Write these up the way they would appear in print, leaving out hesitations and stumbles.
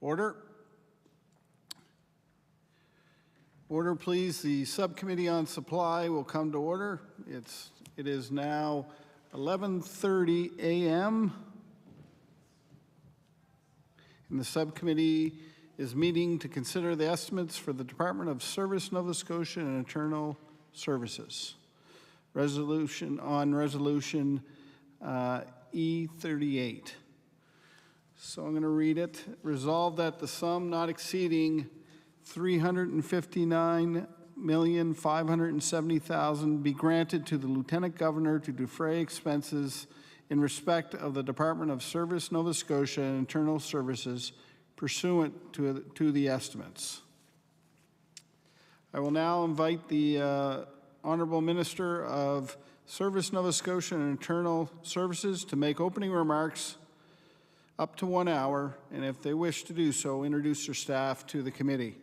Order. Order, please. The Subcommittee on Supply will come to order. It is now 11:30 a.m. and the subcommittee is meeting to consider the estimates for the Department of Service, Nova Scotia and Internal Services. Resolution E38. So I'm going to read it. Resolved that the sum not exceeding $359,570,000 be granted to the Lieutenant Governor to defray expenses in respect of the Department of Service, Nova Scotia and Internal Services pursuant to the estimates. I will now invite the Honourable Minister of Service, Nova Scotia and Internal Services to make opening remarks up to 1 hour, and if they wish to do so, introduce their staff to the committee.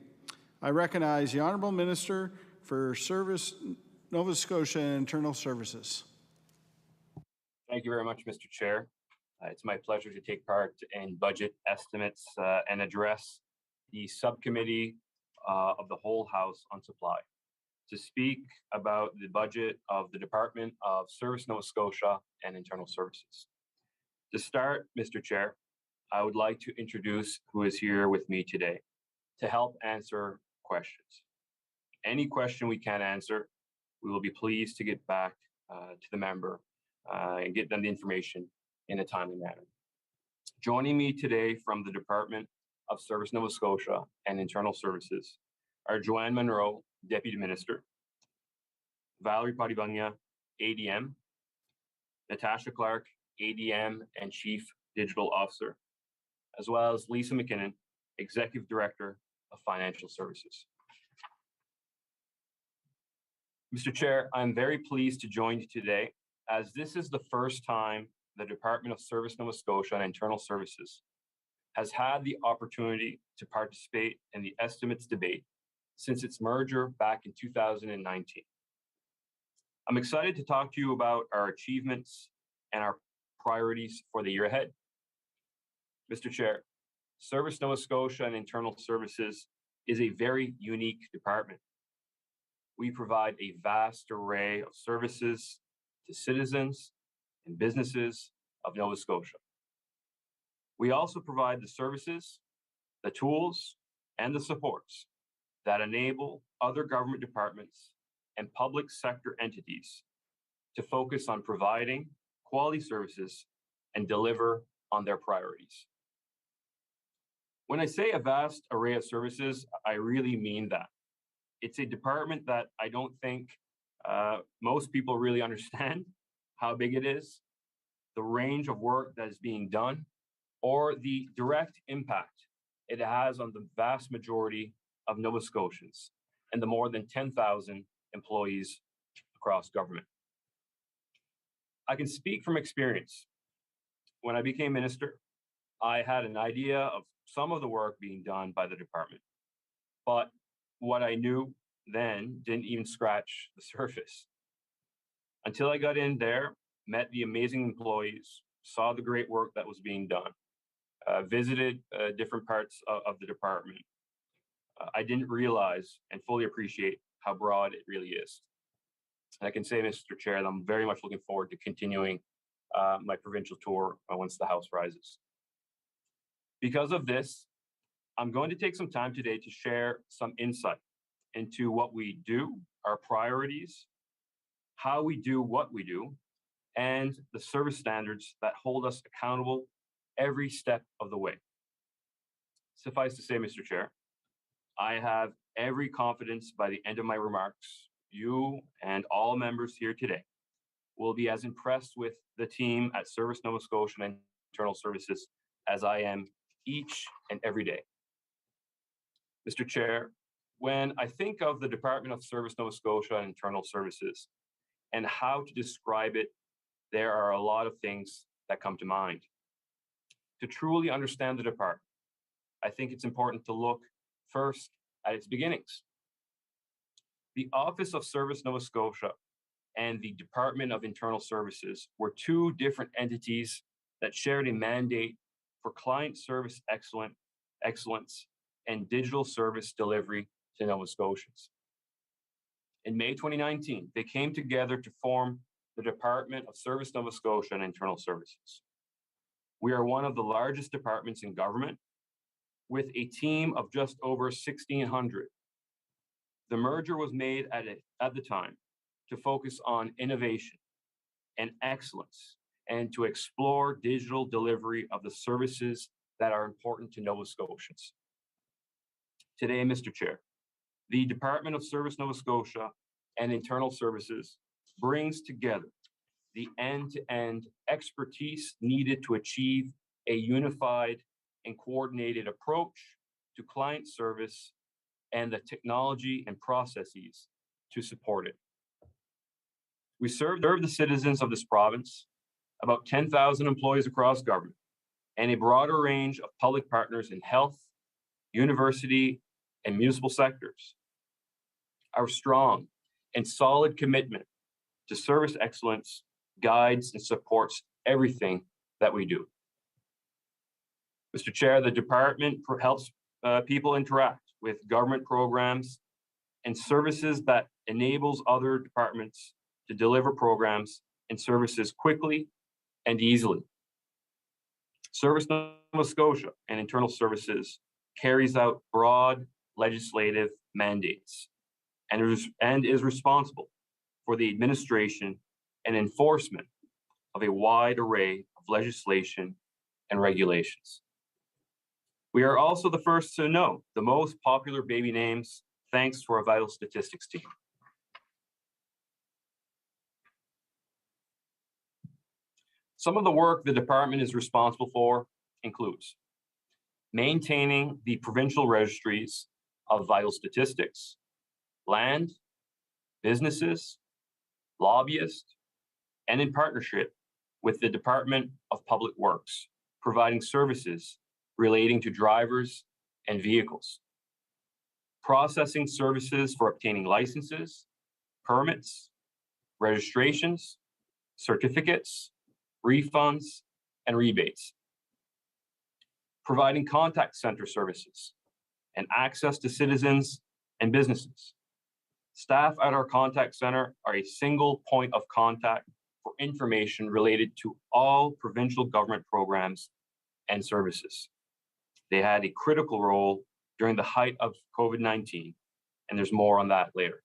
I recognize the Honourable Minister for Service, Nova Scotia and Internal Services. Thank you very much, Mr. Chair. It's my pleasure to take part in budget estimates and address the subcommittee of the whole House on supply to speak about the budget of the Department of Service, Nova Scotia and Internal Services. To start, Mr. Chair, I would like to introduce who is here with me today to help answer questions. Any question we can't answer, we will be pleased to get back to the member and get them the information in a timely manner. Joining me today from the Department of Service Nova Scotia and Internal Services are Joanne Monroe, Deputy Minister, Valerie Padibanya, ADM, Natasha Clark, ADM and Chief Digital Officer, as well as Lisa McKinnon, Executive Director of Financial Services. Mr. Chair, I'm very pleased to join you today, as this is the first time the Department of Service Nova Scotia and Internal Services has had the opportunity to participate in the estimates debate since its merger back in 2019. I'm excited to talk to you about our achievements and our priorities for the year ahead. Mr. Chair, Service Nova Scotia and Internal Services is a very unique department. We provide a vast array of services to citizens and businesses of Nova Scotia. We also provide the services, the tools, and the supports that enable other government departments and public sector entities to focus on providing quality services and deliver on their priorities. When I say a vast array of services, I really mean that. It's a department that I don't think most people really understand how big it is, the range of work that is being done, or the direct impact it has on the vast majority of Nova Scotians and the more than 10,000 employees across government. I can speak from experience. When I became minister, I had an idea of some of the work being done by the department, but what I knew then didn't even scratch the surface. Until I got in there met the amazing employees, saw the great work that was being done, visited different parts of the department, I didn't realize and fully appreciate how broad it really is. And I can say, Mr. Chair, that I'm very much looking forward to continuing my provincial tour once the House rises. Because of this, I'm going to take some time today to share some insight into what we do, our priorities, how we do what we do, and the service standards that hold us accountable every step of the way. Suffice to say, Mr. Chair, I have every confidence by the end of my remarks, you and all members here today will be as impressed with the team at Service Nova Scotia and Internal Services as I am each and every day. Mr. Chair, when I think of the Department of Service Nova Scotia and Internal Services and how to describe it, there are a lot of things that come to mind. To truly understand the department, I think it's important to look first at its beginnings. The Office of Service Nova Scotia and the Department of Internal Services were two different entities that shared a mandate for client service excellence and digital service delivery to Nova Scotians. In May 2019, they came together to form the Department of Service Nova Scotia and Internal Services. We are one of the largest departments in government with a team of just over 1,600. The merger was made at the time to focus on innovation and excellence and to explore digital delivery of the services that are important to Nova Scotians. Today, Mr. Chair, the Department of Service Nova Scotia and Internal Services brings together the end-to-end expertise needed to achieve a unified and coordinated approach to client service and the technology and processes to support it. We serve the citizens of this province, about 10,000 employees across government, and a broader range of public partners in health, university, and municipal sectors. Our strong and solid commitment to service excellence guides and supports everything that we do. Mr. Chair, the department helps people interact with government programs and services that enables other departments to deliver programs and services quickly and easily. Service Nova Scotia and Internal Services carries out broad legislative mandates and is responsible for the administration and enforcement of a wide array of legislation and regulations. We are also the first to know the most popular baby names thanks to our vital statistics team. Some of the work the department is responsible for includes maintaining the provincial registries of vital statistics, land, businesses, lobbyists, and in partnership with the Department of Public Works, providing services relating to drivers and vehicles, processing services for obtaining licenses, permits, registrations, certificates, refunds, and rebates, providing contact center services and access to citizens and businesses. Staff at our contact center are a single point of contact for information related to all provincial government programs and services. They had a critical role during the height of COVID-19, and there's more on that later.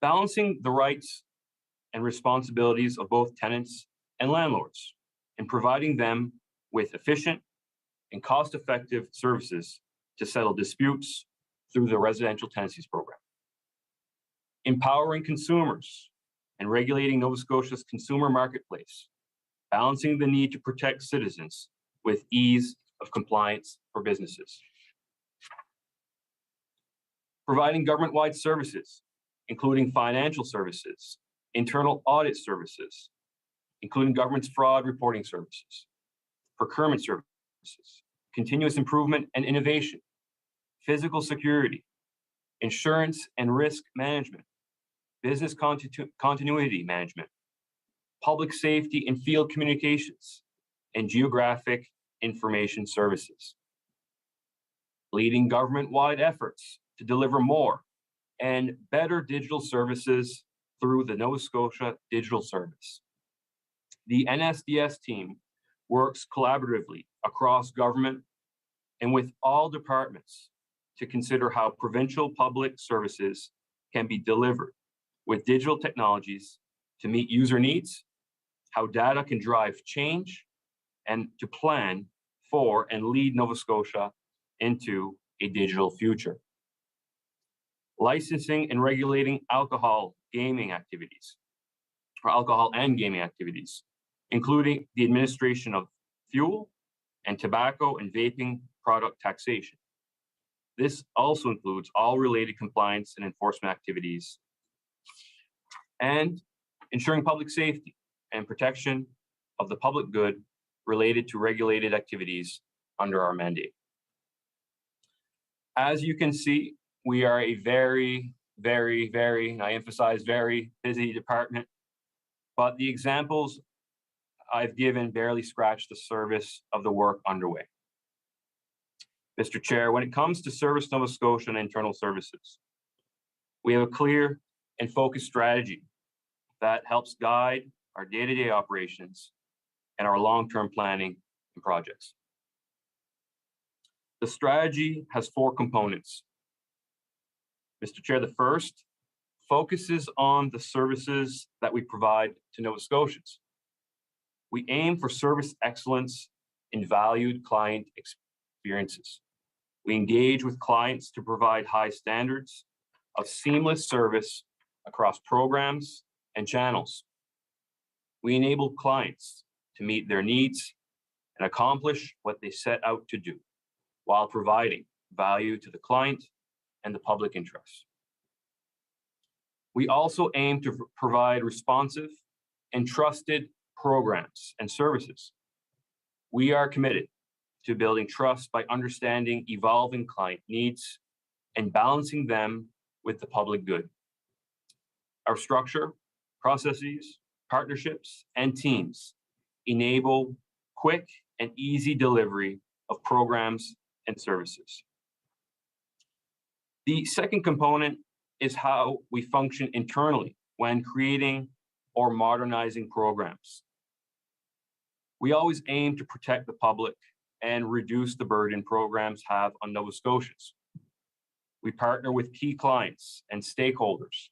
Balancing the rights and responsibilities of both tenants and landlords and providing them with efficient and cost-effective services to settle disputes through the residential tenancies program. Empowering consumers and regulating Nova Scotia's consumer marketplace, balancing the need to protect citizens with ease of compliance for businesses. Providing government-wide services, including financial services, internal audit services, including government's fraud reporting services, procurement services, continuous improvement and innovation, physical security, insurance and risk management, business continuity management, public safety and field communications, and geographic information services. Leading government-wide efforts to deliver more and better digital services through the Nova Scotia Digital Service. The NSDS team works collaboratively across government and with all departments to consider how provincial public services can be delivered with digital technologies to meet user needs, how data can drive change, and to plan for and lead Nova Scotia into a digital future. Licensing and regulating alcohol and gaming activities, including the administration of fuel and tobacco and vaping product taxation. This also includes all related compliance and enforcement activities, and ensuring public safety and protection of the public good related to regulated activities under our mandate. As you can see, we are a very, and I emphasize very busy department, but the examples I've given barely scratch the surface of the work underway. Mr. Chair, when it comes to Service Nova Scotia and internal services, we have a clear and focused strategy that helps guide our day-to-day operations and our long-term planning and projects. The strategy has 4 components. Mr. Chair, the first focuses on the services that we provide to Nova Scotians. We aim for service excellence in valued client experiences. We engage with clients to provide high standards of seamless service across programs and channels. We enable clients to meet their needs and accomplish what they set out to do while providing value to the client and the public interest. We also aim to provide responsive and trusted programs and services. We are committed to building trust by understanding evolving client needs and balancing them with the public good. Our structure, processes, partnerships, and teams enable quick and easy delivery of programs and services. The second component is how we function internally when creating or modernizing programs. We always aim to protect the public and reduce the burden programs have on Nova Scotians. We partner with key clients and stakeholders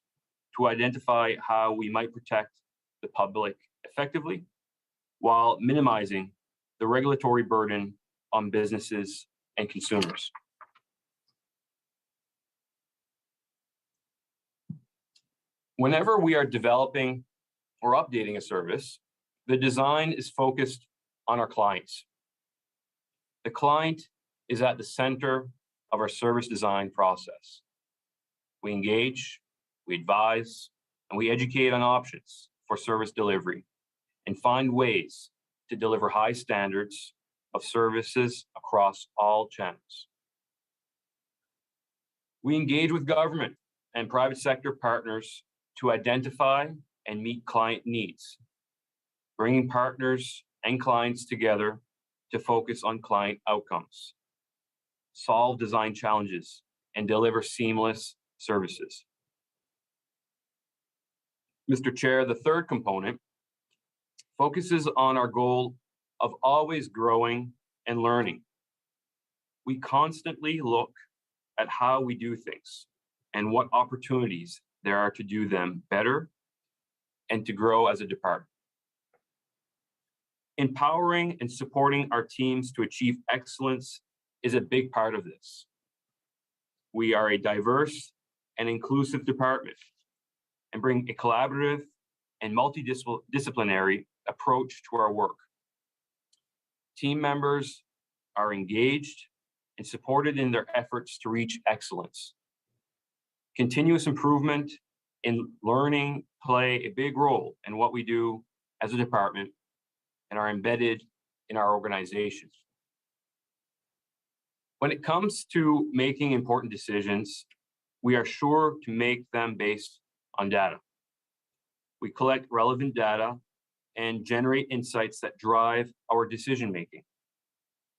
to identify how we might protect the public effectively while minimizing the regulatory burden on businesses and consumers. Whenever we are developing or updating a service, the design is focused on our clients. The client is at the center of our service design process. We engage, we advise, and we educate on options for service delivery and find ways to deliver high standards of services across all channels. We engage with government and private sector partners to identify and meet client needs, bringing partners and clients together to focus on client outcomes, solve design challenges, and deliver seamless services. Mr. Chair, the third component focuses on our goal of always growing and learning. We constantly look at how we do things and what opportunities there are to do them better and to grow as a department. Empowering and supporting our teams to achieve excellence is a big part of this. We are a diverse and inclusive department and bring a collaborative and multidisciplinary approach to our work. Team members are engaged and supported in their efforts to reach excellence. Continuous improvement in learning play a big role in what we do as a department and are embedded in our organization. When it comes to making important decisions, we are sure to make them based on data. We collect relevant data and generate insights that drive our decision-making.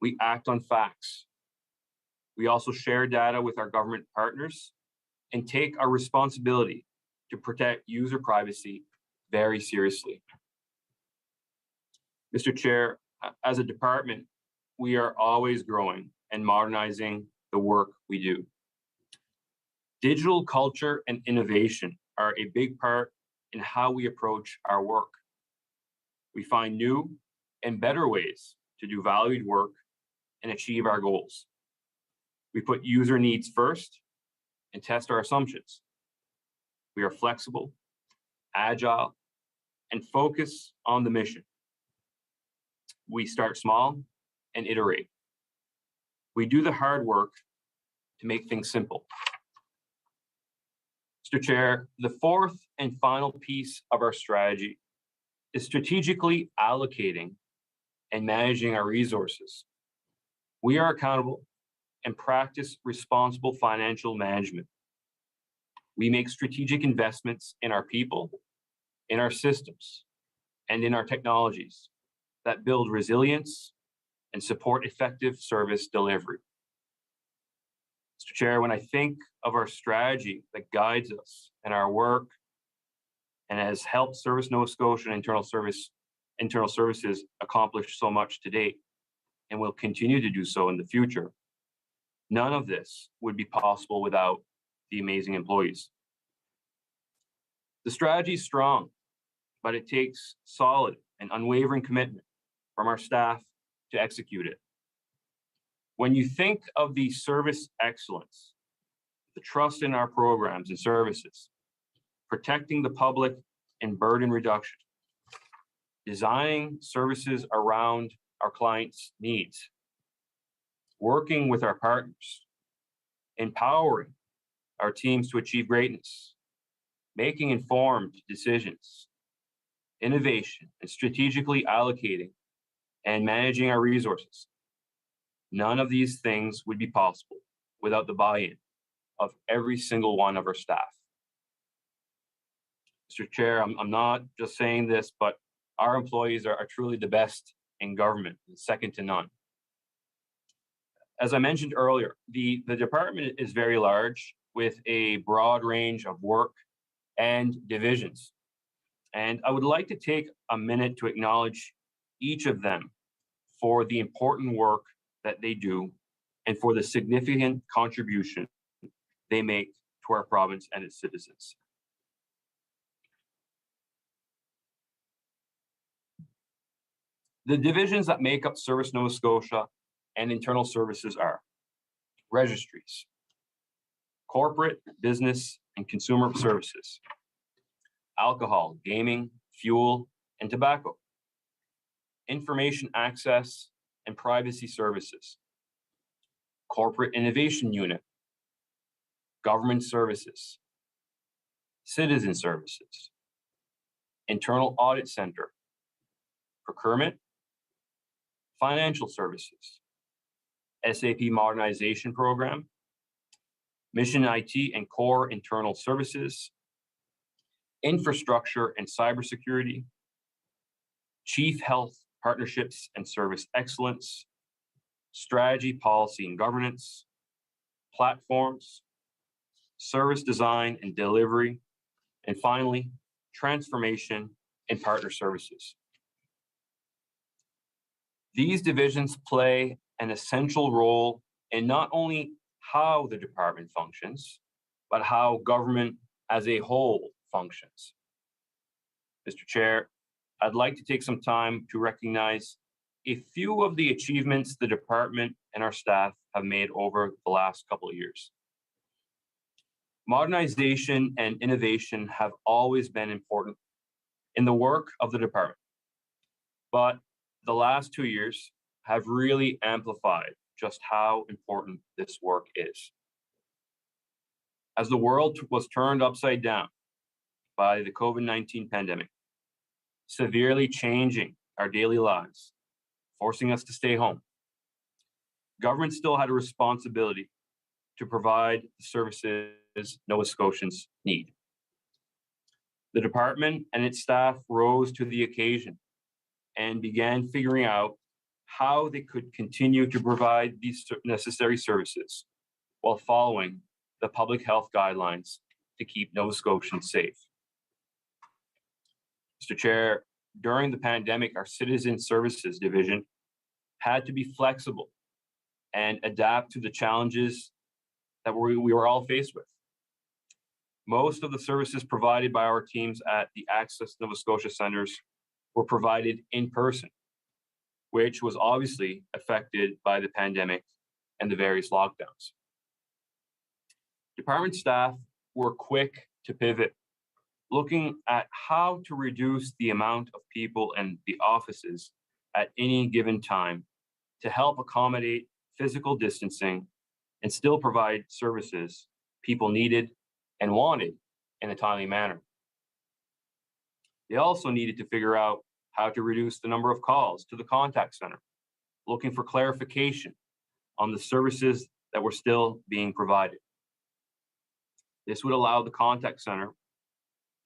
We act on facts. We also share data with our government partners and take our responsibility to protect user privacy very seriously. Mr. Chair, as a department, we are always growing and modernizing the work we do. Digital culture and innovation are a big part in how we approach our work. We find new and better ways to do valued work and achieve our goals. We put user needs first and test our assumptions. We are flexible, agile, and focus on the mission. We start small and iterate. We do the hard work to make things simple. Mr. Chair, the fourth and final piece of our strategy is strategically allocating and managing our resources. We are accountable and practice responsible financial management. We make strategic investments in our people, in our systems, and in our technologies that build resilience and support effective service delivery. Mr. Chair, when I think of our strategy that guides us and our work and has helped Service Nova Scotia and internal services accomplish so much to date and will continue to do so in the future, none of this would be possible without the amazing employees. The strategy is strong, but it takes solid and unwavering commitment from our staff to execute it. When you think of the service excellence, the trust in our programs and services, protecting the public and burden reduction, designing services around our clients' needs, working with our partners, empowering our teams to achieve greatness, making informed decisions, innovation, and strategically allocating and managing our resources. None of these things would be possible without the buy-in of every single one of our staff. Mr. Chair, I'm not just saying this, but our employees are truly the best in government, second to none. As I mentioned earlier, the department is very large with a broad range of work and divisions. And I would like to take a minute to acknowledge each of them for the important work that they do and for the significant contribution they make to our province and its citizens. The divisions that make up Service Nova Scotia and internal services are registries, corporate, business, and consumer services, alcohol, gaming, fuel, and tobacco, information access and privacy services, corporate innovation unit, government services, citizen services, internal audit center, procurement, financial services, SAP modernization program, mission IT and core internal services, infrastructure and cybersecurity, chief health partnerships and service excellence, strategy, policy and governance, platforms, service design and delivery, and finally, transformation and partner services. These divisions play an essential role in not only how the department functions, but how government as a whole functions. Mr. Chair, I'd like to take some time to recognize a few of the achievements the department and our staff have made over the last couple of years. Modernization and innovation have always been important in the work of the department, but the last 2 years have really amplified just how important this work is. As the world was turned upside down by the COVID-19 pandemic, severely changing our daily lives, forcing us to stay home, government still had a responsibility to provide the services Nova Scotians need. The department and its staff rose to the occasion and began figuring out how they could continue to provide these necessary services while following the public health guidelines to keep Nova Scotians safe. Mr. Chair, during the pandemic, our Citizen Services Division had to be flexible and adapt to the challenges that we were all faced with. Most of the services provided by our teams at the Access Nova Scotia centers were provided in person, which was obviously affected by the pandemic and the various lockdowns. Department staff were quick to pivot, looking at how to reduce the amount of people in the offices at any given time to help accommodate physical distancing and still provide services people needed and wanted in a timely manner. They also needed to figure out how to reduce the number of calls to the contact center, looking for clarification on the services that were still being provided. This would allow the contact center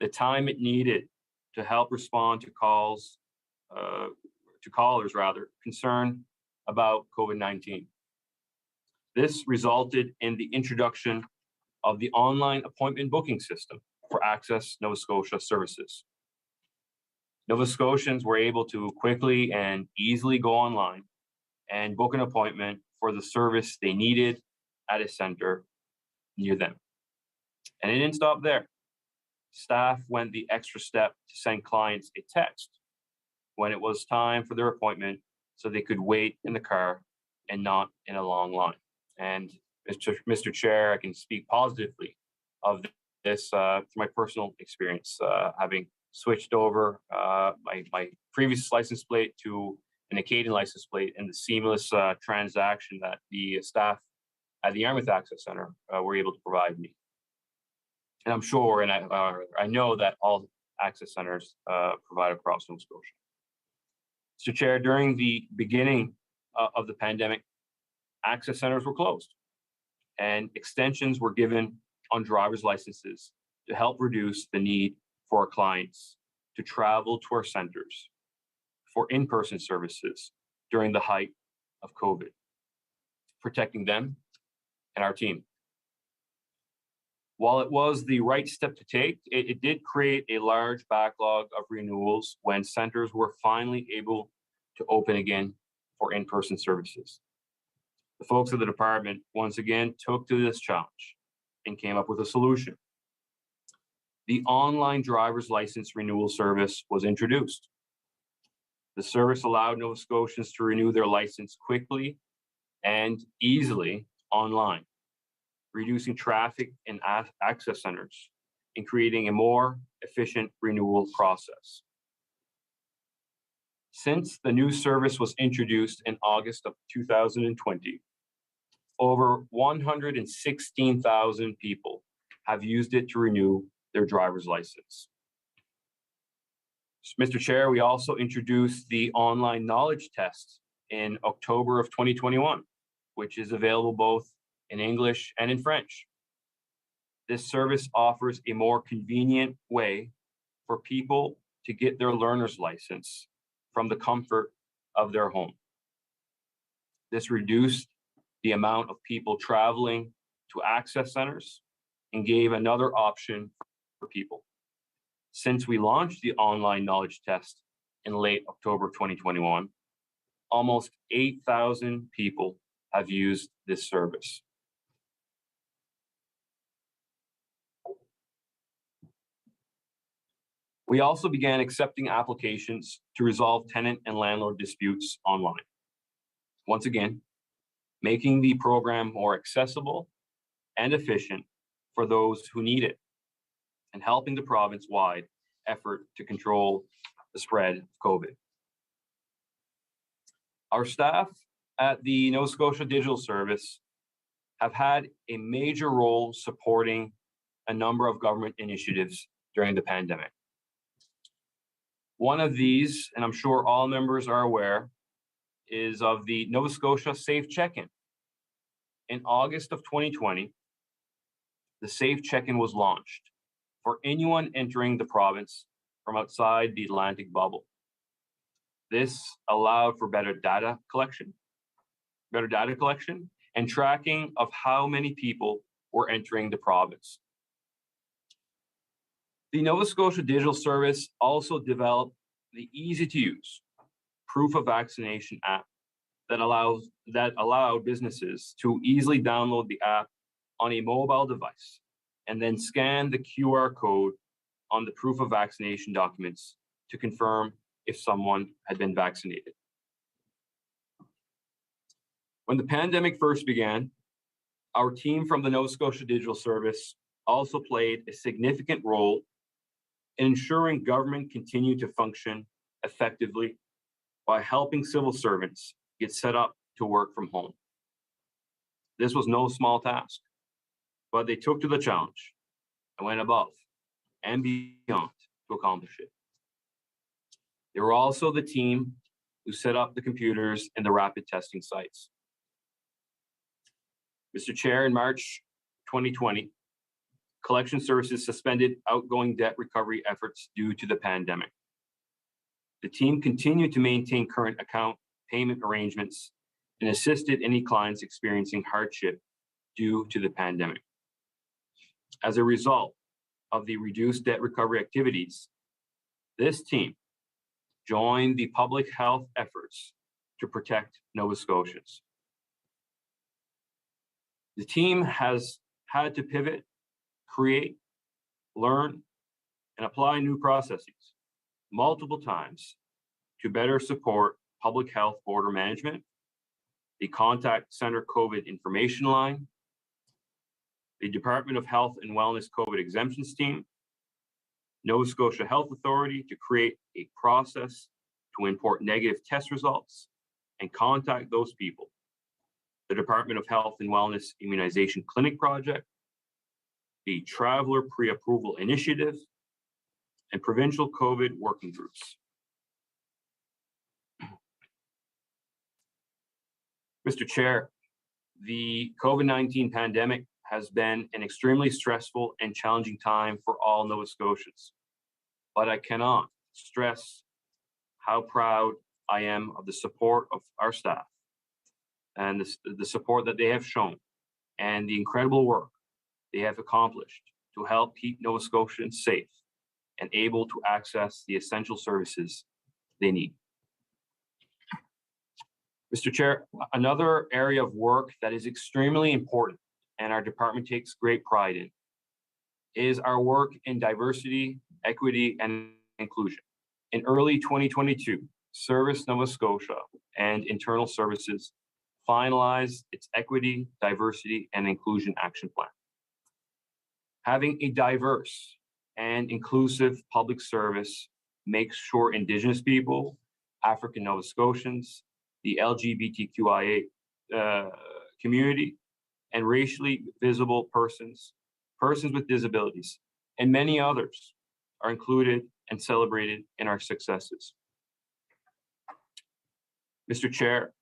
the time it needed to help respond to callers concerned about COVID-19. This resulted in the introduction of the online appointment booking system for Access Nova Scotia services. Nova Scotians were able to quickly and easily go online and book an appointment for the service they needed at a center near them. And it didn't stop there. Staff went the extra step to send clients a text when it was time for their appointment so they could wait in the car and not in a long line. And Mr. Chair, I can speak positively of this through my personal experience, having switched over my previous license plate to an Acadian license plate and the seamless transaction that the staff at the Yarmouth Access Centre were able to provide me. And I'm sure, and I know that all access centers provide across Nova Scotia. Mr. Chair, during the beginning of the pandemic, access centers were closed and extensions were given on driver's licenses to help reduce the need for our clients to travel to our centers for in-person services during the height of COVID, protecting them and our team. While it was the right step to take, it did create a large backlog of renewals when centers were finally able to open again for in-person services. The folks at the department once again took to this challenge and came up with a solution. The online driver's license renewal service was introduced. The service allowed Nova Scotians to renew their license quickly and easily online, reducing traffic in access centers and creating a more efficient renewal process. Since the new service was introduced in August of 2020, over 116,000 people have used it to renew their driver's license. Mr. Chair, we also introduced the online knowledge test in October of 2021, which is available both in English and in French. This service offers a more convenient way for people to get their learner's license from the comfort of their home. This reduced the amount of people traveling to access centers and gave another option for people. Since we launched the online knowledge test in late October 2021, almost 8,000 people have used this service. We also began accepting applications to resolve tenant and landlord disputes online. Once again, making the program more accessible and efficient for those who need it, and helping the province-wide effort to control the spread of COVID. Our staff at the Nova Scotia Digital Service have had a major role supporting a number of government initiatives during the pandemic. One of these, and I'm sure all members are aware, is of the Nova Scotia Safe Check-in. In August of 2020, the Safe Check-in was launched for anyone entering the province from outside the Atlantic bubble. This allowed for better data collection and tracking of how many people were entering the province. The Nova Scotia Digital Service also developed the easy-to-use proof of vaccination app that allowed businesses to easily download the app on a mobile device and then scan the QR code on the proof of vaccination documents to confirm if someone had been vaccinated. When the pandemic first began, our team from the Nova Scotia Digital Service also played a significant role in ensuring government continued to function effectively by helping civil servants get set up to work from home. This was no small task, but they took to the challenge and went above and beyond to accomplish it. They were also the team who set up the computers in the rapid testing sites. Mr. Chair, in March 2020, Collection Services suspended outgoing debt recovery efforts due to the pandemic. The team continued to maintain current account payment arrangements and assisted any clients experiencing hardship due to the pandemic. As a result of the reduced debt recovery activities, this team joined the public health efforts to protect Nova Scotians. The team has had to pivot, create, learn, and apply new processes multiple times to better support public health border management, the contact center COVID information line, the Department of Health and Wellness COVID exemptions team, Nova Scotia Health Authority to create a process to import negative test results and contact those people, the Department of Health and Wellness Immunization Clinic Project, the Traveler Pre-Approval Initiative, and provincial COVID working groups. Mr. Chair, the COVID-19 pandemic has been an extremely stressful and challenging time for all Nova Scotians, but I cannot stress how proud I am of the support of our staff and the support that they have shown and the incredible work they have accomplished to help keep Nova Scotians safe and able to access the essential services they need. Mr. Chair, another area of work that is extremely important and our department takes great pride in is our work in diversity, equity, and inclusion. In early 2022, Service Nova Scotia and Internal Services finalized its Equity, Diversity, and Inclusion Action Plan. Having a diverse and inclusive public service makes sure Indigenous people, African Nova Scotians, the LGBTQIA community, and racially visible persons, persons with disabilities, and many others are included and celebrated in our successes. Mr. Chair,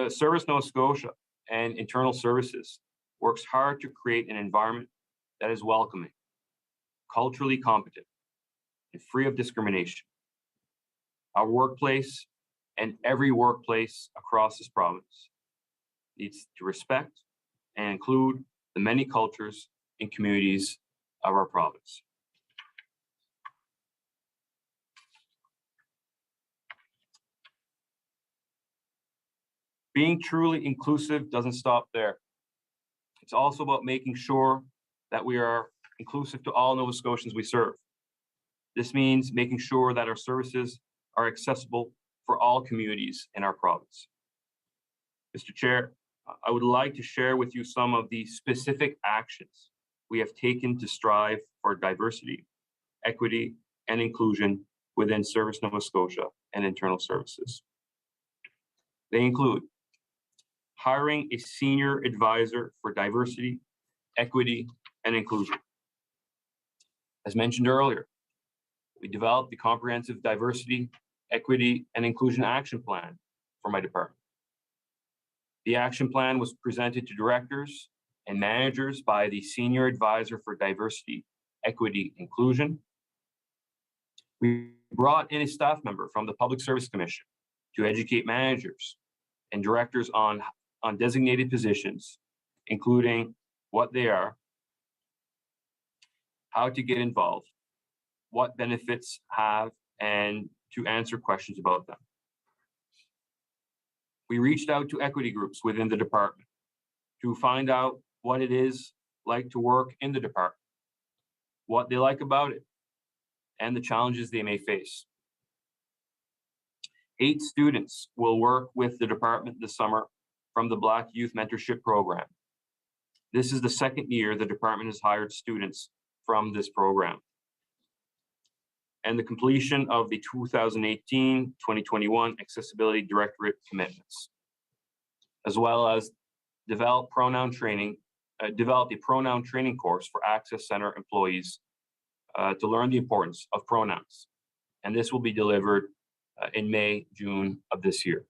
Service Nova Scotia and Internal Services works hard to create an environment that is welcoming, culturally competent, and free of discrimination. Our workplace and every workplace across this province needs to respect and include the many cultures and communities of our province. Being truly inclusive doesn't stop there. It's also about making sure that we are inclusive to all Nova Scotians we serve. This means making sure that our services are accessible for all communities in our province. Mr. Chair, I would like to share with you some of the specific actions we have taken to strive for diversity, equity, and inclusion within Service Nova Scotia and Internal Services. They include hiring a senior advisor for diversity, equity, and inclusion. As mentioned earlier, we developed the comprehensive diversity, equity, and inclusion action plan for my department. The action plan was presented to directors and managers by the Senior Advisor for Diversity, equity, inclusion. We brought in a staff member from the Public Service Commission to educate managers and directors on designated positions, including what they are, how to get involved, what benefits have, and to answer questions about them. We reached out to equity groups within the department to find out what it is like to work in the department, what they like about it, and the challenges they may face. 8 students will work with the department this summer from the Black Youth Mentorship Program. This is the second year the department has hired students from this program. And the completion of the 2018-2021 Accessibility Directorate commitments, as well as develop a pronoun training course for Access Center employees to learn the importance of pronouns. And this will be delivered in May, June of this year.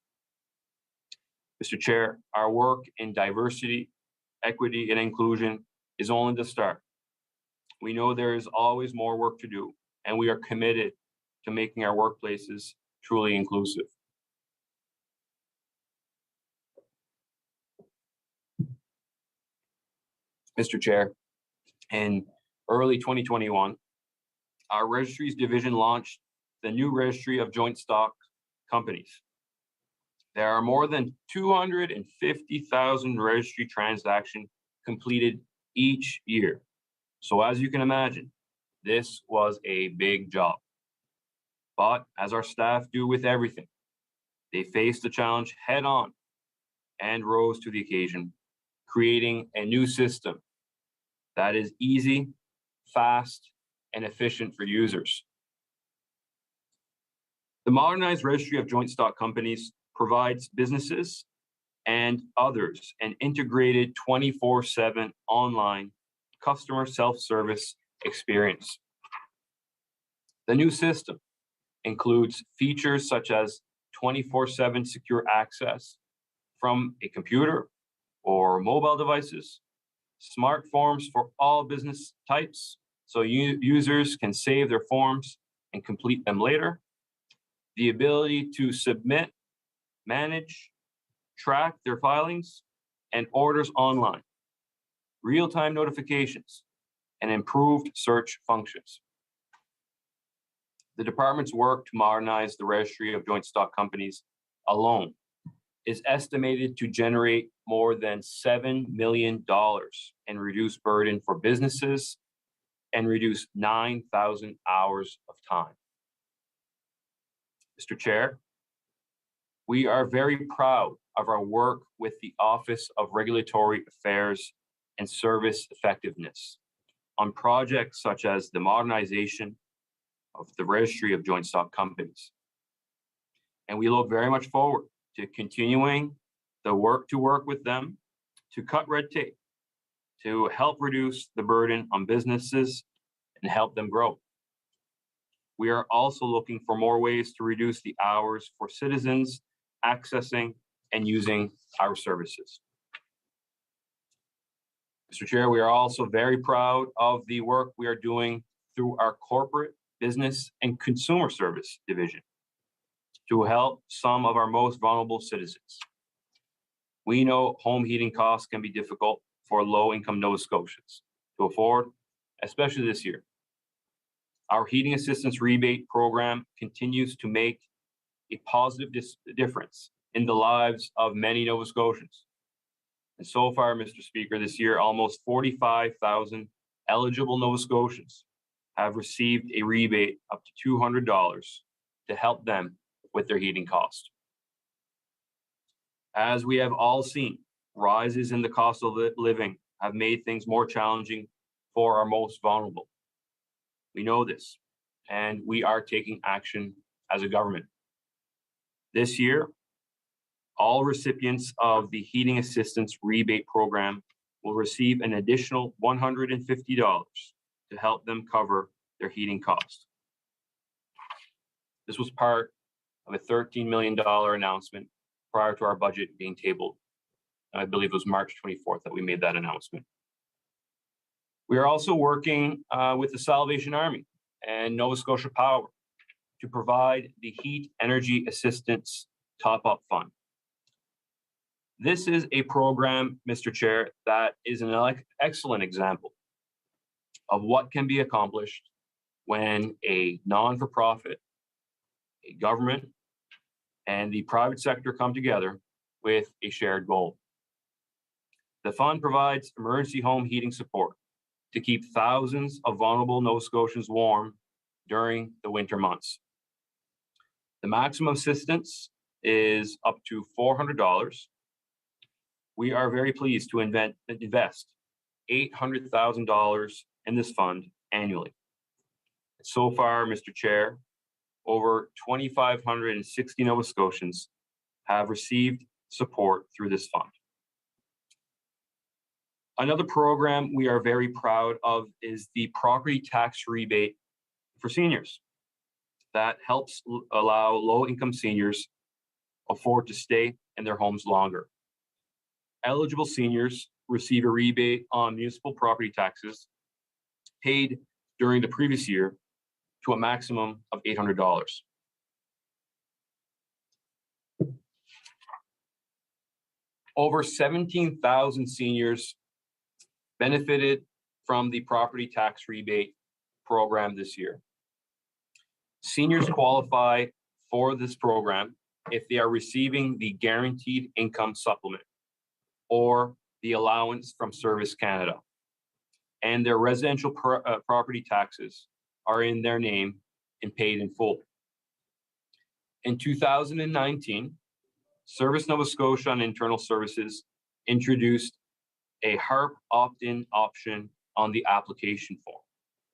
Mr. Chair, our work in diversity, equity, and inclusion is only the start. We know there is always more work to do, and we are committed to making our workplaces truly inclusive. Mr. Chair, in early 2021, our registries division launched the new registry of joint stock companies. There are more than 250,000 registry transactions completed each year. So as you can imagine, this was a big job. But as our staff do with everything, they faced the challenge head on and rose to the occasion, creating a new system that is easy, fast, and efficient for users. The modernized registry of joint stock companies provides businesses and others an integrated 24/7 online customer self-service experience. The new system includes features such as 24/7 secure access from a computer or mobile devices, smart forms for all business types, so users can save their forms and complete them later, the ability to submit, manage, track their filings and orders online, real-time notifications, and improved search functions. The department's work to modernize the registry of joint stock companies alone is estimated to generate more than $7 million in reduced burden for businesses and reduce 9,000 hours of time. Mr. Chair, we are very proud of our work with the Office of Regulatory Affairs and Service Effectiveness on projects such as the modernization of the registry of joint stock companies. And we look very much forward to continuing the work with them to cut red tape, to help reduce the burden on businesses and help them grow. We are also looking for more ways to reduce the hours for citizens accessing and using our services. Mr. Chair, we are also very proud of the work we are doing through our corporate, business, and consumer service division to help some of our most vulnerable citizens. We know home heating costs can be difficult for low-income Nova Scotians to afford, especially this year. Our heating assistance rebate program continues to make a positive difference in the lives of many Nova Scotians. And so far, Mr. Speaker, this year, almost 45,000 eligible Nova Scotians have received a rebate up to $200 to help them with their heating cost. As we have all seen, rises in the cost of living have made things more challenging for our most vulnerable. We know this, and we are taking action as a government. This year, all recipients of the Heating Assistance Rebate Program will receive an additional $150 to help them cover their heating costs. This was part of a $13 million announcement prior to our budget being tabled. I believe it was March 24th that we made that announcement. We are also working with the Salvation Army and Nova Scotia Power to provide the Heat Energy Assistance Top-Up Fund. This is a program, Mr. Chair, that is an excellent example of what can be accomplished when a non-for-profit, a government, and the private sector come together with a shared goal. The fund provides emergency home heating support to keep thousands of vulnerable Nova Scotians warm during the winter months. The maximum assistance is up to $400. We are very pleased to invest $800,000 in this fund annually. So far, Mr. Chair, over 2,560 Nova Scotians have received support through this fund. Another program we are very proud of is the property tax rebate for seniors that helps allow low-income seniors afford to stay in their homes longer. Eligible seniors receive a rebate on municipal property taxes paid during the previous year to a maximum of $800. Over 17,000 seniors benefited from the property tax rebate program this year. Seniors qualify for this program if they are receiving the Guaranteed Income Supplement or the Allowance from Service Canada, and their residential property taxes are in their name and paid in full. In 2019, Service Nova Scotia and Internal Services introduced a HARP opt-in option on the application form,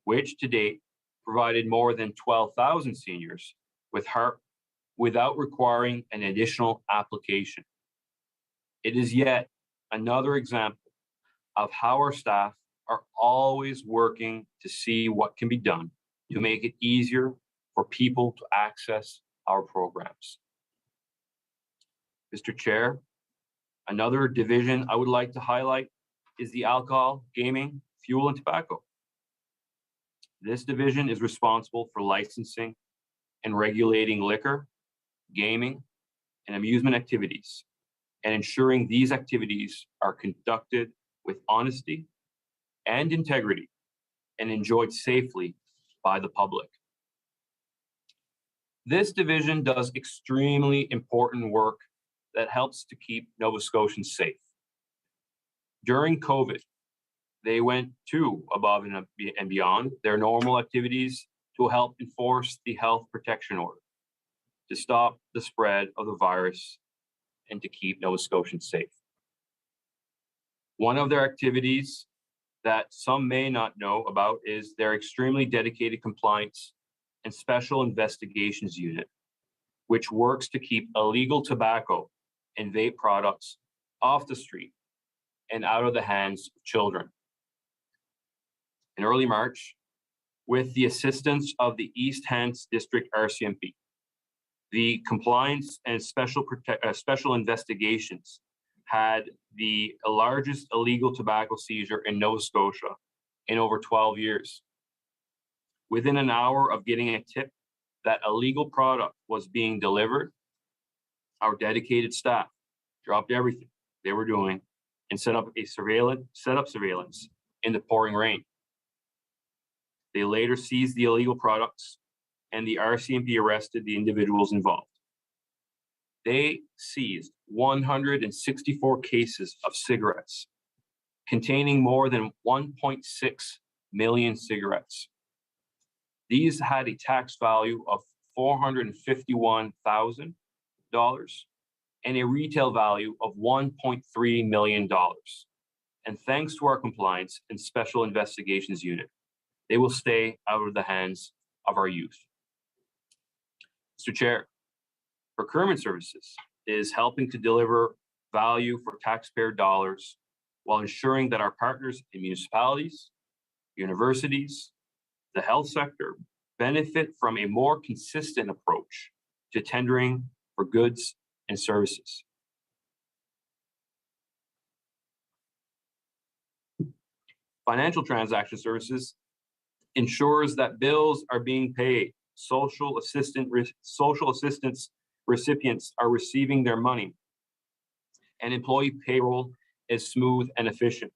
which to date provided more than 12,000 seniors with HARP without requiring an additional application. It is yet another example of how our staff are always working to see what can be done to make it easier for people to access our programs. Mr. Chair, another division I would like to highlight is the alcohol, gaming, fuel, and tobacco. This division is responsible for licensing and regulating liquor, gaming, and amusement activities, and ensuring these activities are conducted with honesty and integrity and enjoyed safely by the public. This division does extremely important work that helps to keep Nova Scotians safe. During COVID, they went above and beyond their normal activities to help enforce the health protection order, to stop the spread of the virus, and to keep Nova Scotians safe. One of their activities that some may not know about is their extremely dedicated compliance and special investigations unit, which works to keep illegal tobacco and vape products off the street and out of the hands of children. In early March, with the assistance of the East Hants District RCMP, the compliance and special investigations had the largest illegal tobacco seizure in Nova Scotia in over 12 years. Within an hour of getting a tip that a legal product was being delivered, our dedicated staff dropped everything they were doing and set up surveillance in the pouring rain. They later seized the illegal products, and the RCMP arrested the individuals involved. They seized 164 cases of cigarettes containing more than 1.6 million cigarettes. These had a tax value of $451,000 and a retail value of $1.3 million. And thanks to our compliance and special investigations unit, they will stay out of the hands of our youth. Mr. Chair, procurement services is helping to deliver value for taxpayer dollars while ensuring that our partners in municipalities, universities, the health sector benefit from a more consistent approach to tendering for goods and services. Financial transaction services ensures that bills are being paid, social assistance recipients are receiving their money, and employee payroll is smooth and efficient,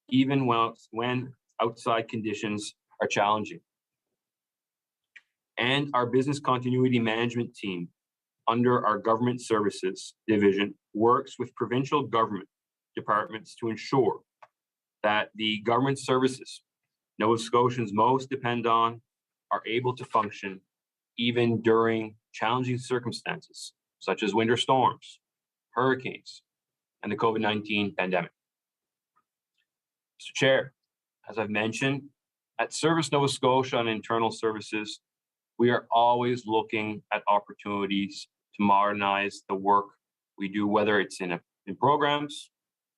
even when outside conditions are challenging. And our business continuity management team under our government services division works with provincial government departments to ensure that the government services Nova Scotians most depend on are able to function even during challenging circumstances, such as winter storms, hurricanes, and the COVID-19 pandemic. Mr. Chair, as I've mentioned, at Service Nova Scotia on internal services, we are always looking at opportunities to modernize the work we do, whether it's in programs,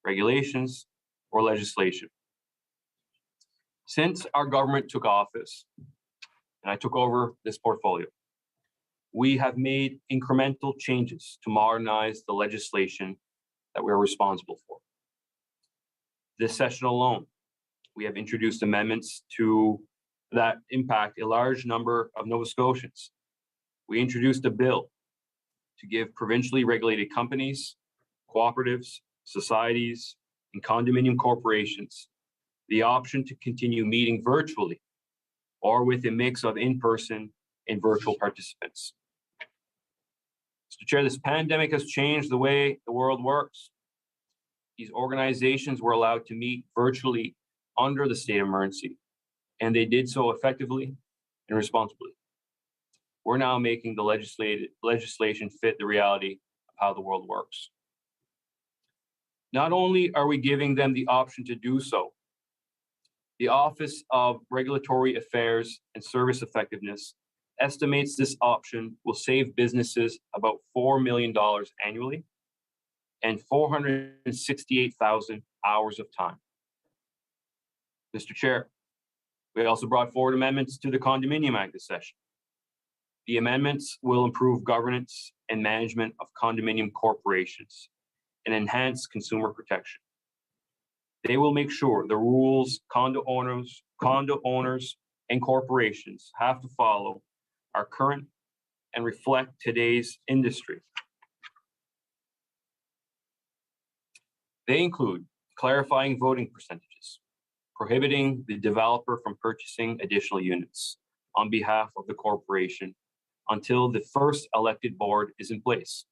regulations, or legislation. Since our government took office and I took over this portfolio, we have made incremental changes to modernize the legislation that we're responsible for. This session alone, we have introduced amendments that impact a large number of Nova Scotians. We introduced a bill to give provincially regulated companies, cooperatives, societies, and condominium corporations the option to continue meeting virtually or with a mix of in-person and virtual participants. Mr. Chair, this pandemic has changed the way the world works. These organizations were allowed to meet virtually under the state of emergency, and they did so effectively and responsibly. We're now making the legislation fit the reality of how the world works. Not only are we giving them the option to do so, the Office of Regulatory Affairs and Service Effectiveness estimates this option will save businesses about $4 million annually and 468,000 hours of time. Mr. Chair, we also brought forward amendments to the Condominium Act this session. The amendments will improve governance and management of condominium corporations and enhance consumer protection. They will make sure the rules condo owners, and corporations have to follow are current and reflect today's industry. They include clarifying voting percentages, prohibiting the developer from purchasing additional units on behalf of the corporation until the first elected board is in place,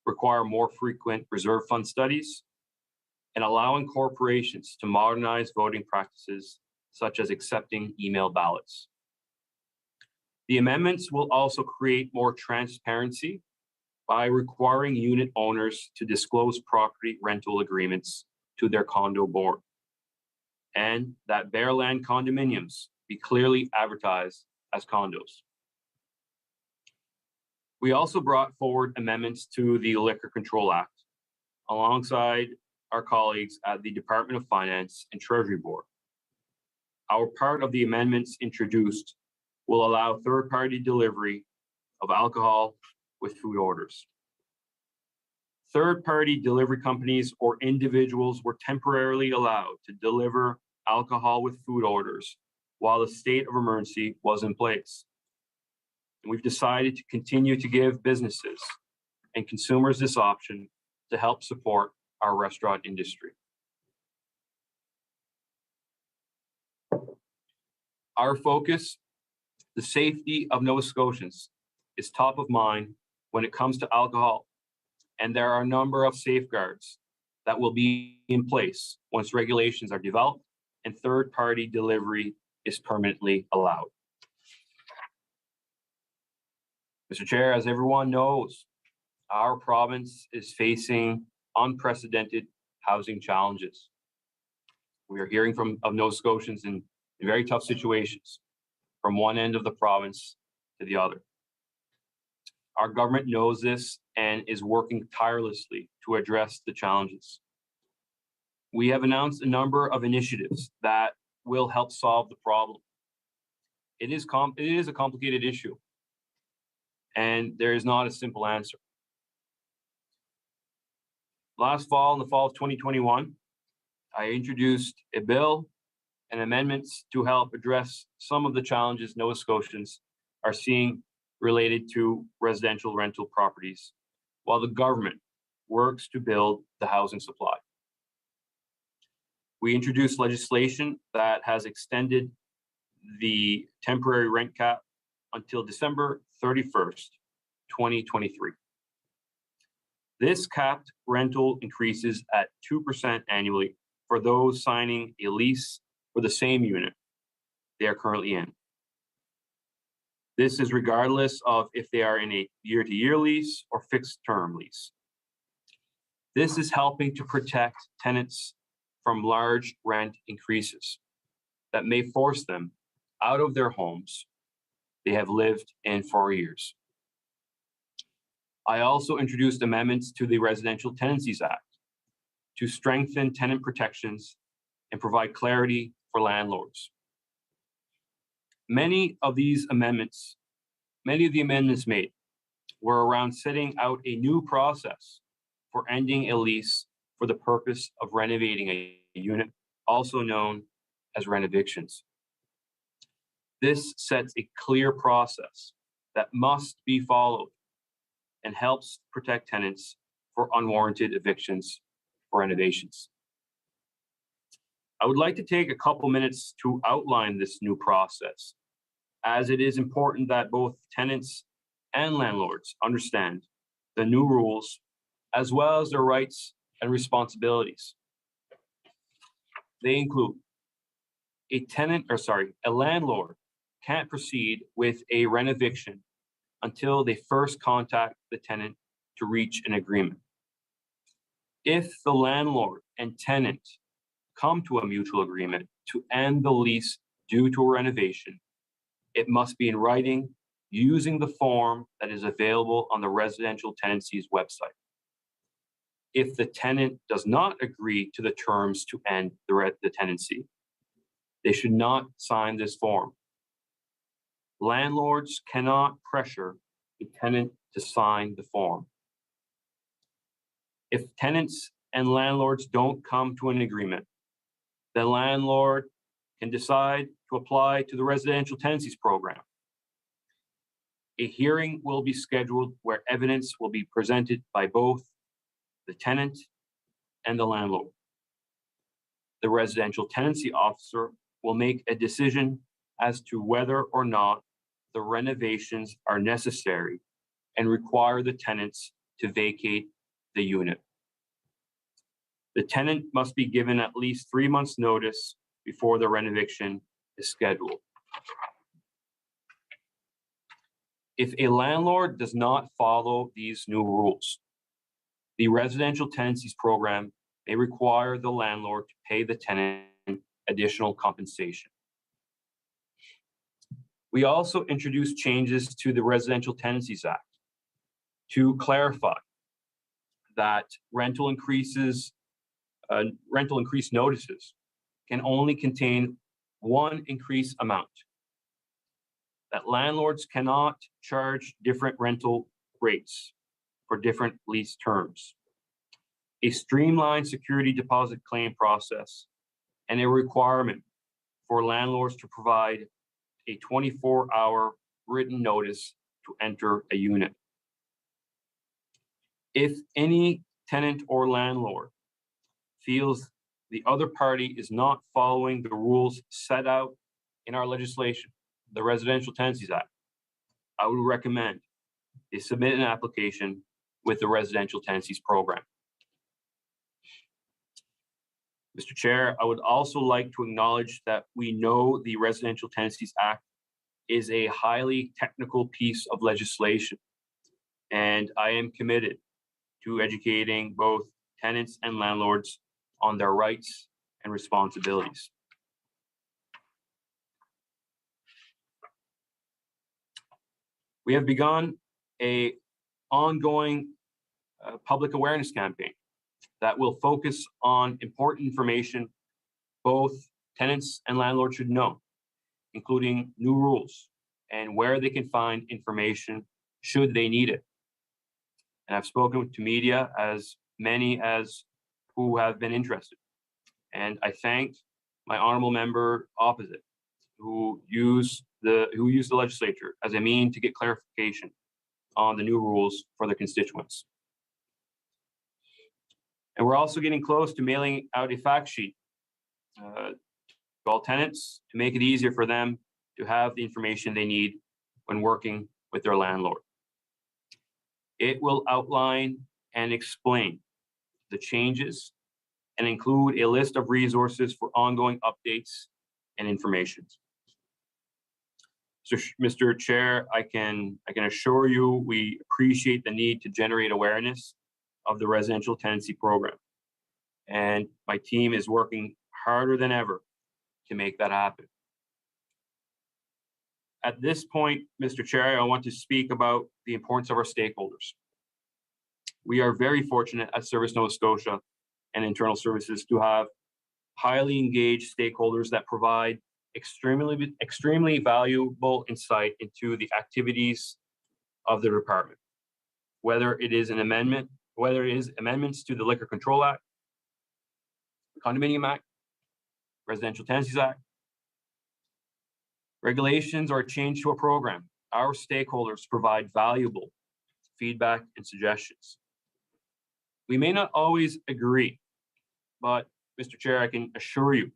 require more frequent reserve fund studies, and allowing corporations to modernize voting practices such as accepting email ballots. The amendments will also create more transparency by requiring unit owners to disclose property rental agreements to their condo board, and that bare land condominiums be clearly advertised as condos. We also brought forward amendments to the Liquor Control Act alongside our colleagues at the Department of Finance and Treasury Board. Our part of the amendments introduced will allow third-party delivery of alcohol with food orders. Third-party delivery companies or individuals were temporarily allowed to deliver alcohol with food orders while the state of emergency was in place. And we've decided to continue to give businesses and consumers this option to help support our restaurant industry. Our focus, the safety of Nova Scotians, is top of mind when it comes to alcohol, and there are a number of safeguards that will be in place once regulations are developed and third-party delivery is permanently allowed. Mr. Chair, as everyone knows, our province is facing unprecedented housing challenges. We are hearing of Nova Scotians in very tough situations from one end of the province to the other. Our government knows this and is working tirelessly to address the challenges. We have announced a number of initiatives that will help solve the problem. It is a complicated issue, and there is not a simple answer. Last fall, in the fall of 2021, I introduced a bill and amendments to help address some of the challenges Nova Scotians are seeing related to residential rental properties, while the government works to build the housing supply. We introduced legislation that has extended the temporary rent cap until December 31st, 2023. This capped rental increases at 2% annually for those signing a lease for the same unit they are currently in. This is regardless of if they are in a year-to-year lease or fixed-term lease. This is helping to protect tenants from large rent increases that may force them out of their homes they have lived in for years. I also introduced amendments to the Residential Tenancies Act to strengthen tenant protections and provide clarity for landlords. Many of the amendments made were around setting out a new process for ending a lease for the purpose of renovating a unit, also known as rent evictions. This sets a clear process that must be followed and helps protect tenants for unwarranted evictions or renovations. I would like to take a couple minutes to outline this new process, as it is important that both tenants and landlords understand the new rules as well as their rights and responsibilities. They include a landlord can't proceed with a rent eviction until they first contact the tenant to reach an agreement. If the landlord and tenant come to a mutual agreement to end the lease due to a renovation, it must be in writing using the form that is available on the Residential Tenancies website. If the tenant does not agree to the terms to end the tenancy, they should not sign this form. Landlords cannot pressure a tenant to sign the form. If tenants and landlords don't come to an agreement, the landlord can decide to apply to the Residential Tenancies Program. A hearing will be scheduled where evidence will be presented by both the tenant and the landlord. The residential tenancy officer will make a decision as to whether or not the renovations are necessary and require the tenants to vacate the unit. The tenant must be given at least 3 months' notice before the renovation is scheduled. If a landlord does not follow these new rules, the Residential Tenancies Program may require the landlord to pay the tenant additional compensation. We also introduced changes to the Residential Tenancies Act to clarify that rental increase notices can only contain one increase amount, that landlords cannot charge different rental rates for different lease terms, a streamlined security deposit claim process, and a requirement for landlords to provide a 24-hour written notice to enter a unit. If any tenant or landlord feels the other party is not following the rules set out in our legislation, the Residential Tenancies Act, I would recommend they submit an application with the Residential Tenancies Program. Mr. Chair, I would also like to acknowledge that we know the Residential Tenancies Act is a highly technical piece of legislation, and I am committed to educating both tenants and landlords on their rights and responsibilities. We have begun an ongoing public awareness campaign that will focus on important information both tenants and landlords should know, including new rules and where they can find information should they need it. And I've spoken to media, as many as who have been interested. And I thank my honorable member opposite, who used the legislature as a mean to get clarification on the new rules for their constituents. And we're also getting close to mailing out a fact sheet to all tenants to make it easier for them to have the information they need when working with their landlord. It will outline and explain the changes and include a list of resources for ongoing updates and information. So, Mr. Chair, I can assure you we appreciate the need to generate awareness of the residential tenancy program. And my team is working harder than ever to make that happen. At this point, Mr. Chair, I want to speak about the importance of our stakeholders. We are very fortunate at Service Nova Scotia and Internal Services to have highly engaged stakeholders that provide extremely valuable insight into the activities of the department, whether it is amendments to the Liquor Control Act, Condominium Act, Residential Tenancies Act, regulations, or a change to a program. Our stakeholders provide valuable feedback and suggestions. We may not always agree, but Mr. Chair, I can assure you,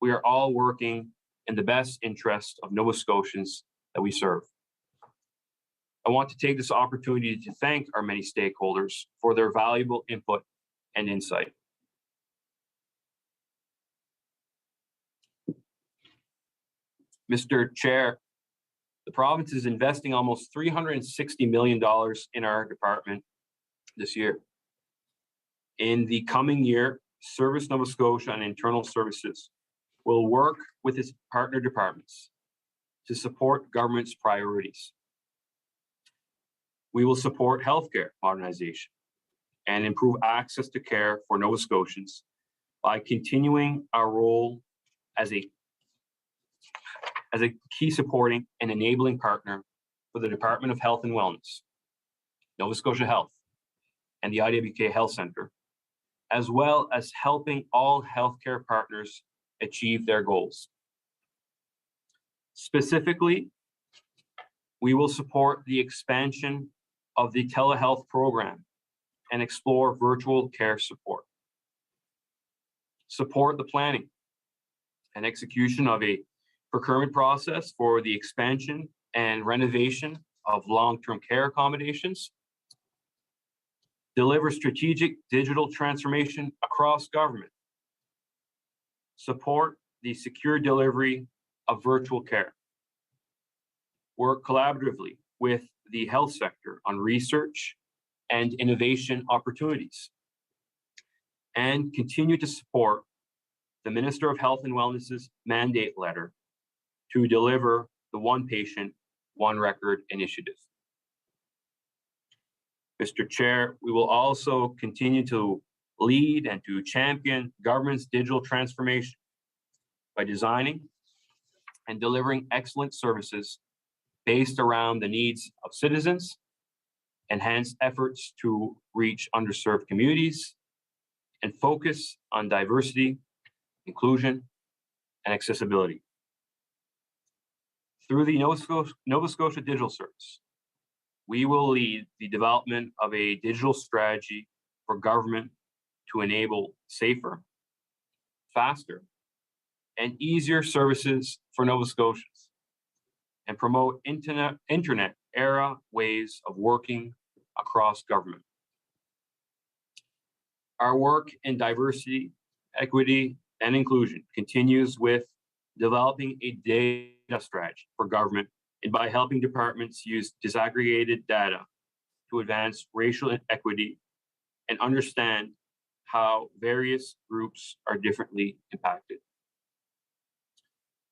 we are all working in the best interest of Nova Scotians that we serve. I want to take this opportunity to thank our many stakeholders for their valuable input and insight. Mr. Chair, the province is investing almost $360 million in our department this year. In the coming year, Service Nova Scotia and Internal Services will work with its partner departments to support government's priorities. We will support healthcare modernization and improve access to care for Nova Scotians by continuing our role as a key supporting and enabling partner for the Department of Health and Wellness, Nova Scotia Health, and the IWK Health Centre, as well as helping all healthcare partners achieve their goals. Specifically, we will support the expansion of the telehealth program and explore virtual care support. Support the planning and execution of a procurement process for the expansion and renovation of long-term care accommodations. Deliver strategic digital transformation across government. Support the secure delivery of virtual care. Work collaboratively with the health sector on research and innovation opportunities. And continue to support the Minister of Health and Wellness's mandate letter to deliver the One Patient, One Record initiative. Mr. Chair, we will also continue to lead and to champion government's digital transformation by designing and delivering excellent services based around the needs of citizens, enhance efforts to reach underserved communities, and focus on diversity, inclusion, and accessibility. Through the Nova Scotia Digital Service, we will lead the development of a digital strategy for government to enable safer, faster, and easier services for Nova Scotians and promote internet era ways of working across government. Our work in diversity, equity, and inclusion continues with developing a data strategy for government and by helping departments use disaggregated data to advance racial equity and understand how various groups are differently impacted.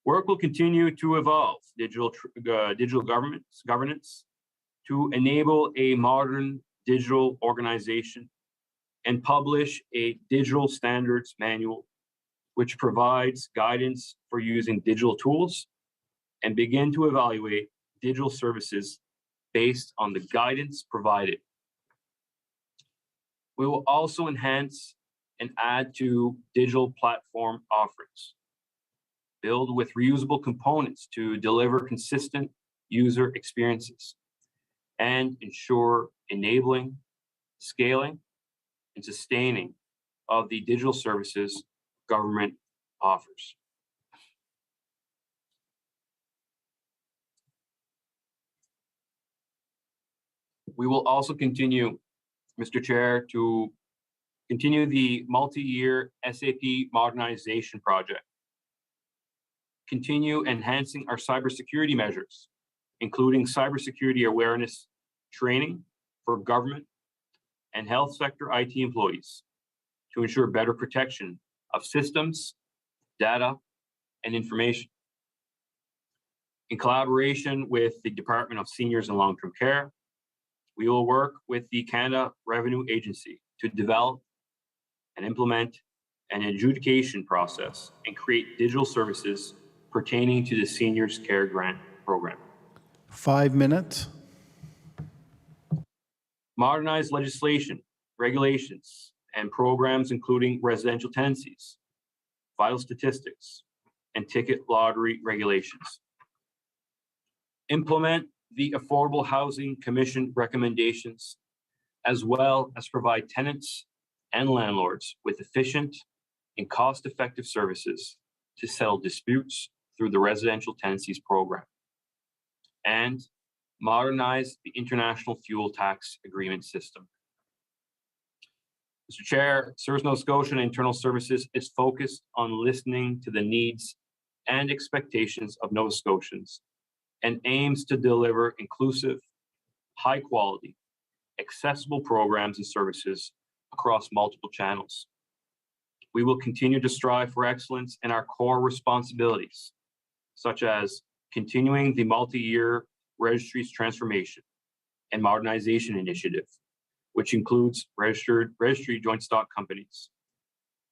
Work will continue to evolve digital governance to enable a modern digital organization and publish a digital standards manual which provides guidance for using digital tools and begin to evaluate digital services based on the guidance provided. We will also enhance and add to digital platform offerings build with reusable components to deliver consistent user experiences, and ensure enabling, scaling, and sustaining of the digital services government offers. We will also continue, Mr. Chair, to continue the multi-year SAP modernization project, continue enhancing our cybersecurity measures, including cybersecurity awareness training for government and health sector IT employees to ensure better protection of systems, data, and information. In collaboration with the Department of Seniors and Long-Term Care, we will work with the Canada Revenue Agency to develop and implement an adjudication process and create digital services pertaining to the Seniors Care Grant Program. 5 minutes. Modernize legislation, regulations, and programs including residential tenancies, vital statistics, and ticket lottery regulations. Implement the Affordable Housing Commission recommendations, as well as provide tenants and landlords with efficient and cost-effective services to settle disputes through the residential tenancies program. And modernize the international fuel tax agreement system. Mr. Chair, Service Nova Scotia Internal Services is focused on listening to the needs and expectations of Nova Scotians and aims to deliver inclusive, high quality, accessible programs and services across multiple channels. We will continue to strive for excellence in our core responsibilities, such as continuing the multi-year registries transformation and modernization initiative, which includes registry joint stock companies,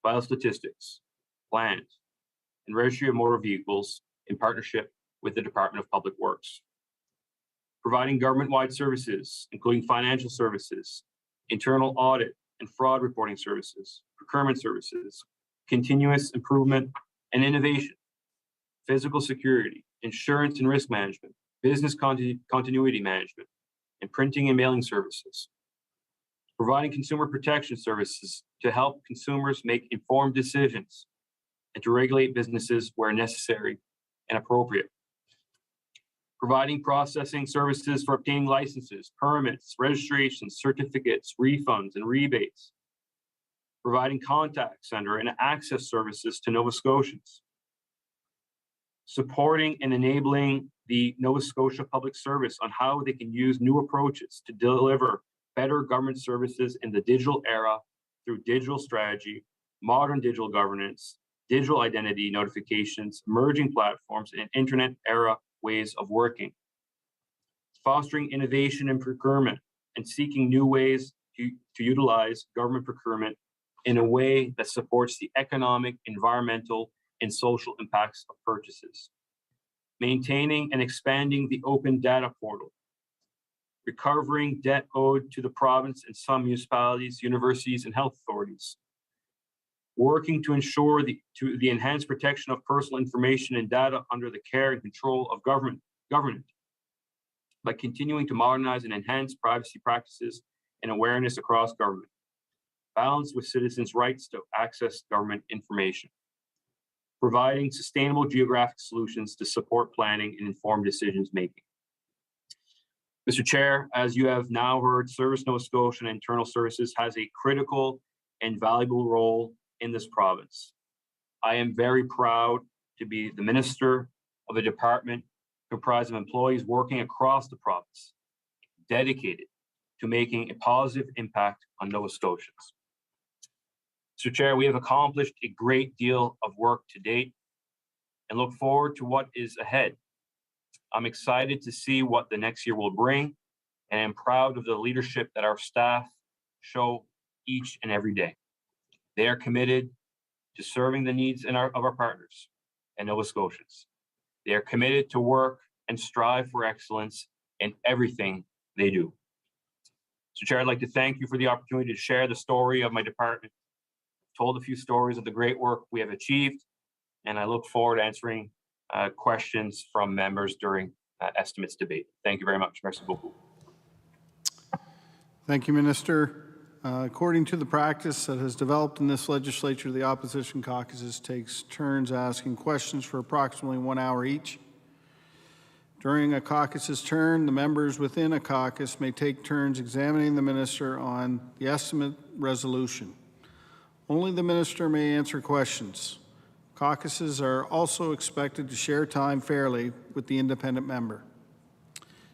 vital statistics, land, and registry of motor vehicles in partnership with the Department of Public Works. Providing government-wide services, including financial services, internal audit and fraud reporting services, procurement services, continuous improvement and innovation, physical security, insurance and risk management, business continuity management, and printing and mailing services. Providing consumer protection services to help consumers make informed decisions and to regulate businesses where necessary and appropriate. Providing processing services for obtaining licenses, permits, registrations, certificates, refunds, and rebates. Providing contact center and access services to Nova Scotians. Supporting and enabling the Nova Scotia Public Service on how they can use new approaches to deliver better government services in the digital era through digital strategy, modern digital governance, digital identity notifications, emerging platforms, and internet era ways of working. Fostering innovation in procurement and seeking new ways to utilize government procurement in a way that supports the economic, environmental, and social impacts of purchases. Maintaining and expanding the open data portal. Recovering debt owed to the province and some municipalities, universities, and health authorities. Working to ensure the enhanced protection of personal information and data under the care and control of government by continuing to modernize and enhance privacy practices and awareness across government, balanced with citizens' rights to access government information. Providing sustainable geographic solutions to support planning and informed decisions making. Mr. Chair, as you have now heard, Service Nova Scotia Internal Services has a critical and valuable role in this province. I am very proud to be the minister of a department comprised of employees working across the province, dedicated to making a positive impact on Nova Scotians. Mr. Chair, we have accomplished a great deal of work to date and look forward to what is ahead. I'm excited to see what the next year will bring, and I'm proud of the leadership that our staff show each and every day. They are committed to serving the needs of our partners and Nova Scotians. They are committed to work and strive for excellence in everything they do. Mr. Chair, I'd like to thank you for the opportunity to share the story of my department. I've told a few stories of the great work we have achieved, and I look forward to answering questions from members during estimates debate. Thank you very much. Merci beaucoup. Thank you, Minister. According to the practice that has developed in this legislature, the opposition caucuses takes turns asking questions for approximately 1 hour each. During a caucus's turn, the members within a caucus may take turns examining the minister on the estimate resolution. Only the minister may answer questions. Caucuses are also expected to share time fairly with the independent member.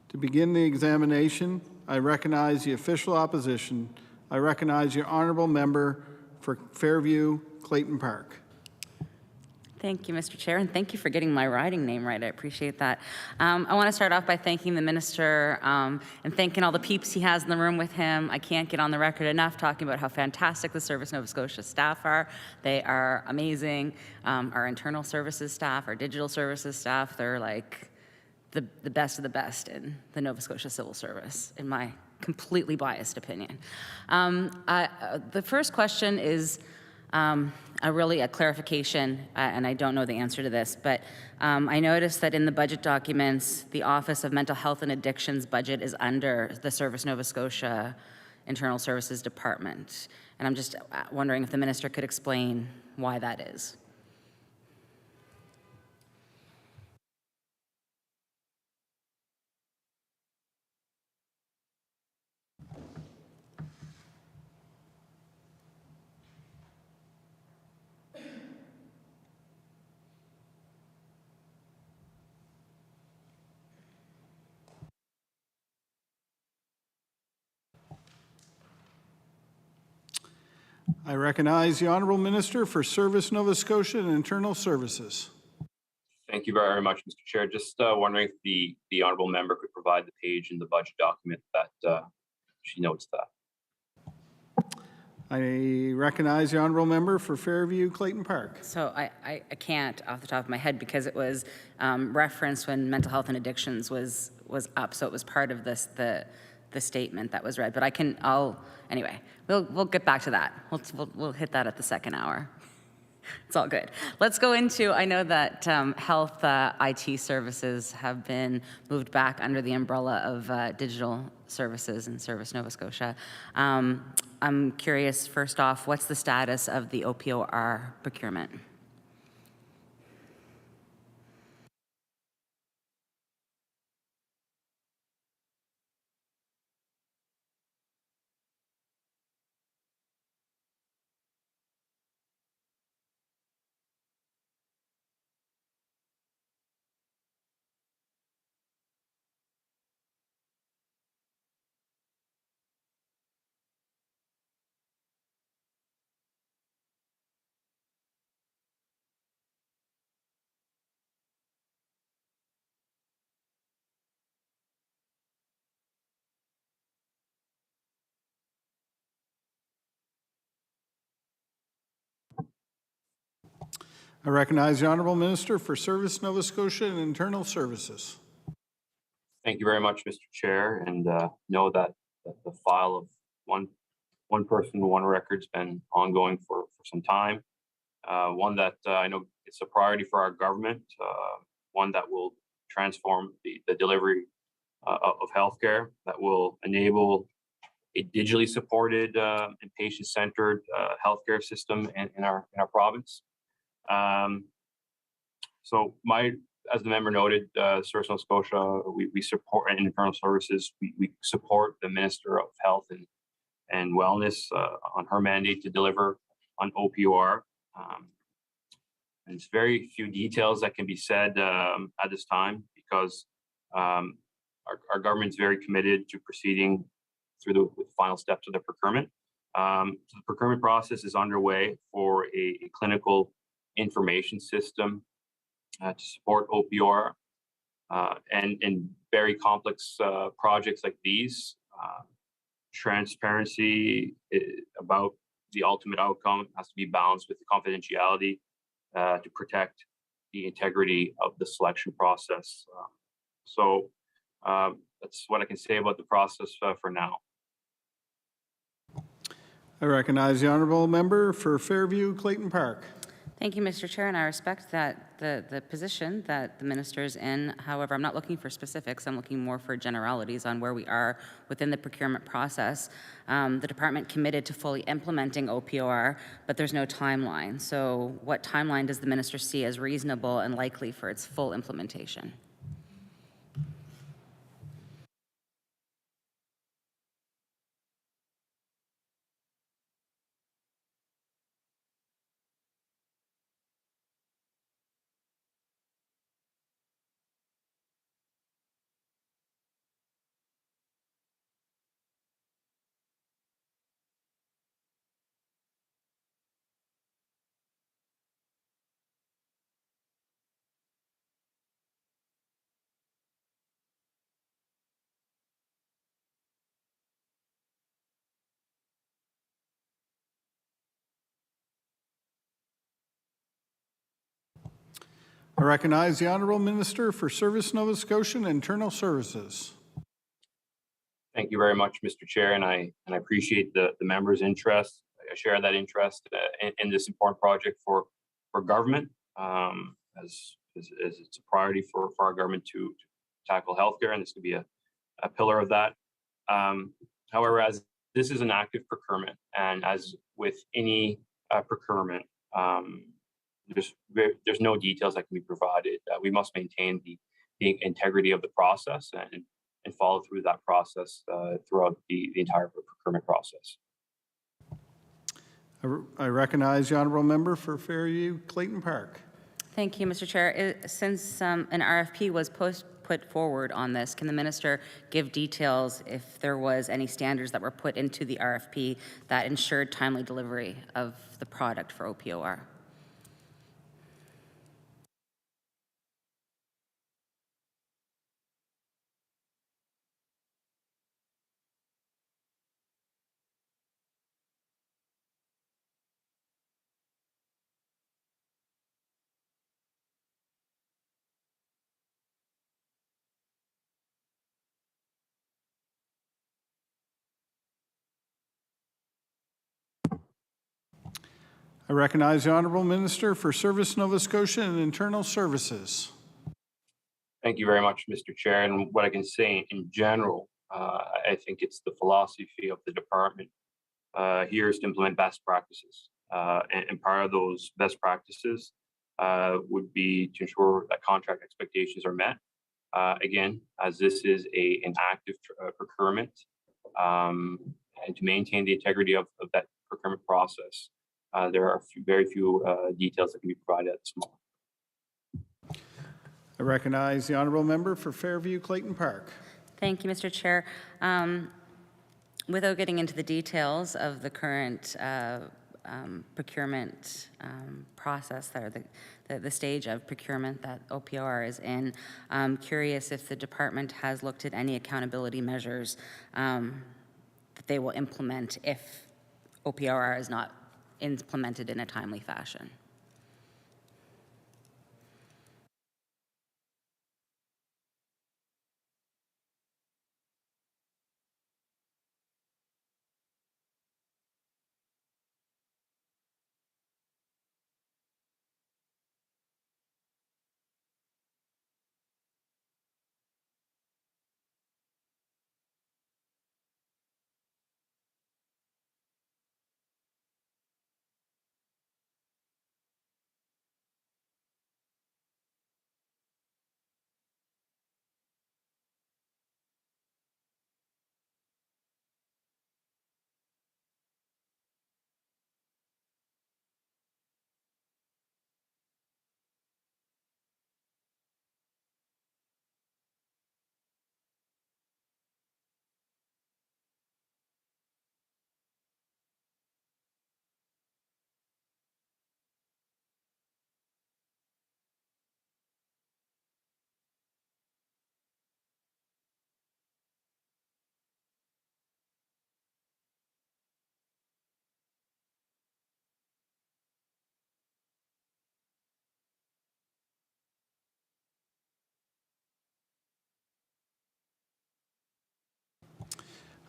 To begin the examination, I recognize the official opposition. I recognize the honourable member for Fairview, Clayton Park. Thank you, Mr. Chair, and thank you for getting my riding name right. I appreciate that. I want to start off by thanking the minister and thanking all the peeps he has in the room with him. I can't get on the record enough talking about how fantastic the Service Nova Scotia staff are. They are amazing. Our internal services staff, our digital services staff, they're like the best of the best in the Nova Scotia Civil Service, in my completely biased opinion. The first question is really a clarification, and I don't know the answer to this, but I noticed that in the budget documents, the Office of Mental Health and Addictions budget is under the Service Nova Scotia Internal Services Department. And I'm just wondering if the minister could explain why that is. I recognize the Honourable Minister for Service Nova Scotia and Internal Services. Thank you very much, Mr. Chair. Just wondering if the honourable member could provide the page in the budget document that she notes that. I recognize the Honourable Member for Fairview, Clayton Park. So I can't off the top of my head because it was referenced when mental health and addictions was up. So it was part of this, the statement that was read. But anyway, we'll get back to that. We'll hit that at the second hour. It's all good. Let's go into, I know that health IT services have been moved back under the umbrella of digital services and Service Nova Scotia. I'm curious, first off, what's the status of the OPOR procurement? I recognize the Honourable Minister for Service Nova Scotia and Internal Services. Thank you very much, Mr. Chair, and know that the file of one person, one record's been ongoing for some time. One that I know it's a priority for our government, one that will transform the delivery of healthcare, that will enable a digitally supported and patient-centered healthcare system in our province. So as the member noted, Service Nova Scotia, we support and internal services. We support the Minister of Health and Wellness on her mandate to deliver on OPOR. And it's very few details that can be said at this time because our government is very committed to proceeding through the final steps of the procurement. So the procurement process is underway for a clinical information system to support OPOR and very complex projects like these. Transparency about the ultimate outcome has to be balanced with the confidentiality to protect the integrity of the selection process. So that's what I can say about the process for now. I recognize the Honourable Member for Fairview, Clayton Park. Thank you, Mr. Chair, and I respect that the position that the minister is in. However, I'm not looking for specifics. I'm looking more for generalities on where we are within the procurement process. The department committed to fully implementing OPOR, but there's no timeline. So what timeline does the minister see as reasonable and likely for its full implementation? I recognize the Honourable Minister for Service Nova Scotia and Internal Services. Thank you very much, Mr. Chair, and I appreciate the members' interest. I share that interest in this important project for government, as it's a priority for our government to tackle healthcare, and this could be a pillar of that. However, as this is an active procurement, and as with any procurement, there's no details that can be provided. We must maintain the integrity of the process and follow through that process throughout the entire procurement process. I recognize the Honourable Member for Fairview Clayton Park. Thank you, Mr. Chair. Since an RFP was put forward on this, can the minister give details if there was any standards that were put into the RFP that ensured timely delivery of the product for OPOR? I recognize the Honourable Minister for Service Nova Scotia and Internal Services. Thank you very much, Mr. Chair. And what I can say in general, I think it's the philosophy of the department here is to implement best practices. And part of those best practices would be to ensure that contract expectations are met. Again, as this is an active procurement, and to maintain the integrity of that procurement process, there are very few details that can be provided at this moment. I recognize the Honourable Member for Fairview Clayton Park. Thank you, Mr. Chair. Without getting into the details of the current procurement process, or the stage of procurement that OPOR is in, I'm curious if the department has looked at any accountability measures that they will implement if OPOR is not implemented in a timely fashion.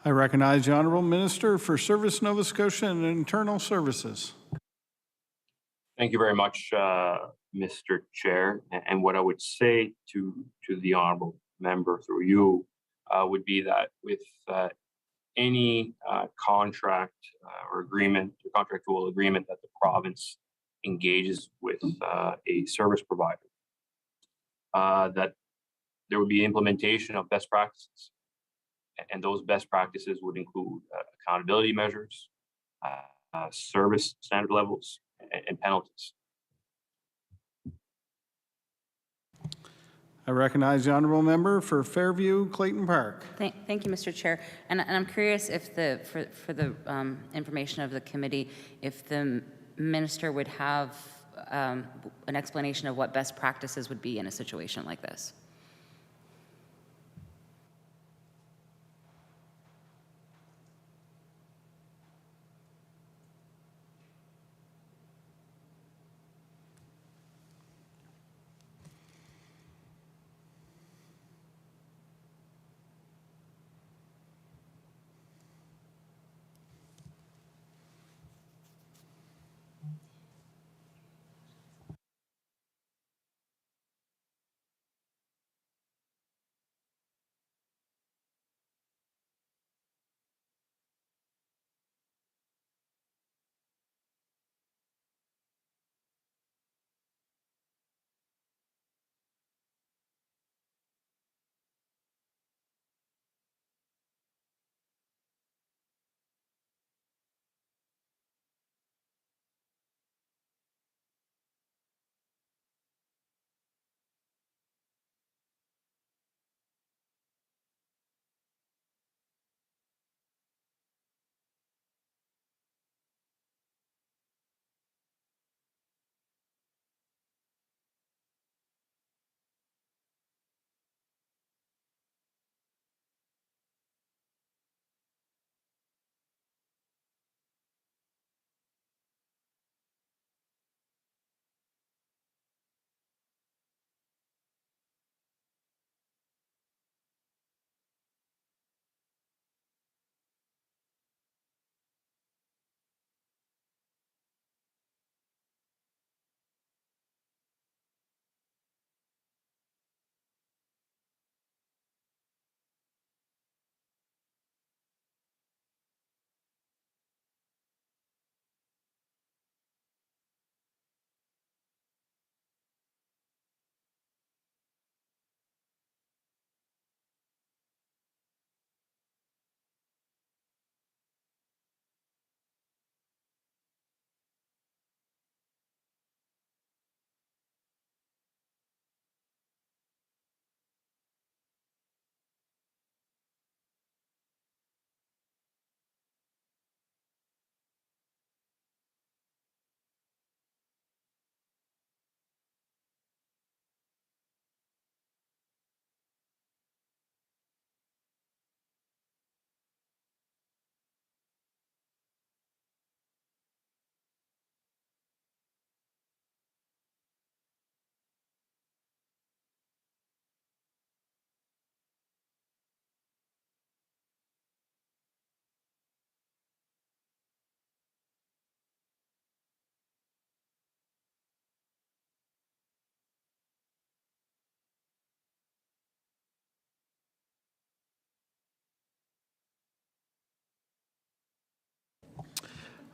I recognize the Honourable Minister for Service Nova Scotia and Internal Services. Thank you very much, Mr. Chair. And what I would say to the honorable member through you would be that with any contract or agreement, or contractual agreement that the province engages with a service provider, that there would be implementation of best practices. And those best practices would include accountability measures, service standard levels, and penalties. I recognize the honourable member for Fairview Clayton Park. Thank you, Mr. Chair. And I'm curious if for the information of the committee, if the minister would have an explanation of what best practices would be in a situation like this.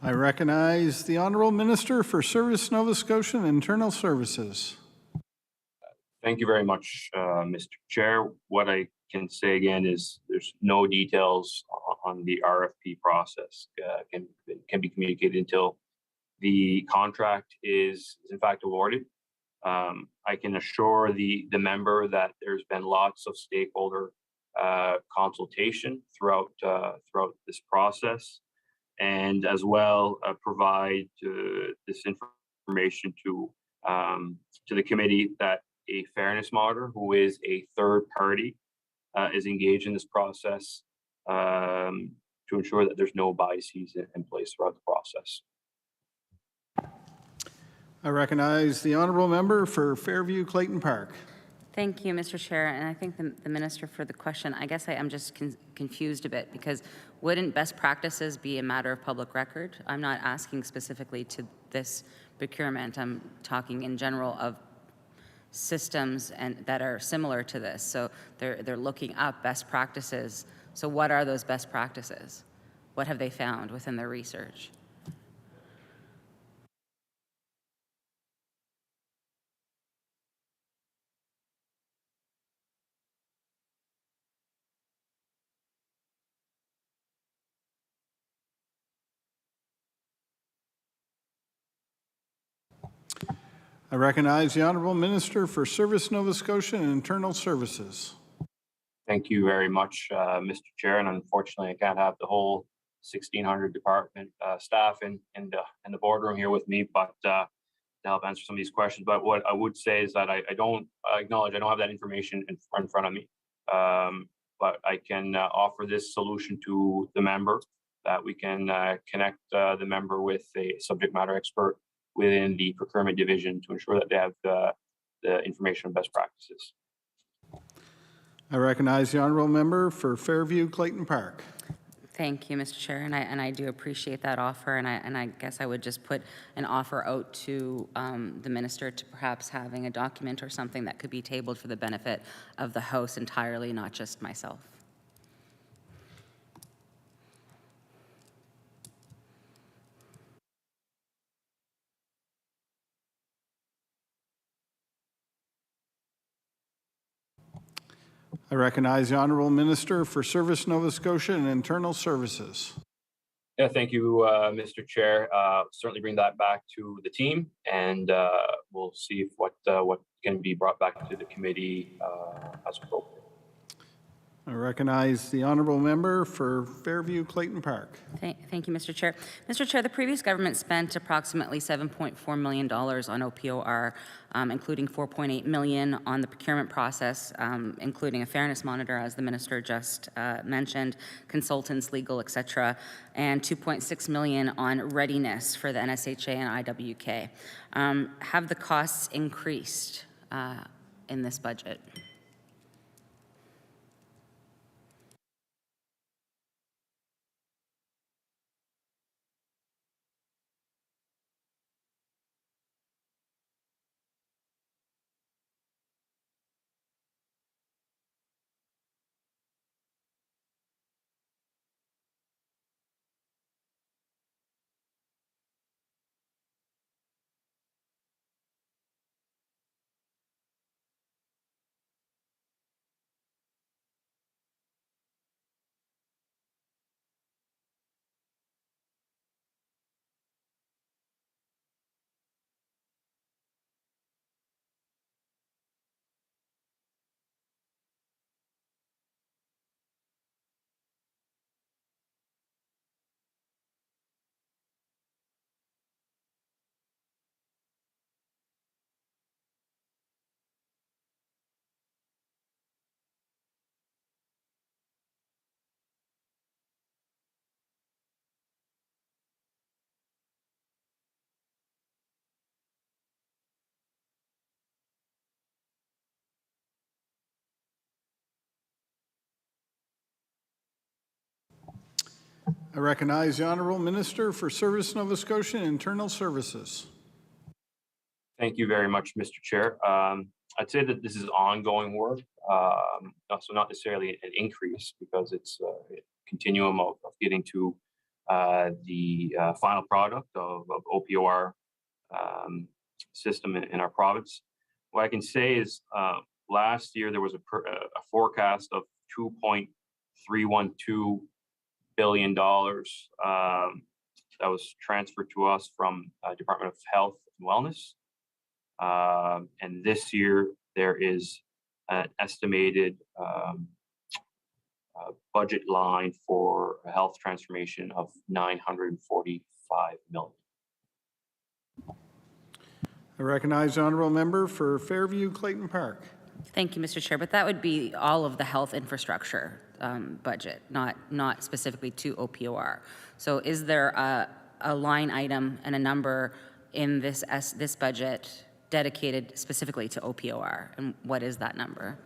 I recognize the Honourable Minister for Service Nova Scotia and Internal Services. Thank you very much, Mr. Chair. What I can say again is there's no details on the RFP process can be communicated until the contract is in fact awarded. I can assure the member that there's been lots of stakeholder consultation throughout this process, and as well provide this information to the committee that a fairness monitor, who is a third party, is engaged in this process to ensure that there's no biases in place throughout the process. I recognize the Honourable Member for Fairview Clayton Park. Thank you, Mr. Chair, and I think the Minister for the question. I guess I'm just confused a bit, because wouldn't best practices be a matter of public record? I'm not asking specifically to this procurement. I'm talking in general of systems and that are similar to this. So they're looking up best practices. So what are those best practices? What have they found within their research? I recognize the Honourable Minister for Service Nova Scotia and Internal Services. Thank you very much, Mr. Chair. And unfortunately, I can't have the whole 1,600 department staff in the boardroom here with me, but to help answer some of these questions. But what I would say is that I don't acknowledge I don't have that information in front of me. But I can offer this solution to the member, that we can connect the member with a subject matter expert within the procurement division to ensure that they have the information on best practices. I recognize the Honourable Member for Fairview Clayton Park. Thank you, Mr. Chair, and I do appreciate that offer, and I guess I would just put an offer out to the minister to perhaps having a document or something that could be tabled for the benefit of the House entirely, not just myself. I recognize the Honourable Minister for Service Nova Scotia and Internal Services. Yeah, thank you, Mr. Chair. Certainly bring that back to the team, and we'll see if what can be brought back to the committee as appropriate. I recognize the Honourable Member for Fairview Clayton Park. Thank you, Mr. Chair. Mr. Chair, the previous government spent approximately $7.4 million on OPOR, including $4.8 million on the procurement process, including a fairness monitor, as the minister just mentioned, consultants, legal, etc., and $2.6 million on readiness for the NSHA and IWK. Have the costs increased in this budget? I recognize the Honourable Minister for Service Nova Scotia and Internal Services. Thank you very much, Mr. Chair. I'd say that this is ongoing work, so not necessarily an increase, because it's a continuum of getting to the final product of OPOR system in our province. What I can say is last year there was a forecast of $2.312 billion that was transferred to us from Department of Health and Wellness. And this year there is an estimated budget line for health transformation of $945 million. I recognize the Honourable Member for Fairview Clayton Park. Thank you, Mr. Chair, but that would be all of the health infrastructure budget, not specifically to OPOR. So is there a line item and a number in this budget dedicated specifically to OPOR, and what is that number?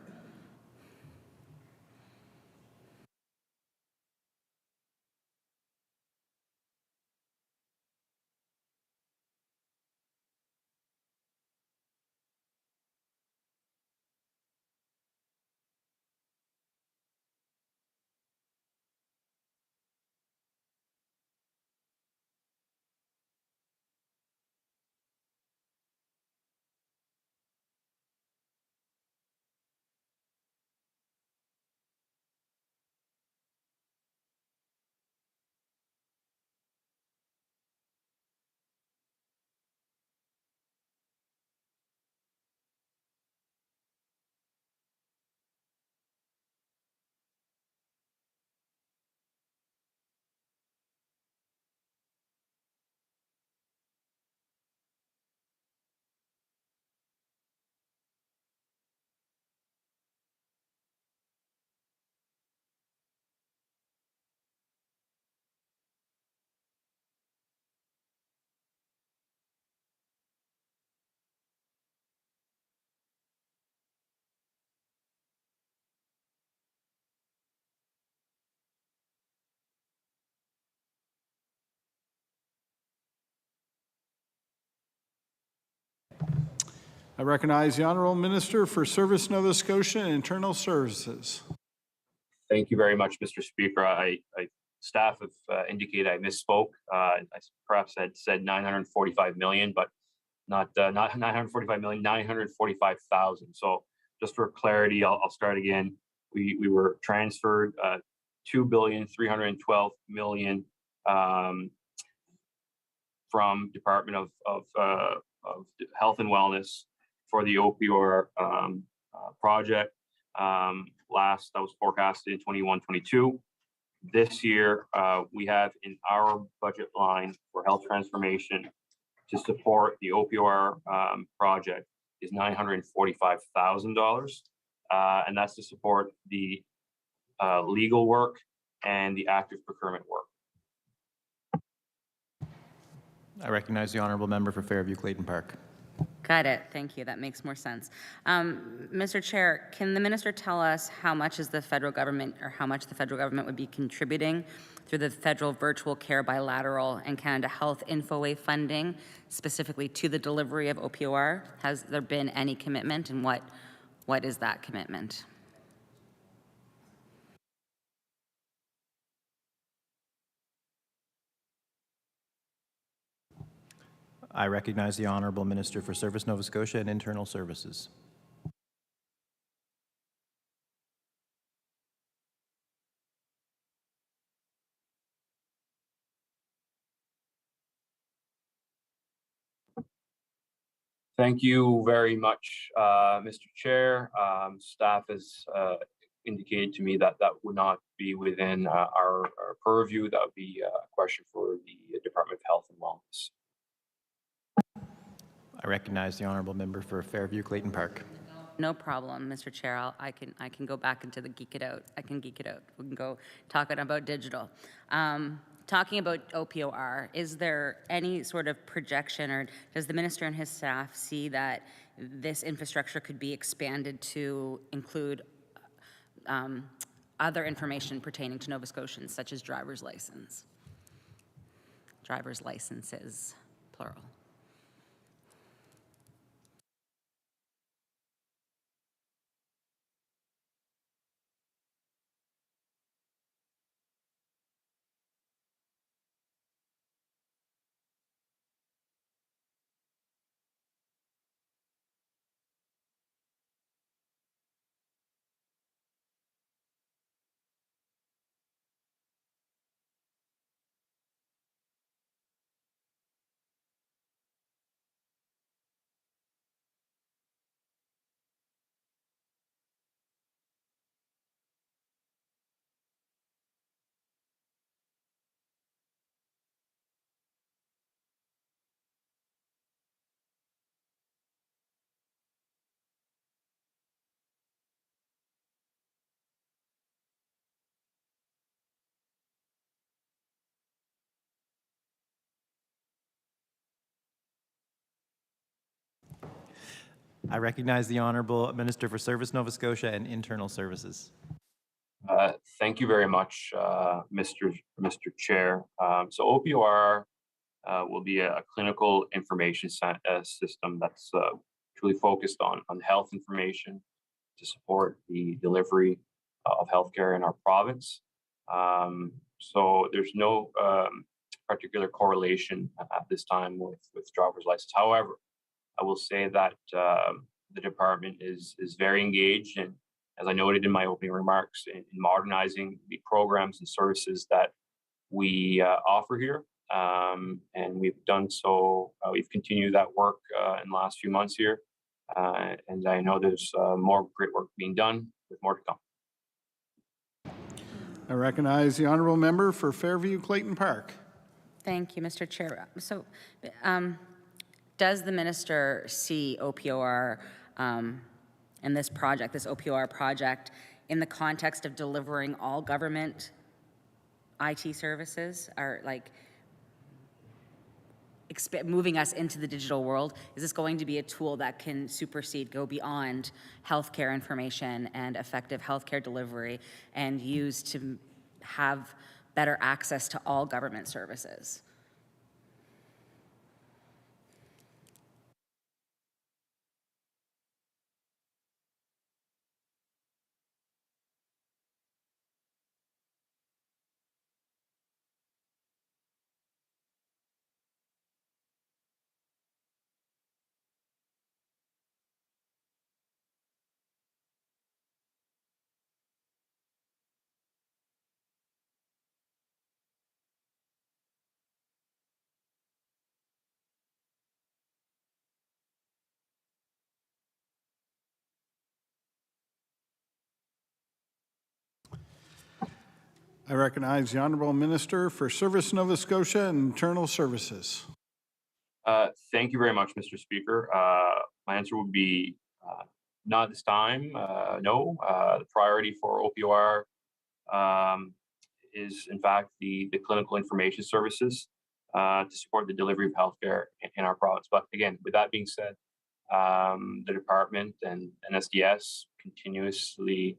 I recognize the Honourable Minister for Service Nova Scotia and Internal Services. Thank you very much, Mr. Speaker. Staff have indicated I misspoke. I perhaps had said 945 million, but not 945 million, 945,000. So just for clarity, I'll start again. We were transferred 2,312,000,000 from Department of Health and Wellness for the OPR project. Last that was forecasted in 21-22. This year, we have in our budget line for health transformation to support the OPR project is $945,000, and that's to support the legal work and the active procurement work. I recognize the honourable member for Fairview Clayton Park. Got it. Thank you. That makes more sense. Mr. Chair, can the minister tell us how much is the federal government, or how much the federal government would be contributing through the federal virtual care bilateral and Canada Health InfoWay funding, specifically to the delivery of OPOR? Has there been any commitment, and what is that commitment? I recognize the honourable minister for Service Nova Scotia and Internal Services. Thank you very much, Mr. Chair. Staff has indicated to me that that would not be within our purview. That would be a question for the Department of Health and Wellness. I recognize the honourable member for Fairview Clayton Park. No problem, Mr. Chair. I can go back into the geek it out. I can geek it out. We can go talking about digital. Talking about OPOR, is there any sort of projection, or does the minister and his staff see that this infrastructure could be expanded to include other information pertaining to Nova Scotians, such as driver's license? Driver's licenses, plural. I recognize the honourable minister for Service Nova Scotia and Internal Services. Thank you very much, Mr. Chair. So OPOR will be a clinical information system that's truly focused on health information to support the delivery of healthcare in our province. So there's no particular correlation at this time with driver's license. However, I will say that the department is very engaged, and as I noted in my opening remarks, in modernizing the programs and services that we offer here. And we've done so, we've continued that work in the last few months here. And I know there's more great work being done with more to come. I recognize the honourable member for Fairview Clayton Park. Thank you, Mr. Chair. So, does the minister see OPOR and this project, this OPOR project, in the context of delivering all government IT services, or like moving us into the digital world? Is this going to be a tool that can supersede, go beyond healthcare information and effective healthcare delivery, and use to have better access to all government services? I recognize the Honourable Minister for Service Nova Scotia and Internal Services. Thank you very much, Mr. Speaker. My answer would be not this time, no. The priority for OPOR is, in fact, the clinical information services to support the delivery of healthcare in our province. But again, with that being said, the department and SDS continuously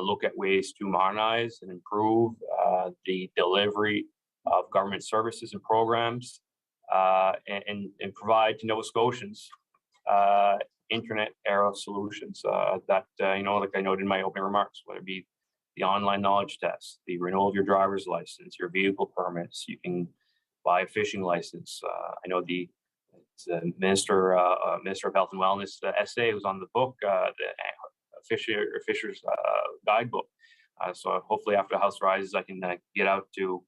look at ways to modernize and improve the delivery of government services and programs and provide to Nova Scotians internet era solutions that, like I noted in my opening remarks, whether it be the online knowledge test, the renewal of your driver's license, your vehicle permits, you can buy a fishing license. I know the Minister of Health and Wellness essay was on the book, the Fisher's Guidebook. So hopefully after the House rises, I can get out to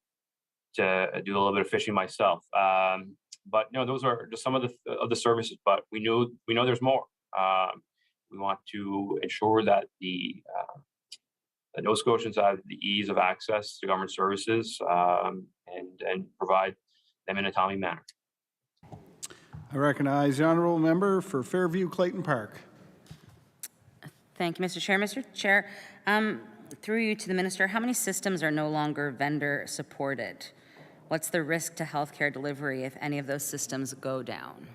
do a little bit of fishing myself. But no, those are just some of the services. But we know there's more. We want to ensure that the Nova Scotians have the ease of access to government services and provide them in a timely manner. I recognize the Honourable Member for Fairview Clayton Park. Thank you, Mr. Chair. Mr. Chair, through you to the Minister, how many systems are no longer vendor supported? What's the risk to healthcare delivery if any of those systems go down?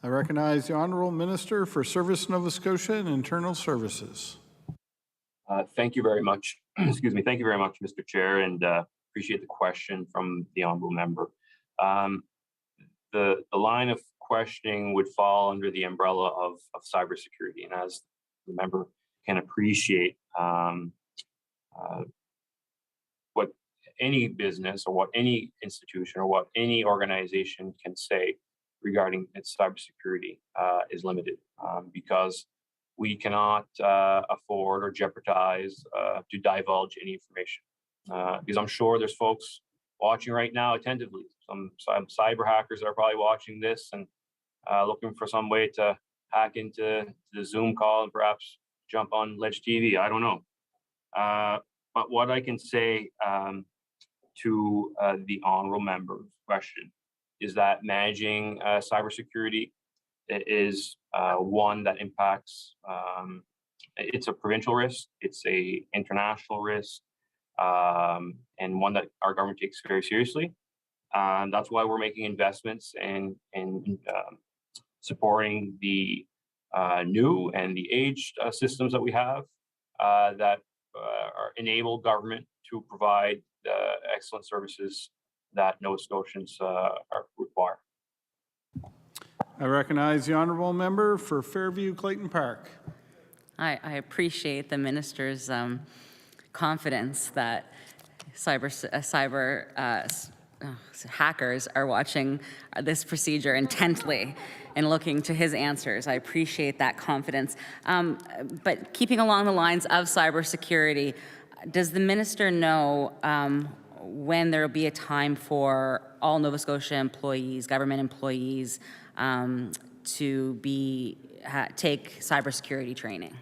I recognize the Honourable Minister for Service Nova Scotia and Internal Services. Thank you very much. Excuse me. Thank you very much, Mr. Chair, and appreciate the question from the honourable member. The line of questioning would fall under the umbrella of cybersecurity, and as the member can appreciate, what any business or what any institution or what any organization can say regarding its cybersecurity is limited because we cannot afford or jeopardize to divulge any information. Because I'm sure there's folks watching right now attentively, some cyber hackers that are probably watching this and looking for some way to hack into the Zoom call and perhaps jump on Ledge TV. I don't know. But what I can say to the honourable member's question is that managing cybersecurity is one that impacts, it's a provincial risk, it's a international risk, and one that our government takes very seriously. That's why we're making investments in supporting the new and the aged systems that we have that enable government to provide the excellent services that Nova Scotians require. I recognize the Honourable Member for Fairview Clayton Park. I appreciate the minister's confidence that hackers are watching this procedure intently and looking to his answers. I appreciate that confidence. But keeping along the lines of cybersecurity, does the minister know when there will be a time for all Nova Scotia employees, government employees, to take cybersecurity training?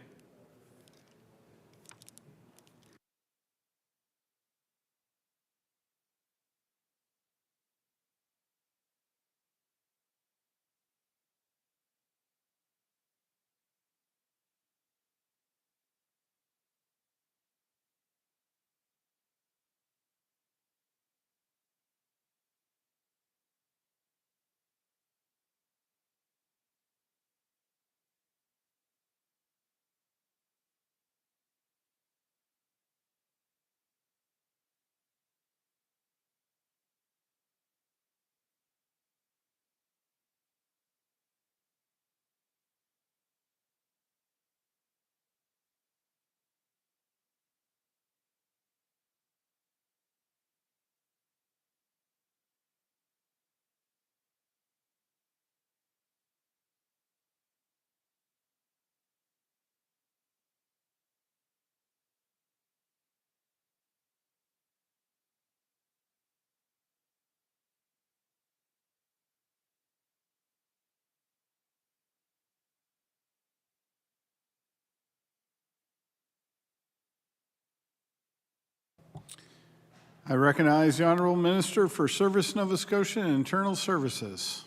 I recognize the Honourable Minister for Service Nova Scotia and Internal Services.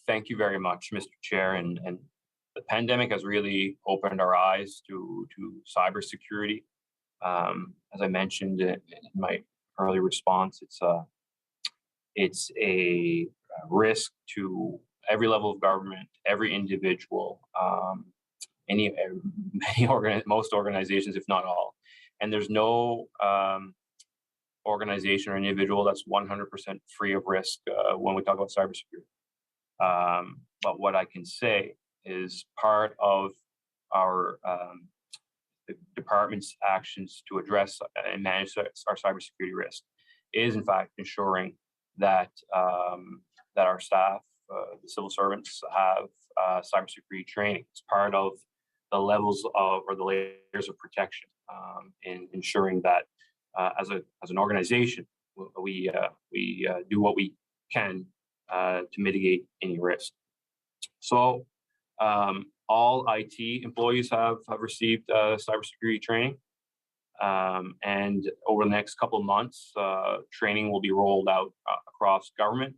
Thank you very much, Mr. Chair. And the pandemic has really opened our eyes to cybersecurity. As I mentioned in my early response, it's a risk to every level of government, every individual, most organizations, if not all. And there's no organization or individual that's 100% free of risk when we talk about cybersecurity. But what I can say is part of our the department's actions to address and manage our cybersecurity risk is, in fact, ensuring that that our staff, the civil servants, have cybersecurity training. It's part of the levels of or the layers of protection in ensuring that as an organization we do what we can to mitigate any risk. So all IT employees have received cybersecurity training. And over the next couple of months, training will be rolled out across government.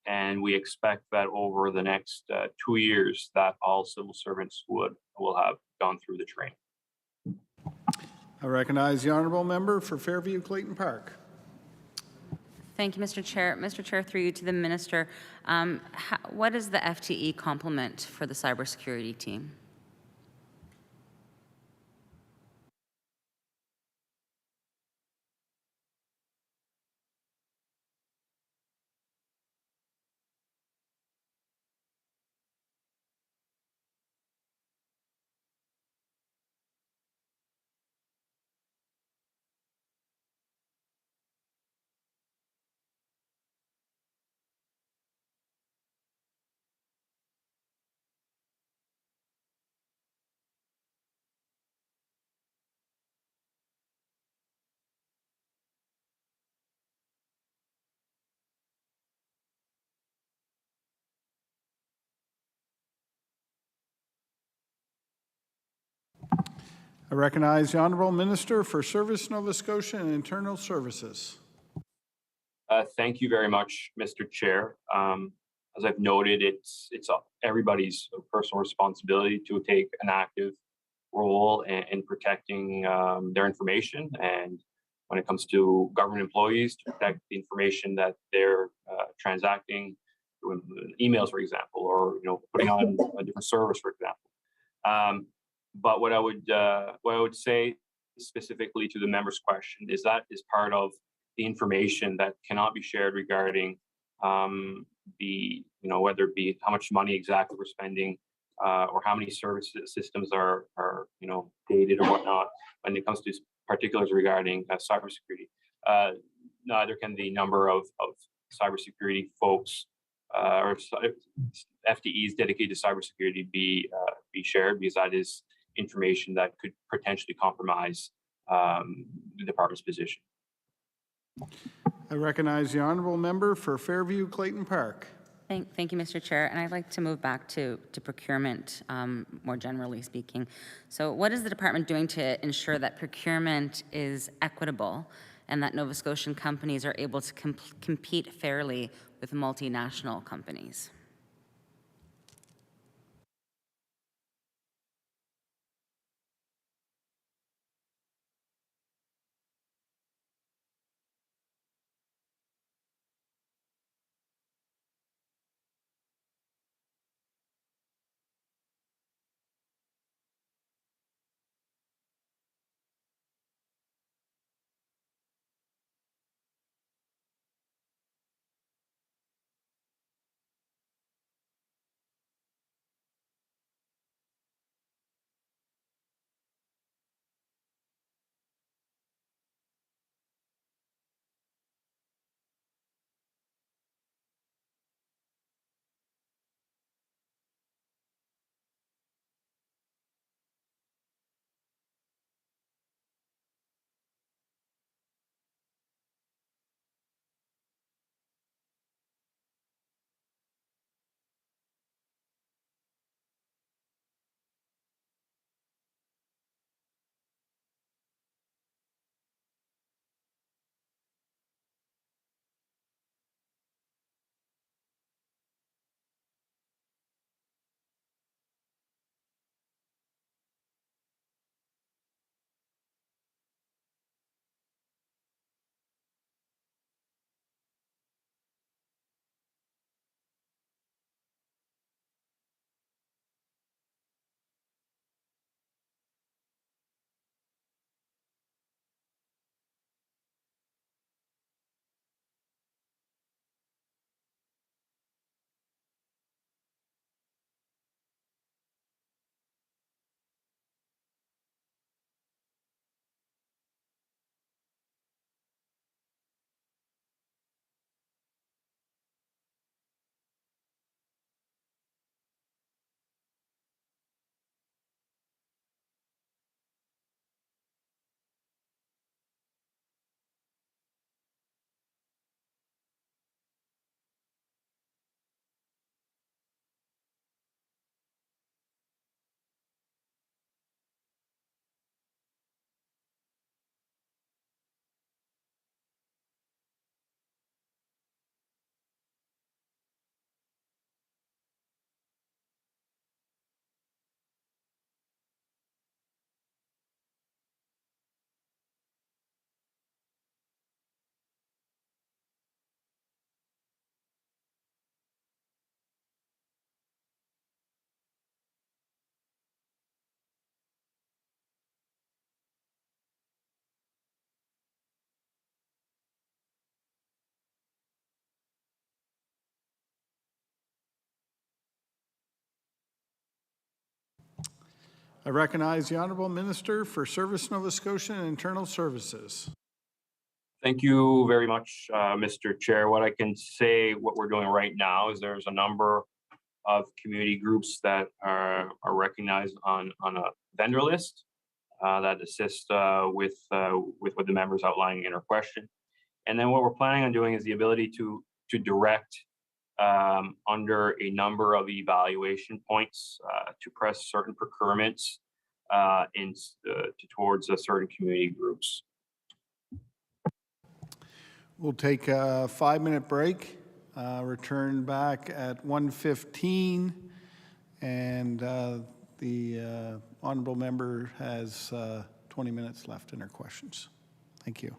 And we expect that over the next 2 years that all civil servants will have gone through the training. I recognize the Honourable Member for Fairview Clayton Park. Thank you, Mr. Chair. Mr. Chair, through you to the minister, what is the FTE complement for the cybersecurity team? I recognize the Honourable Minister for Service Nova Scotia and Internal Services. Thank you very much, Mr. Chair. As I've noted, it's everybody's personal responsibility to take an active role in protecting their information, and when it comes to government employees, to protect the information that they're transacting through emails, for example, or putting on a different service, for example. But what I would say specifically to the member's question is that is part of the information that cannot be shared regarding whether it be how much money exactly we're spending or how many service systems are dated or whatnot when it comes to particulars regarding cybersecurity. Neither can the number of cybersecurity folks or FTEs dedicated to cybersecurity be shared, because that is information that could potentially compromise the department's position. I recognize the honourable member for Fairview Clayton Park. Thank you, Mr. Chair. And I'd like to move back to procurement, more generally speaking. So what is the department doing to ensure that procurement is equitable and that Nova Scotian companies are able to compete fairly with multinational companies? I recognize the honourable minister for Service Nova Scotia and Internal Services. Thank you very much, Mr. Chair. What I can say, what we're doing right now is there's a number of community groups that are recognized on a vendor list that assist with what the members outlining in our question. And then what we're planning on doing is the ability to direct under a number of evaluation points to press certain procurements towards certain community groups. We'll take a 5-minute break, return back at 1:15, and the honourable member has 20 minutes left in her questions. Thank you.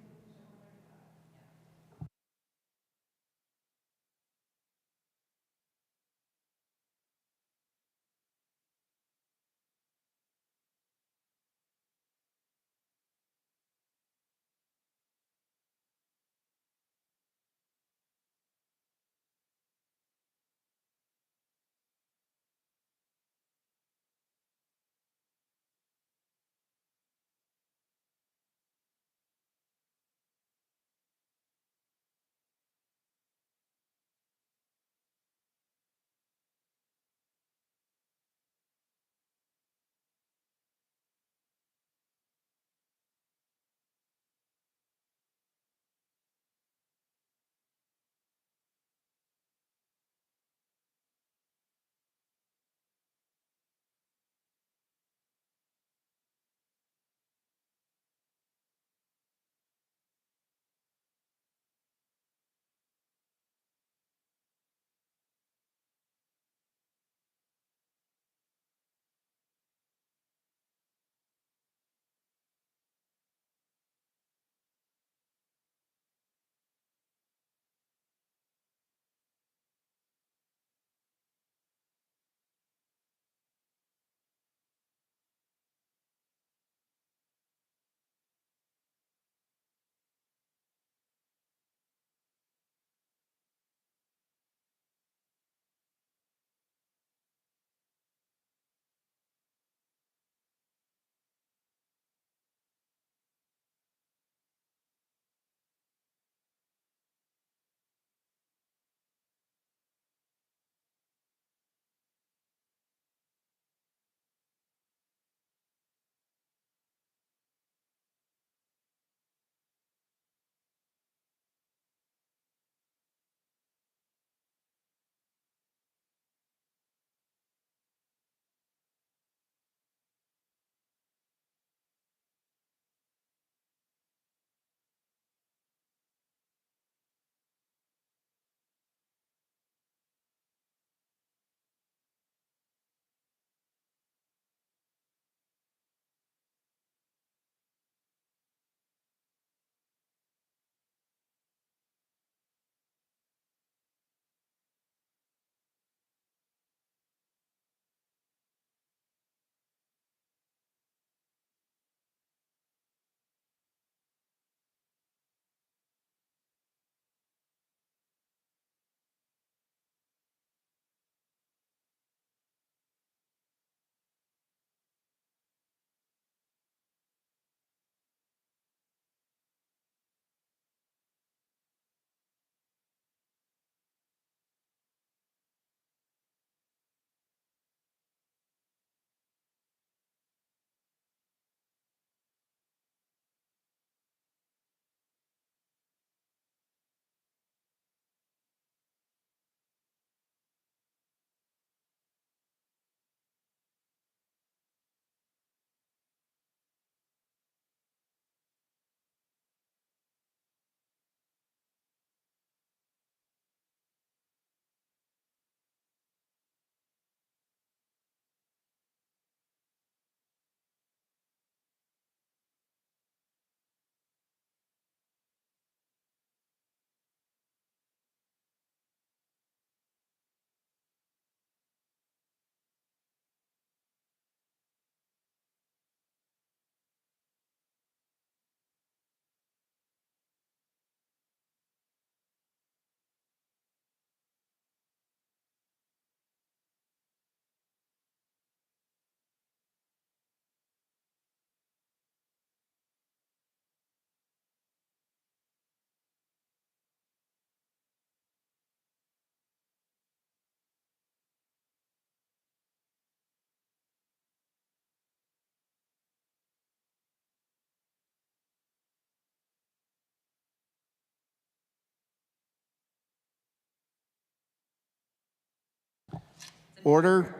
Order.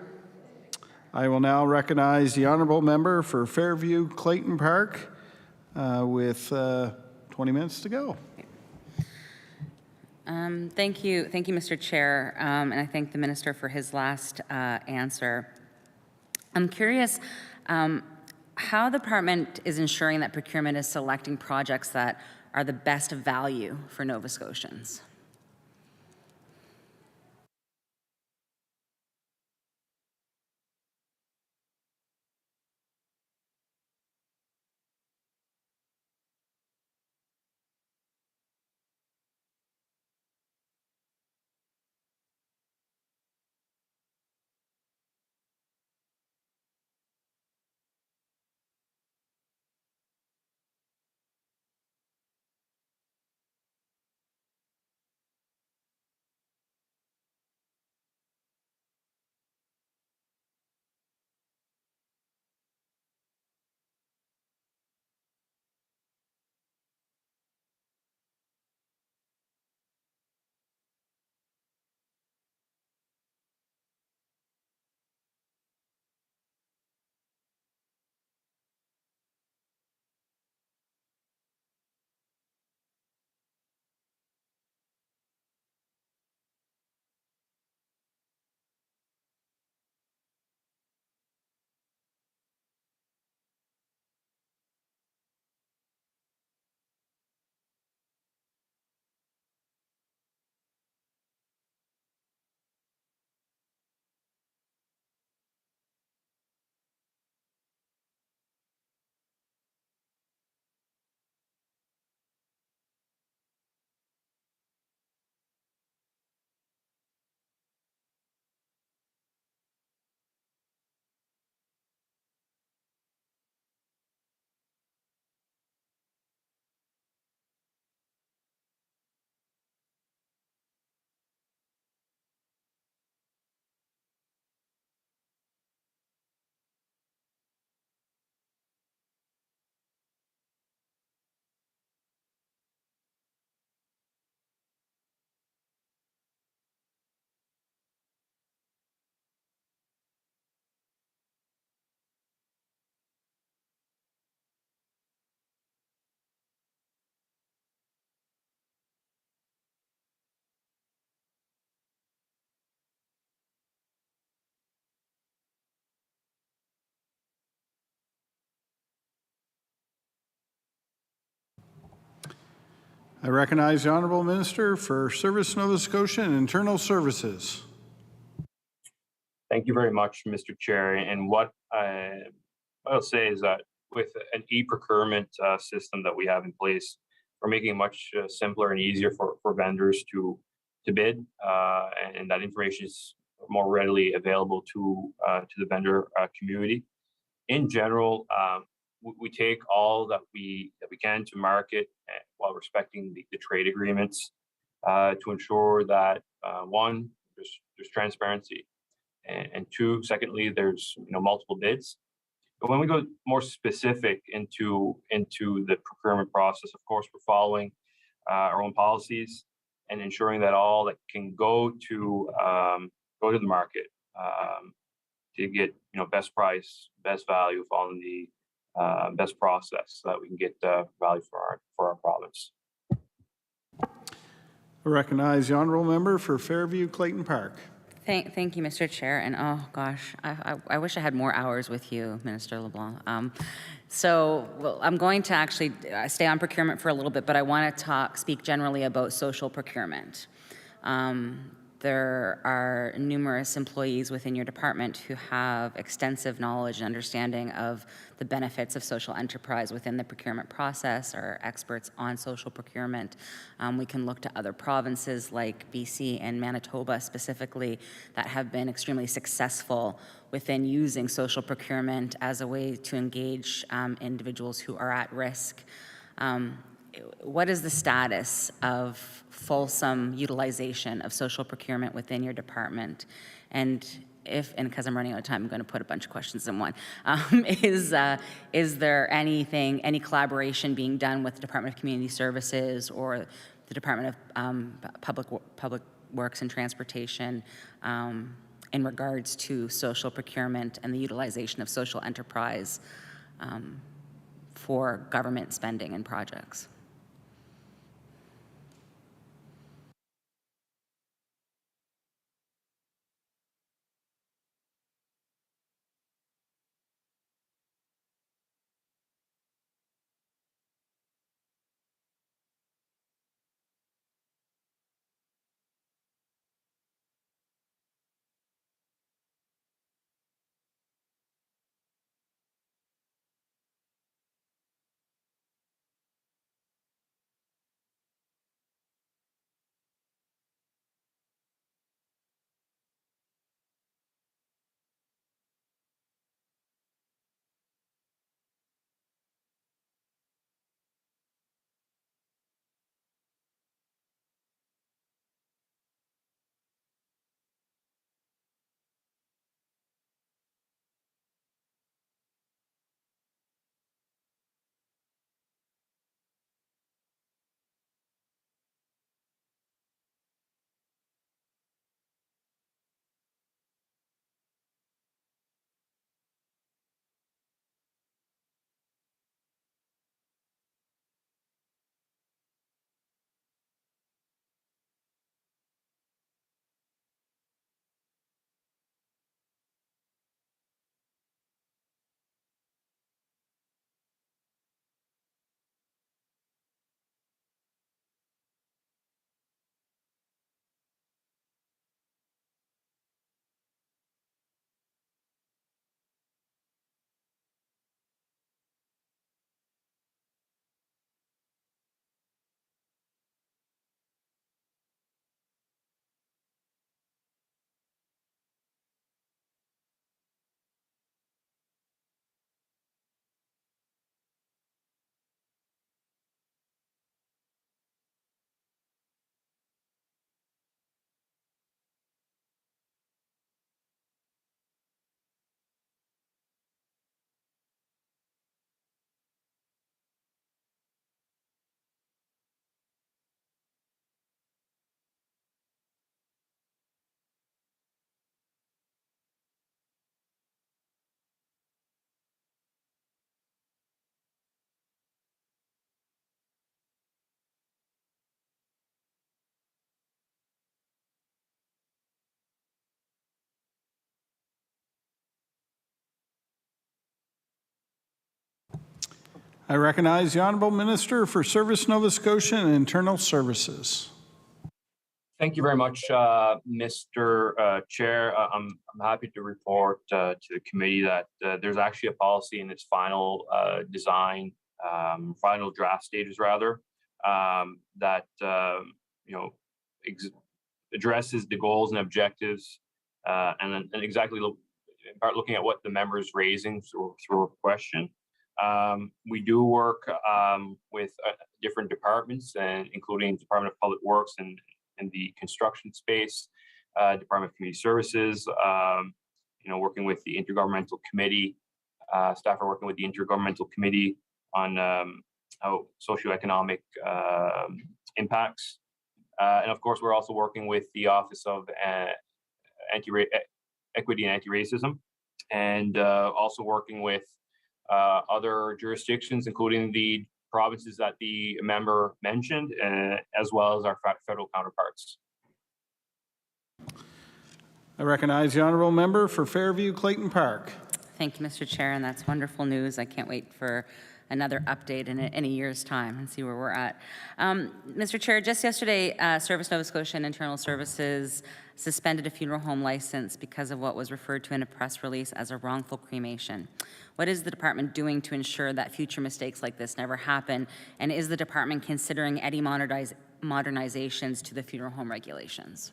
I will now recognize the honourable member for Fairview Clayton Park with 20 minutes to go. Thank you, Mr. Chair, and I thank the minister for his last answer. I'm curious how the department is ensuring that procurement is selecting projects that are the best value for Nova Scotians. I recognize the honourable minister for Service Nova Scotia and Internal Services. Thank you very much, Mr. Chair. And what I'll say is that with an e-procurement system that we have in place, we're making it much simpler and easier for vendors to bid, and that information is more readily available to the vendor community. In general, we take all that we can to market while respecting the trade agreements to ensure that one, there's transparency, and two, secondly, there's multiple bids. But when we go more specific into the procurement process, of course, we're following our own policies and ensuring that all that can go to the market to get best price, best value, following the best process, so that we can get value for our province. I recognize the honourable member for Fairview Clayton Park. Thank you, Mr. Chair. And oh gosh, I wish I had more hours with you, Minister LeBlanc. Well, I'm going to actually stay on procurement for a little bit, but I want to speak generally about social procurement. There are numerous employees within your department who have extensive knowledge and understanding of the benefits of social enterprise within the procurement process, are experts on social procurement. We can look to other provinces like BC and Manitoba specifically that have been extremely successful within using social procurement as a way to engage individuals who are at risk. What is the status of fulsome utilization of social procurement within your department? And because I'm running out of time, I'm going to put a bunch of questions in one. Is there any collaboration being done with the Department of Community Services or the Department of Public Works and Transportation in regards to social procurement and the utilization of social enterprise for government spending and projects. I recognize the Honourable Minister for Service Nova Scotia and Internal Services. Thank you very much, Mr. Chair. I'm happy to report to the committee that there's actually a policy in its final design, final draft stages rather, that you know addresses the goals and objectives, and exactly looking at what the members raising through a question. We do work with different departments, and including Department of Public Works and the construction space, Department of Community Services, working with the Intergovernmental Committee. Staff are working with the Intergovernmental Committee on how socioeconomic impacts. And of course, we're also working with the Office of Equity and Anti-Racism, and also working with other jurisdictions, including the provinces that the member mentioned, as well as our federal counterparts. I recognize the Honourable Member for Fairview Clayton Park. Thank you, Mr. Chair, and that's wonderful news. I can't wait for another update in a year's time and see where we're at. Mr. Chair, just yesterday, Service Nova Scotia and Internal Services suspended a funeral home license because of what was referred to in a press release as a wrongful cremation. What is the department doing to ensure that future mistakes like this never happen? And is the department considering any modernizations to the funeral home regulations?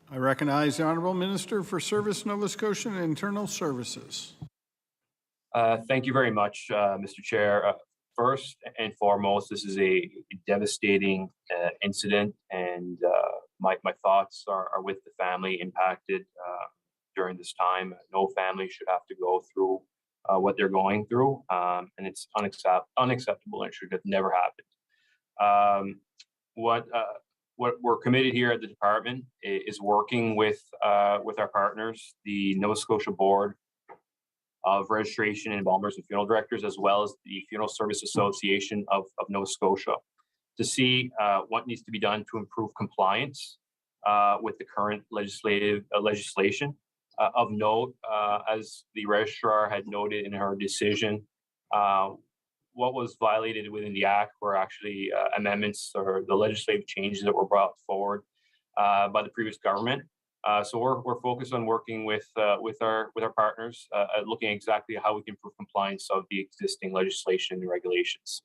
I recognize the Honourable Minister for Service, Nova Scotia and Internal Services. Thank you very much, Mr. Chair. First and foremost, this is a devastating incident, and my thoughts are with the family impacted during this time. No family should have to go through what they're going through, and it's unacceptable and it should have never happened. What we're committed here at the department is working with our partners, the Nova Scotia Board of Registration, Embalmers and Funeral Directors, as well as the Funeral Service Association of Nova Scotia, to see what needs to be done to improve compliance with the current legislation. Of note, as the registrar had noted in her decision, what was violated within the Act were actually amendments or the legislative changes that were brought forward by the previous government. So we're focused on working with our partners, looking exactly how we can improve compliance of the existing legislation and regulations.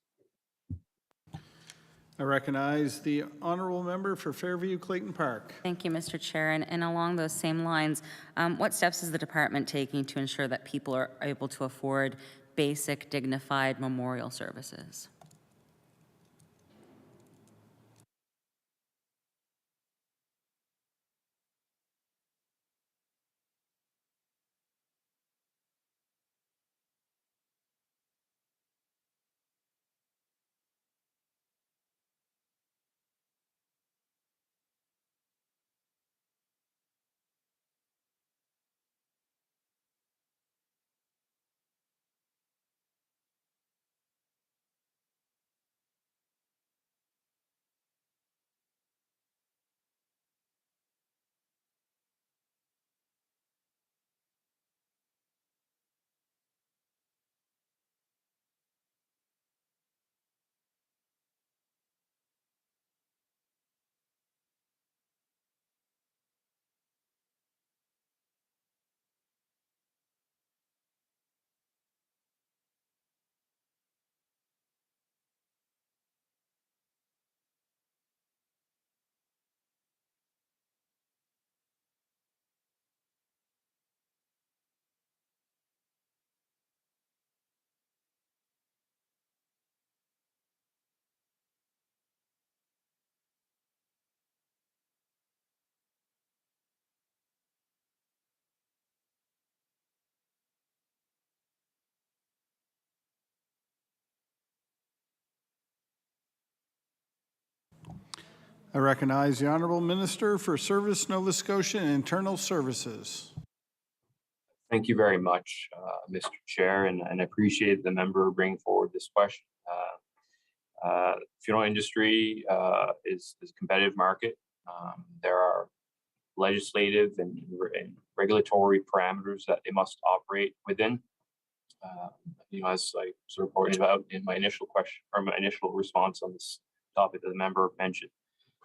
I recognize the Honourable Member for Fairview Clayton Park. Thank you, Mr. Chair. And along those same lines, what steps is the department taking to ensure that people are able to afford basic, dignified memorial services? I recognize the Honourable Minister for Service, Nova Scotia and Internal Services. Thank you very much, Mr. Chair, and I appreciate the member bringing forward this question. Funeral industry is a competitive market. There are legislative and regulatory parameters that they must operate within. As I was reporting about in my initial question or my initial response on this topic that the member mentioned.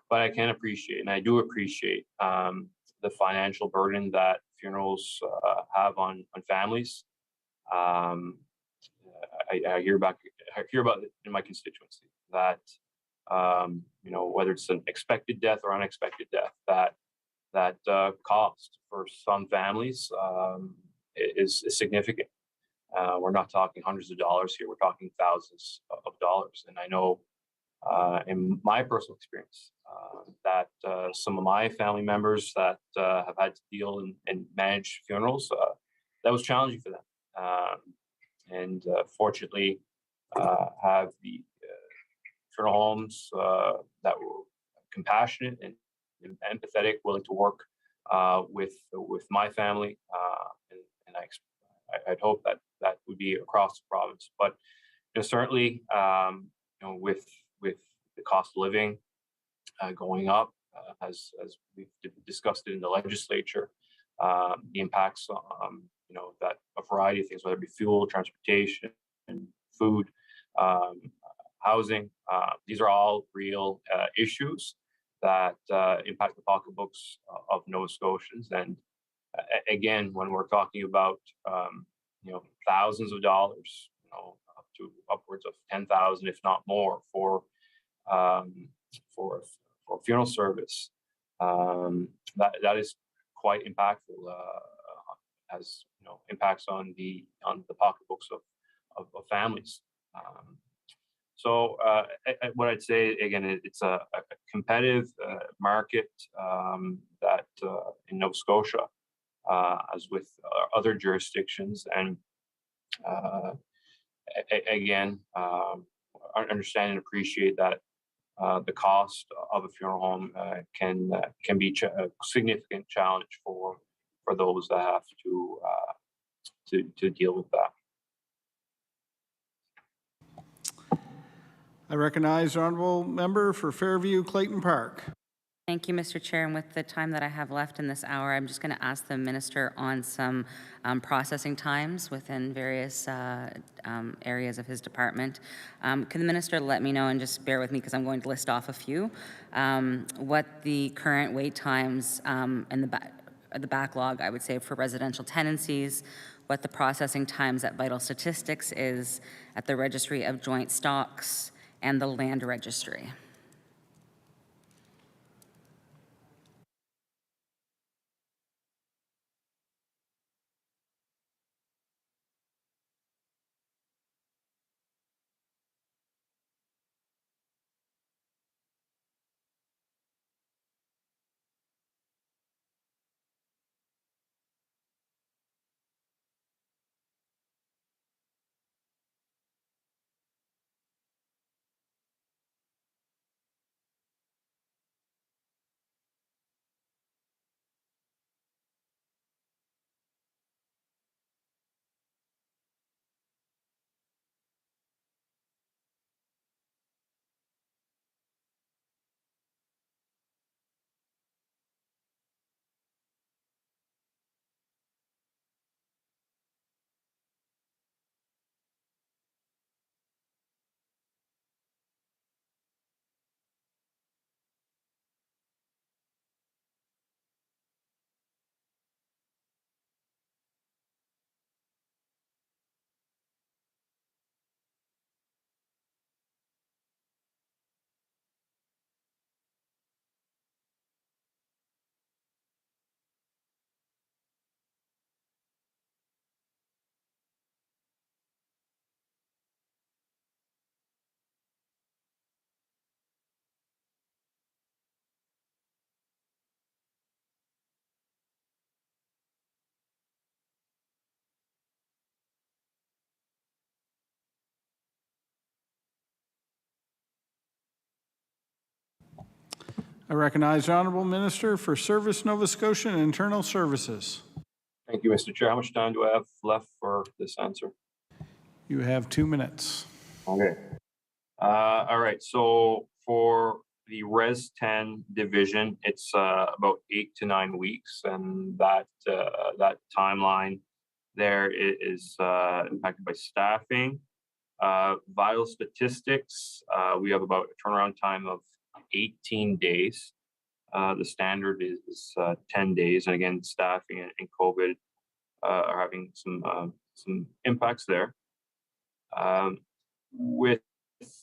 But I can appreciate, and I do appreciate, the financial burden that funerals have on families. I hear about it in my constituency that whether it's an expected death or unexpected death, that cost for some families is significant. We're not talking hundreds of dollars here; we're talking thousands of dollars. And I know, in my personal experience, that some of my family members that have had to deal and manage funerals, that was challenging for them. And fortunately, have the funeral homes that were compassionate and empathetic, willing to work with my family, and I'd hope that would be across the province. But certainly, with the cost of living going up, as we've discussed it in the legislature, the impacts on that a variety of things, whether it be fuel, transportation, and food, housing. These are all real issues that impact the pocketbooks of Nova Scotians. And again, when we're talking about thousands of dollars, up to upwards of 10,000, if not more, for funeral service, that is quite impactful, as impacts on the pocketbooks of families. So what I'd say again, it's a competitive market that in Nova Scotia, as with other jurisdictions, and again, understand and appreciate that the cost of a funeral home can be a significant challenge for those that have to deal with that. I recognize the honorable member for Fairview Clayton Park. Thank you, Mr. Chair. And with the time that I have left in this hour, I'm just going to ask the minister on some processing times within various areas of his department. Can the minister let me know, and just bear with me because I'm going to list off a few, what the current wait times and the backlog, I would say, for residential tenancies, what the processing times at Vital Statistics is, at the Registry of Joint Stocks, and the Land Registry. I recognize the honorable minister for Service Nova Scotia and Internal Services. Thank you, Mr. Chair. How much time do I have left for this answer? You have 2 minutes. Okay. All right. So for the Res 10 division, it's about 8 to 9 weeks, and that timeline there is impacted by staffing. Vital Statistics, we have about a turnaround time of 18 days. The standard is 10 days, and again, staffing and COVID are having some impacts there. With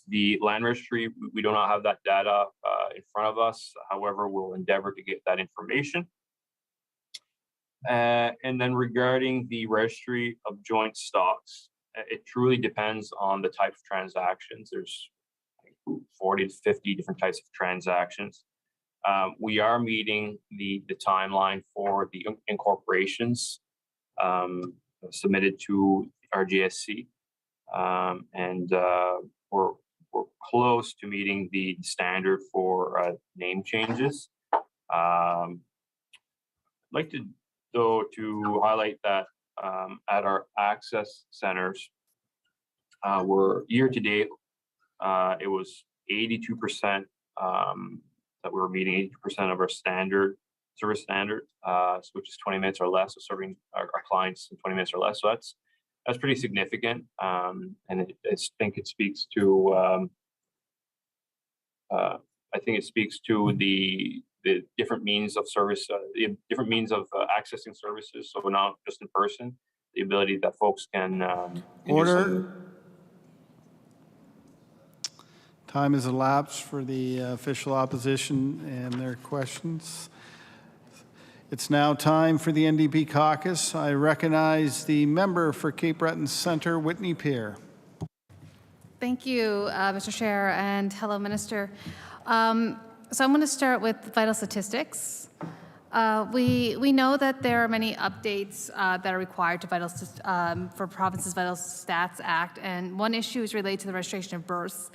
the Land Registry, we do not have that data in front of us. However, we'll endeavor to get that information. And then regarding the Registry of Joint Stocks, it truly depends on the type of transactions. There's 40 to 50 different types of transactions. We are meeting the timeline for the incorporations submitted to RGSC, and we're close to meeting the standard for name changes. I'd like to, though, to highlight that at our access centers, we're year to date, it was 82% that we were meeting 80% of our service standard, which is 20 minutes or less, so serving our clients in 20 minutes or less. So that's pretty significant, and I think it speaks to the different means of service, the different means of accessing services. So not just in person, the ability that folks can Order. Time has elapsed for the official opposition and their questions. It's now time for the NDP caucus. I recognize the member for Cape Breton Centre, Whitney Peer. Thank you, Mr. Chair, and hello, Minister. So I'm going to start with vital statistics. We know that there are many updates that are required to for Province's Vital Stats Act, and one issue is related to the registration of births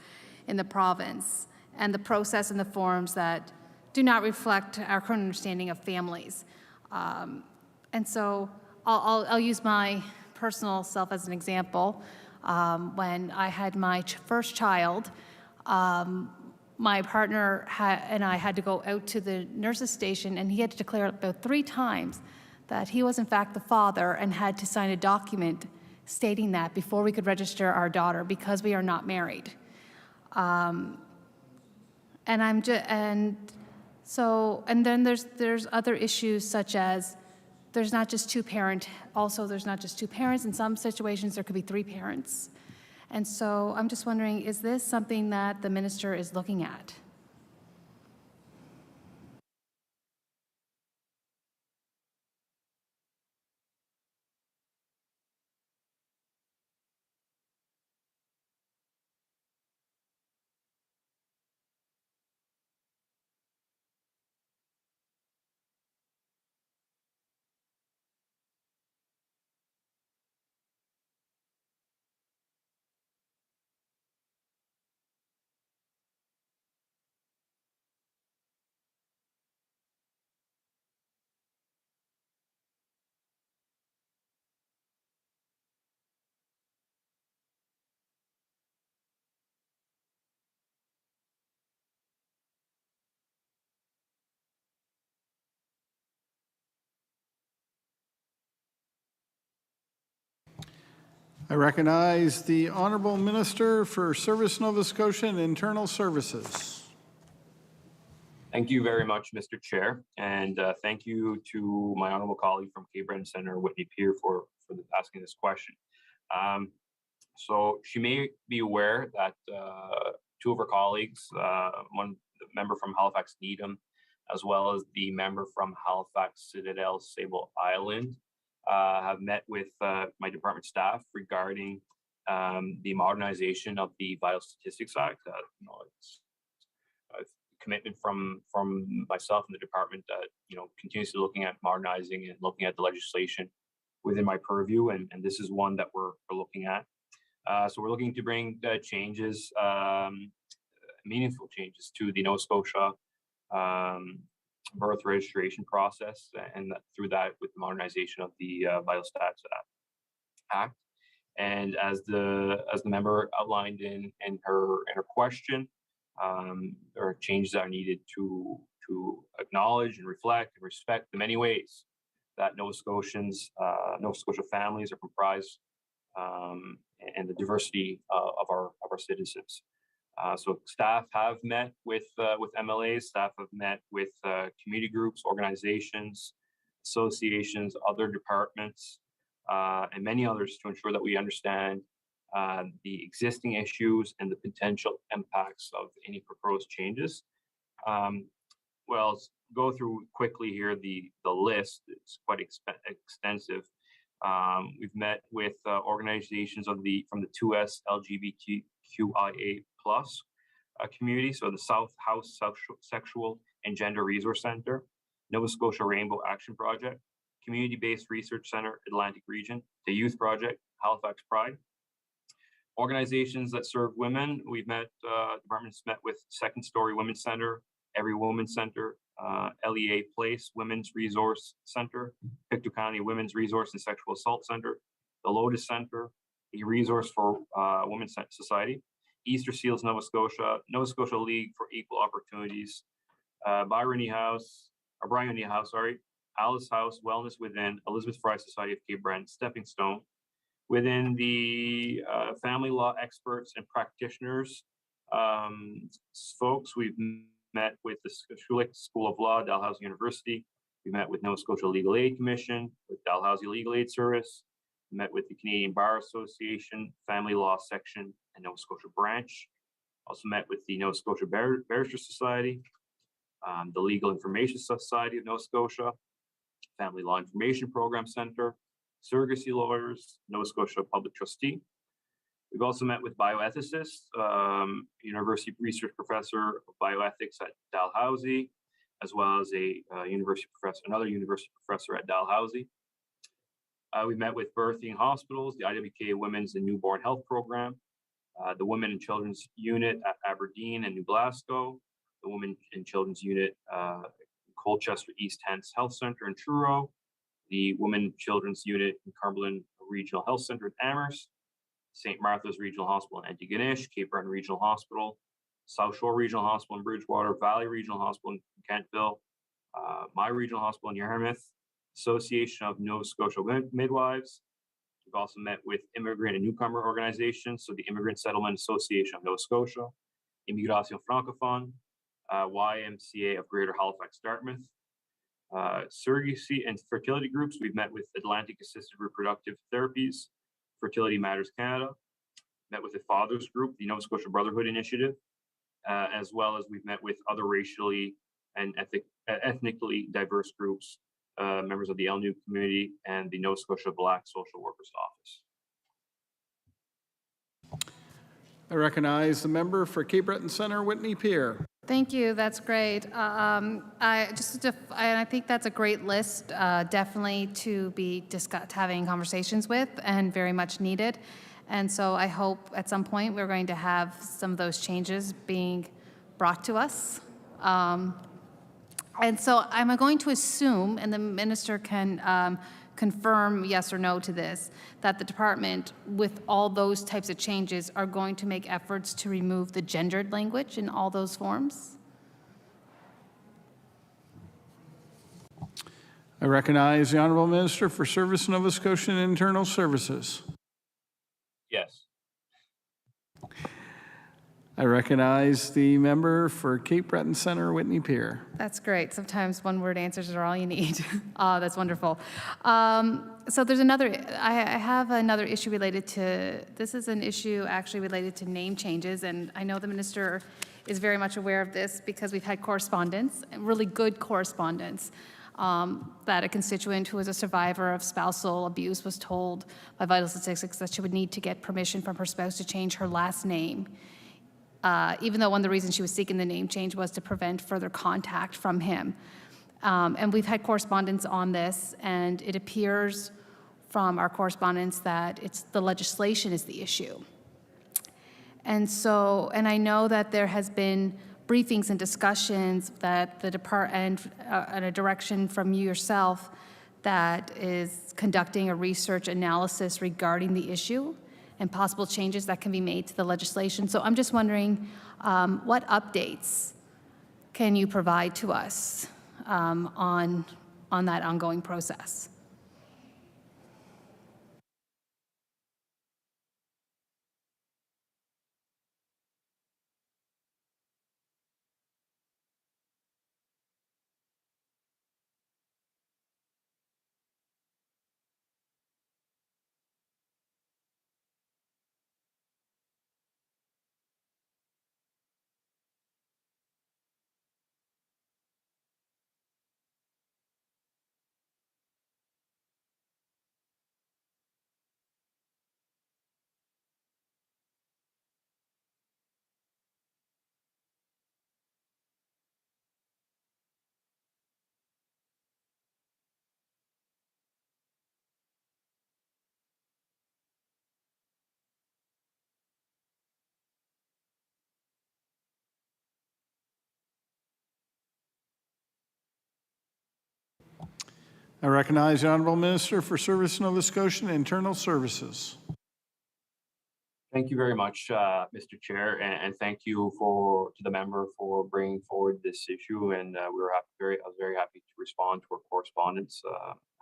in the province and the process and the forms that do not reflect our current understanding of families. And so I'll use my personal self as an example. When I had my first child, my partner and I had to go out to the nurse's station, and he had to declare about 3 times that he was in fact the father and had to sign a document stating that before we could register our daughter because we are not married. And then there's other issues such as there's not just two parents. In some situations, there could be 3 parents. And so I'm just wondering, is this something that the minister is looking at? I recognize the Honourable Minister for Service Nova Scotia and Internal Services. Thank you very much, Mr. Chair, and thank you to my honourable colleague from Cape Breton Centre, Whitney Peer, for asking this question. So she may be aware that 2 of her colleagues, one member from Halifax Needham, as well as the member from Halifax Citadel Sable Island, have met with my department staff regarding the modernization of the Vital Statistics Act. It's a commitment from myself and the department that continuously looking at modernizing and looking at the legislation within my purview, and this is one that we're looking at. So we're looking to bring changes, meaningful changes to the Nova Scotia birth registration process, and through that with the modernization of the Vital Stats Act. And as the member outlined in her question, there are changes that are needed to acknowledge and reflect and respect the many ways that Nova Scotia families are comprised, and the diversity of our citizens. So staff have met with MLAs, staff have met with community groups, organizations, associations, other departments, and many others to ensure that we understand the existing issues and the potential impacts of any proposed changes. Well, let's go through quickly here the list. It's quite extensive. We've met with organizations from the 2S LGBTQIA+ community, so the South House Sexual and Gender Resource Center, Nova Scotia Rainbow Action Project, Community-Based Research Center, Atlantic Region, the Youth Project, Halifax Pride. Organizations that serve women, we've met, departments met with Second Story Women's Center, Every Women's Center, LEA Place Women's Resource Center, Pictou County Women's Resource and Sexual Assault Center, the Lotus Center, the Resource for Women's Society, Easter Seals Nova Scotia, Nova Scotia League for Equal Opportunities, Briony House, Alice House, Wellness Within, Elizabeth Fry Society of Cape Breton, Stepping Stone. Within the family law experts and practitioners, folks, we've met with the Schulich School of Law, Dalhousie University. We met with Nova Scotia Legal Aid Commission, with Dalhousie Legal Aid Service. We met with the Canadian Bar Association, Family Law Section, and Nova Scotia Branch. Also met with the Nova Scotia Barristers Society, the Legal Information Society of Nova Scotia, Family Law Information Program Center, surrogacy lawyers, Nova Scotia Public Trustee. We've also met with bioethicists, university research professor of bioethics at Dalhousie, as well as a another university professor at Dalhousie. We met with birthing hospitals, the IWK Women's and Newborn Health Program, the Women and Children's Unit at Aberdeen and New Glasgow, the Women and Children's Unit Colchester East Hants Health Center in Truro, the Women and Children's Unit in Cumberland Regional Health Center in Amherst, St. Martha's Regional Hospital in Antigonish, Cape Breton Regional Hospital, South Shore Regional Hospital in Bridgewater, Valley Regional Hospital in Kentville, my regional hospital in Yarmouth, Association of Nova Scotia Midwives. We've also met with immigrant and newcomer organizations, so the Immigrant Settlement Association of Nova Scotia, Immigration Francophone, YMCA of Greater Halifax, Dartmouth, surrogacy and fertility groups. We've met with Atlantic Assisted Reproductive Therapies, Fertility Matters Canada, met with the Fathers Group, the Nova Scotia Brotherhood Initiative, as well as we've met with other racially and ethnically diverse groups, members of the LNU community and the Nova Scotia Black Social Workers Office. I recognize the member for Cape Breton Center, Whitney Peer. Thank you. That's great. I think that's a great list, definitely to be having conversations with, and very much needed. And so I hope at some point we're going to have some of those changes being brought to us. And so I'm going to assume, and the minister can confirm yes or no to this, that the department, with all those types of changes, are going to make efforts to remove the gendered language in all those forms. I recognize the Honourable Minister for Service Nova Scotia and Internal Services. Yes. I recognize the member for Cape Breton Center, Whitney Peer. That's great. Sometimes one-word answers are all you need. That's wonderful. So there's I have another issue related to, this is an issue actually related to name changes, and I know the minister is very much aware of this because we've had correspondence, really good correspondence, that a constituent who was a survivor of spousal abuse was told by Vital Statistics that she would need to get permission from her spouse to change her last name. Even though one of the reasons she was seeking the name change was to prevent further contact from him. And we've had correspondence on this, and it appears from our correspondence that the legislation is the issue. And I know that there has been briefings and discussions that the department, and a direction from you yourself, that is conducting a research analysis regarding the issue and possible changes that can be made to the legislation. So I'm just wondering, what updates can you provide to us on that ongoing process? I recognize the Honourable Minister for Service Nova Scotia and Internal Services. Thank you very much, Mr. Chair, and thank you to the member for bringing forward this issue. And I was very happy to respond to her correspondence.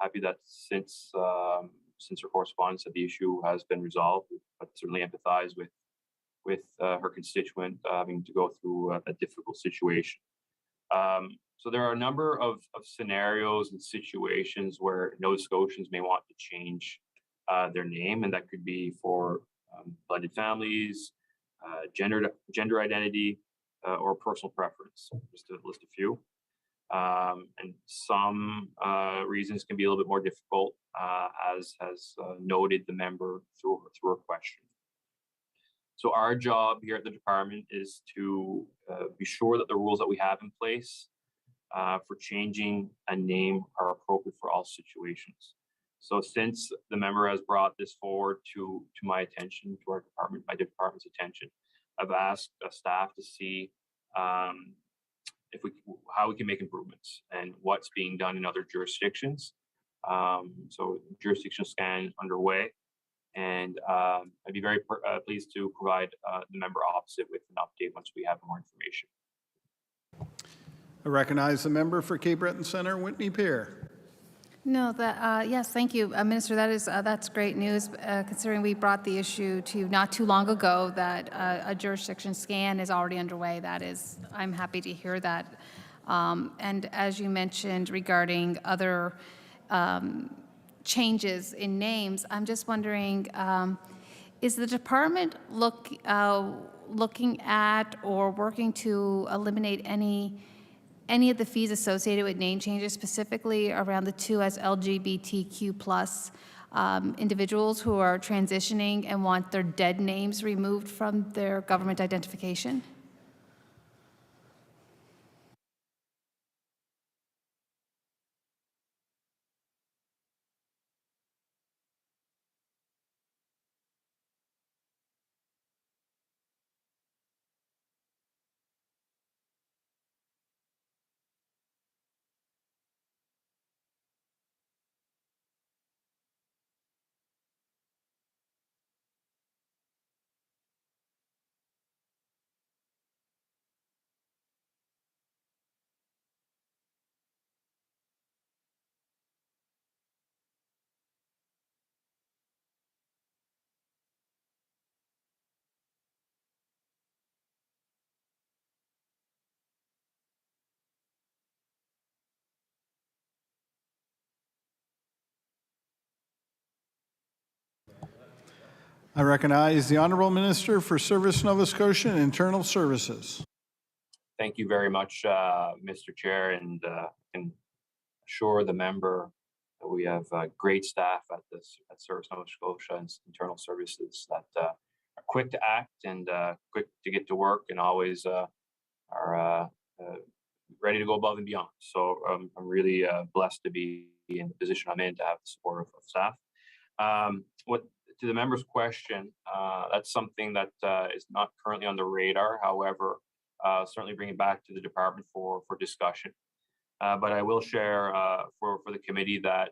Happy that since her correspondence that the issue has been resolved, but certainly empathize with her constituent having to go through a difficult situation. So there are a number of scenarios and situations where Nova Scotians may want to change their name, and that could be for blended families, gender identity, or personal preference, just to list a few. And some reasons can be a little bit more difficult, as has noted the member through a question. So our job here at the department is to be sure that the rules that we have in place for changing a name are appropriate for all situations. So since the member has brought this forward to my attention, to my department's attention, I've asked staff to see how we can make improvements and what's being done in other jurisdictions. So jurisdictional scan underway, and I'd be very pleased to provide the member opposite with an update once we have more information. I recognize the member for Cape Breton Center, Whitney Peer. No, yes, thank you, Minister. That's great news, considering we brought the issue to you not too long ago that a jurisdiction scan is already underway. I'm happy to hear that. And as you mentioned regarding other changes in names, I'm just wondering, is the department looking at or working to eliminate any of the fees associated with name changes, specifically around the two as LGBTQ plus individuals who are transitioning and want their dead names removed from their government identification? I recognize the Honourable Minister for Service Nova Scotia and Internal Services. Thank you very much, Mr. Chair, and can assure the member that we have great staff at Service Nova Scotia and Internal Services that are quick to act and quick to get to work, and always are ready to go above and beyond. So I'm really blessed to be in the position I'm in, to have the support of staff. To the member's question, that's something that is not currently on the radar. However, certainly bring it back to the department for discussion. But I will share for the committee that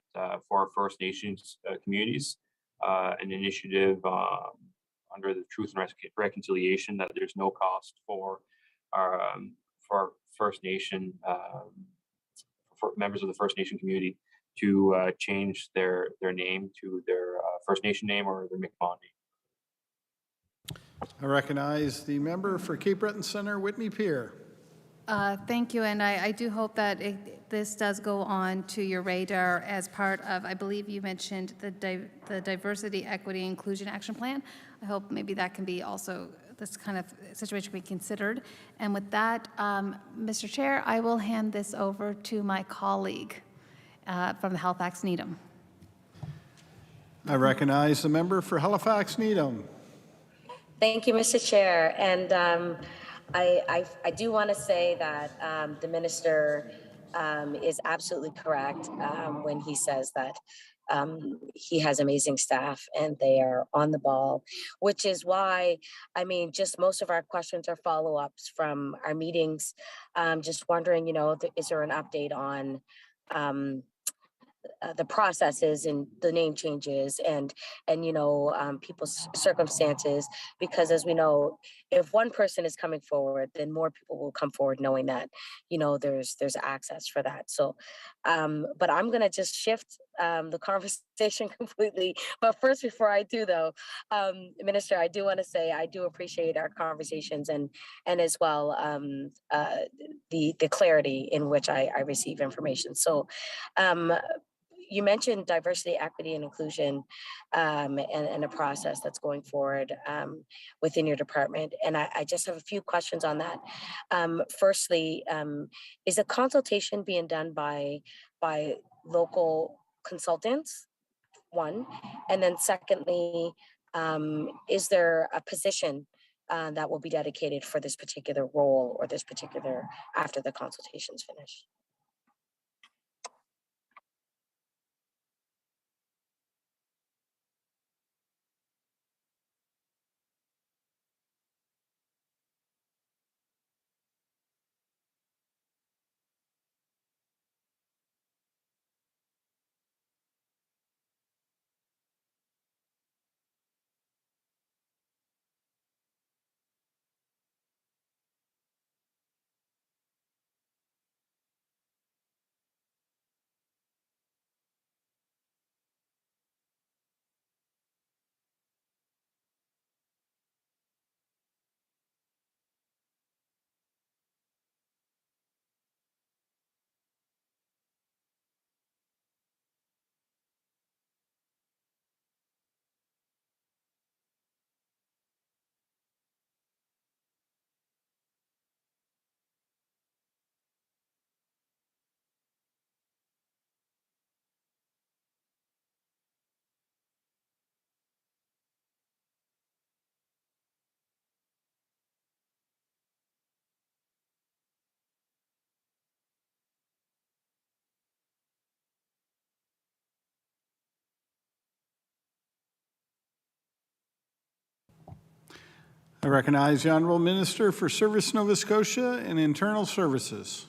for our First Nations communities, an initiative under the Truth and Reconciliation, that there's no cost for our First Nation, for members of the First Nation community to change their name to their First Nation name or their Mi'kmaq name. I recognize the member for Cape Breton Center, Whitney Peer. Thank you, and I do hope that this does go on to your radar as part of, I believe you mentioned the Diversity, Equity, Inclusion Action Plan. I hope maybe that can be also, this kind of situation can be considered. And with that, Mr. Chair, I will hand this over to my colleague from the Halifax Needham. I recognize the member for Halifax Needham. Thank you, Mr. Chair. And I do want to say that the minister is absolutely correct when he says that he has amazing staff and they are on the ball, which is why, I mean, just most of our questions are follow-ups from our meetings. Just wondering, is there an update on the processes and the name changes and people's circumstances, because as we know, if one person is coming forward, then more people will come forward knowing that there's access for that. So but I'm going to just shift the conversation completely. But first, before I do though, Minister, I do want to say I do appreciate our conversations and as well the clarity in which I receive information. So you mentioned diversity, equity, and inclusion, and a process that's going forward within your department. And I just have a few questions on that. Firstly, is a consultation being done by local consultants? One, and then secondly, is there a position that will be dedicated for this particular role or this particular after the consultation's finished? I recognize the Honorable Minister for Service Nova Scotia and Internal Services.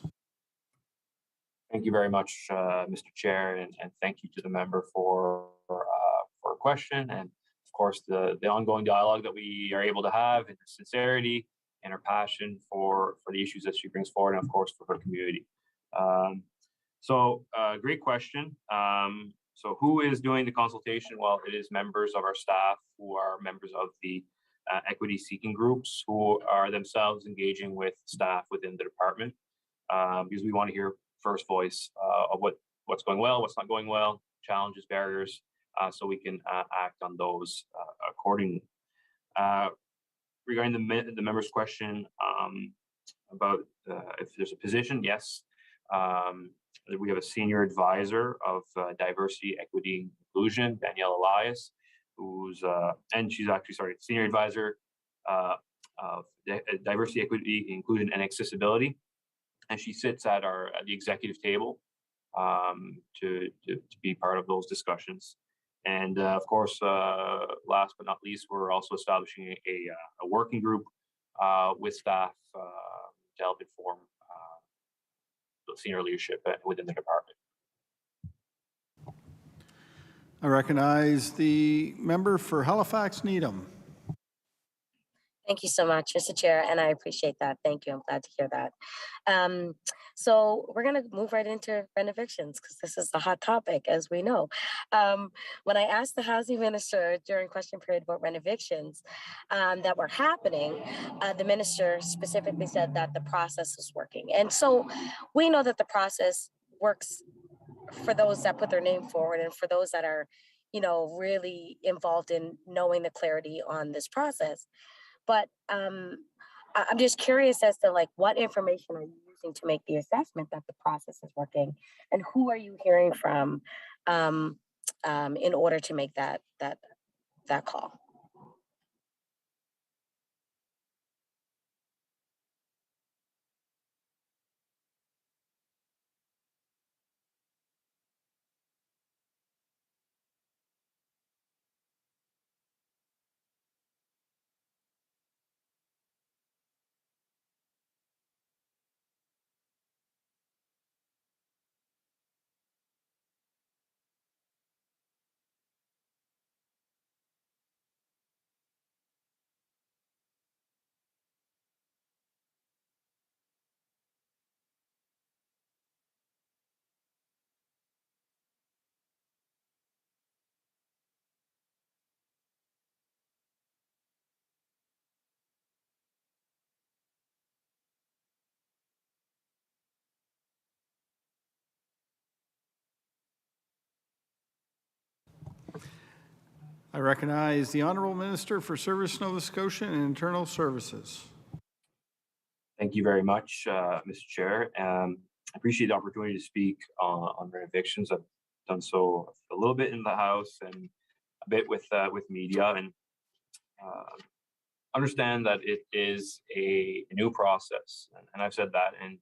Thank you very much, Mr. Chair, and thank you to the member for a question, and of course the ongoing dialogue that we are able to have, and her sincerity and her passion for the issues that she brings forward, and of course for her community. Great question. So who is doing the consultation? Well, it is members of our staff who are members of the equity seeking groups who are themselves engaging with staff within the department, because we want to hear first voice of what's going well, what's not going well, challenges, barriers, so we can act on those accordingly. Regarding the member's question about if there's a position, yes. We have a senior advisor of diversity, equity, and inclusion, Danielle Elias, and she's actually, senior advisor of diversity, equity, inclusion, and accessibility. And she sits at the executive table to be part of those discussions. And of course, last but not least, we're also establishing a working group with staff to help inform the senior leadership within the department. I recognize the member for Halifax Needham. Thank you so much, Mr. Chair, and I appreciate that. Thank you. I'm glad to hear that. So we're going to move right into rent evictions because this is the hot topic, as we know. When I asked the housing minister during question period about rent evictions that were happening, the minister specifically said that the process is working. And so we know that the process works for those that put their name forward and for those that are, really involved in knowing the clarity on this process. But I'm just curious as to what information are you using to make the assessment that the process is working, and who are you hearing from in order to make that call? I recognize the Honorable Minister for Service Nova Scotia and Internal Services. Thank you very much, Mr. Chair. I appreciate the opportunity to speak on rent evictions. I've done so a little bit in the House and a bit with media, and understand that it is a new process, and I've said that, and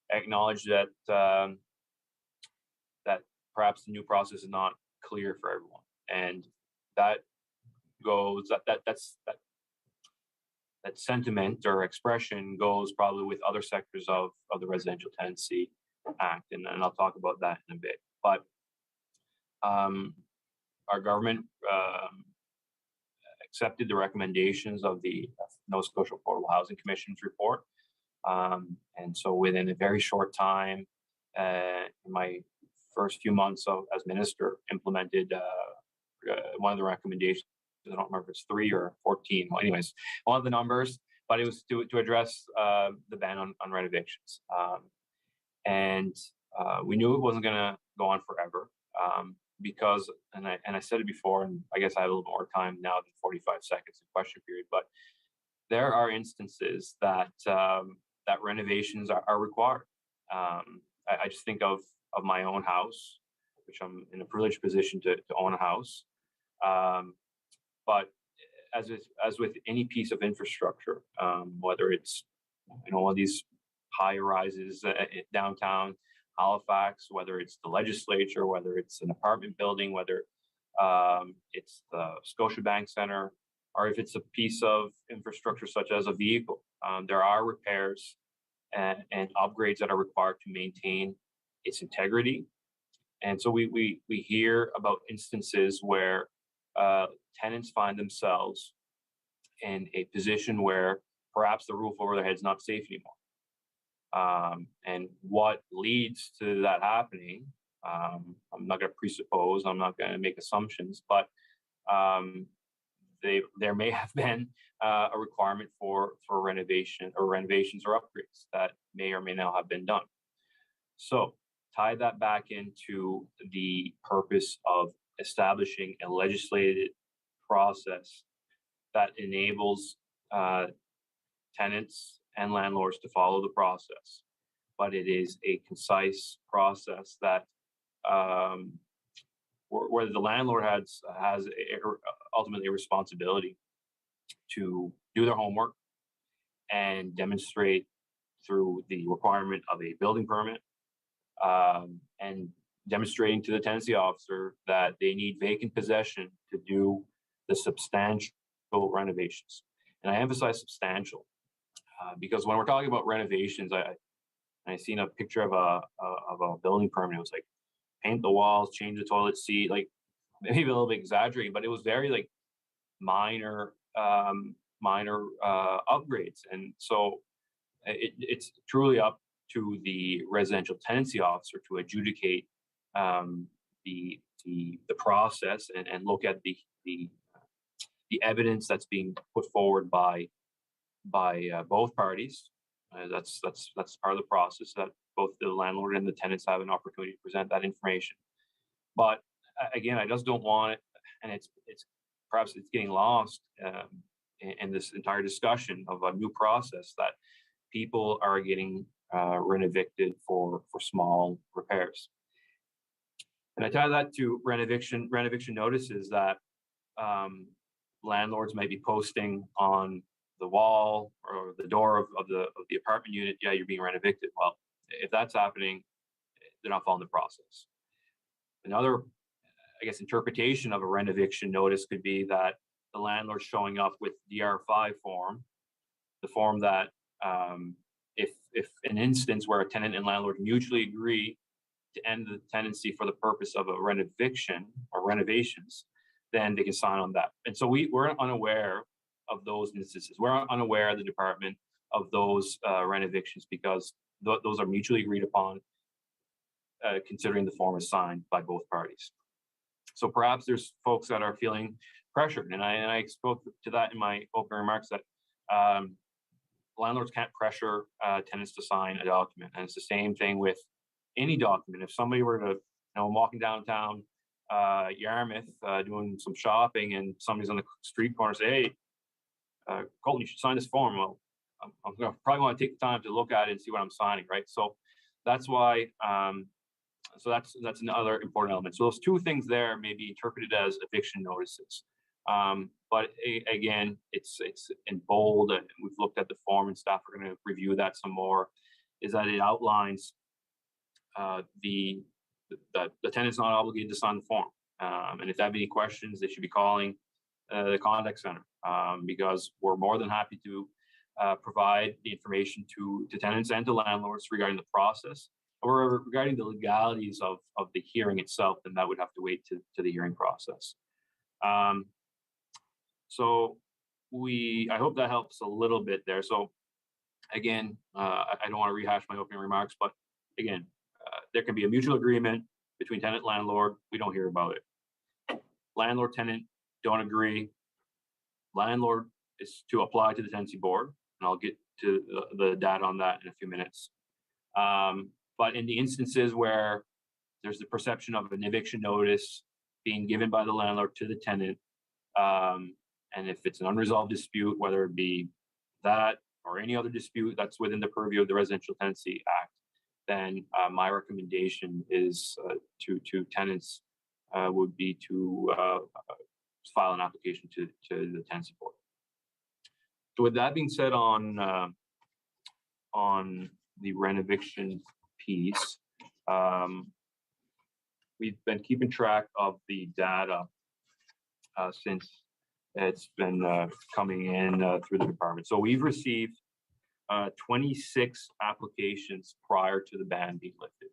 acknowledge that that perhaps the new process is not clear for everyone, and that that sentiment or expression goes probably with other sectors of the Residential Tenancy Act, and I'll talk about that in a bit. But our government accepted the recommendations of the Nova Scotia Affordable Housing Commission's report, and so within a very short time, in my first few months as minister, implemented one of the recommendations. I don't remember if it's 3 or 14. Well, anyways, one of the numbers, but it was to address the ban on rent evictions. And we knew it wasn't going to go on forever because, and I said it before, and I guess I have a little more time now than 45 seconds in question period, but there are instances that that renovations are required. I just think of my own house, which I'm in a privileged position to own a house. But as with any piece of infrastructure, whether it's one of these high rises downtown Halifax, whether it's the legislature, whether it's an apartment building, whether it's the Scotiabank Center, or if it's a piece of infrastructure such as a vehicle, there are repairs and upgrades that are required to maintain its integrity. And so we hear about instances where tenants find themselves in a position where perhaps the roof over their head is not safe anymore. And what leads to that happening, I'm not going to presuppose, I'm not going to make assumptions, but there may have been a requirement for renovation or renovations or upgrades that may or may not have been done. So tie that back into the purpose of establishing a legislated process that enables tenants and landlords to follow the process, but it is a concise process that where the landlord has ultimately a responsibility to do their homework and demonstrate through the requirement of a building permit and demonstrating to the tenancy officer that they need vacant possession to do the substantial renovations. And I emphasize substantial because when we're talking about renovations, I seen a picture of a building permit. It was like paint the walls, change the toilet seat, like maybe a little bit exaggerating, but it was very like minor upgrades. And so it's truly up to the residential tenancy officer to adjudicate the process and look at the evidence that's being put forward by both parties. That's part of the process, that both the landlord and the tenants have an opportunity to present that information. But again, I just don't want it, and it's perhaps it's getting lost in this entire discussion of a new process, that people are getting rent-evicted for small repairs. And I tie that to rent eviction notices that landlords might be posting on the wall or the door of the apartment unit. Yeah, you're being rent evicted. Well, if that's happening, they're not following the process. Another, I guess, interpretation of a rent eviction notice could be that the landlord showing up with DR5 form, the form that if an instance where a tenant and landlord mutually agree to end the tenancy for the purpose of a rent eviction or renovations, then they can sign on that. And so we're unaware of those instances. We're unaware of the department of those rent evictions because those are mutually agreed upon, considering the form is signed by both parties. So perhaps there's folks that are feeling pressured, and I spoke to that in my opening remarks, that landlords can't pressure tenants to sign a document, and it's the same thing with any document. If somebody were to, walking downtown Yarmouth doing some shopping, and somebody's on the street corner say, "Hey, Colton, you should sign this form." Well, I'm gonna probably want to take the time to look at it and see what I'm signing, right? So that's why. So that's another important element. So those two things there may be interpreted as eviction notices. But again, it's in bold, and we've looked at the form, and staff are going to review that some more. Is that it outlines the tenant's not obligated to sign the form, and if they have any questions, they should be calling the contact center, because we're more than happy to provide the information to tenants and to landlords regarding the process, or regarding the legalities of the hearing itself. Then that would have to wait to the hearing process. So I hope that helps a little bit there. So again, I don't want to rehash my opening remarks, but again, there can be a mutual agreement between tenant and landlord. We don't hear about it. Landlord tenant don't agree. Landlord is to apply to the tenancy board, and I'll get to the data on that in a few minutes. But in the instances where there's the perception of an eviction notice being given by the landlord to the tenant, and if it's an unresolved dispute, whether it be that or any other dispute that's within the purview of the Residential Tenancy Act, then my recommendation is to tenants would be to file an application to the tenancy board. So with that being said, on the rent eviction piece, we've been keeping track of the data since it's been coming in through the department. So we've received 26 applications prior to the ban being lifted.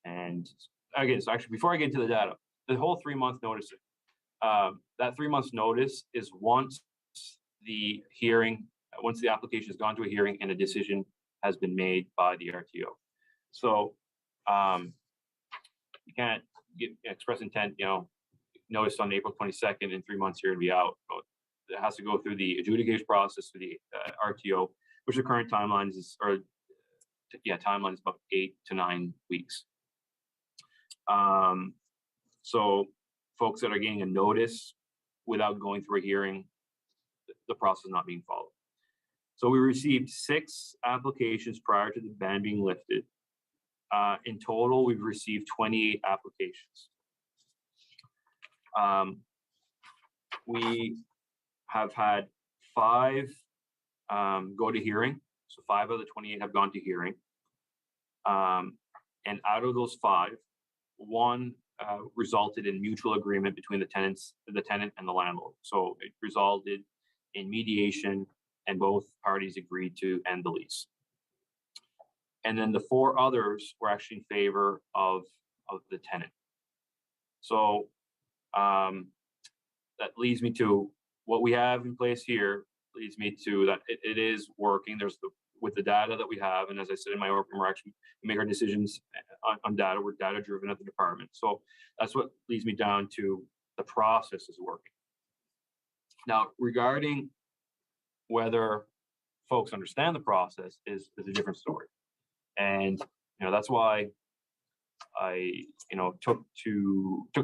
And again, so actually, before I get into the data, the whole 3-month notice, that 3 months notice is once the application has gone to a hearing and a decision has been made by the RTO. So you can't express intent, notice on April 22nd, in 3 months you're going to be out. It has to go through the adjudication process for the RTO, which the current timeline is, timeline is about 8 to 9 weeks. So folks that are getting a notice without going through a hearing, the process is not being followed. So we received 6 applications prior to the ban being lifted. In total, we've received 28 applications. We have had 5 go to hearing. So 5 of the 28 have gone to hearing. And out of those 5, 1 resulted in mutual agreement between the tenant and the landlord. So it resulted in mediation, and both parties agreed to end the lease. And then the 4 others were actually in favor of the tenant. So that leads me to what we have in place here, leads me to that it is working. With the data that we have, and as I said in my opening remarks, we make our decisions on data. We're data driven at the department. So that's what leads me down to the process is working. Now, regarding whether folks understand the process is a different story. And that's why I took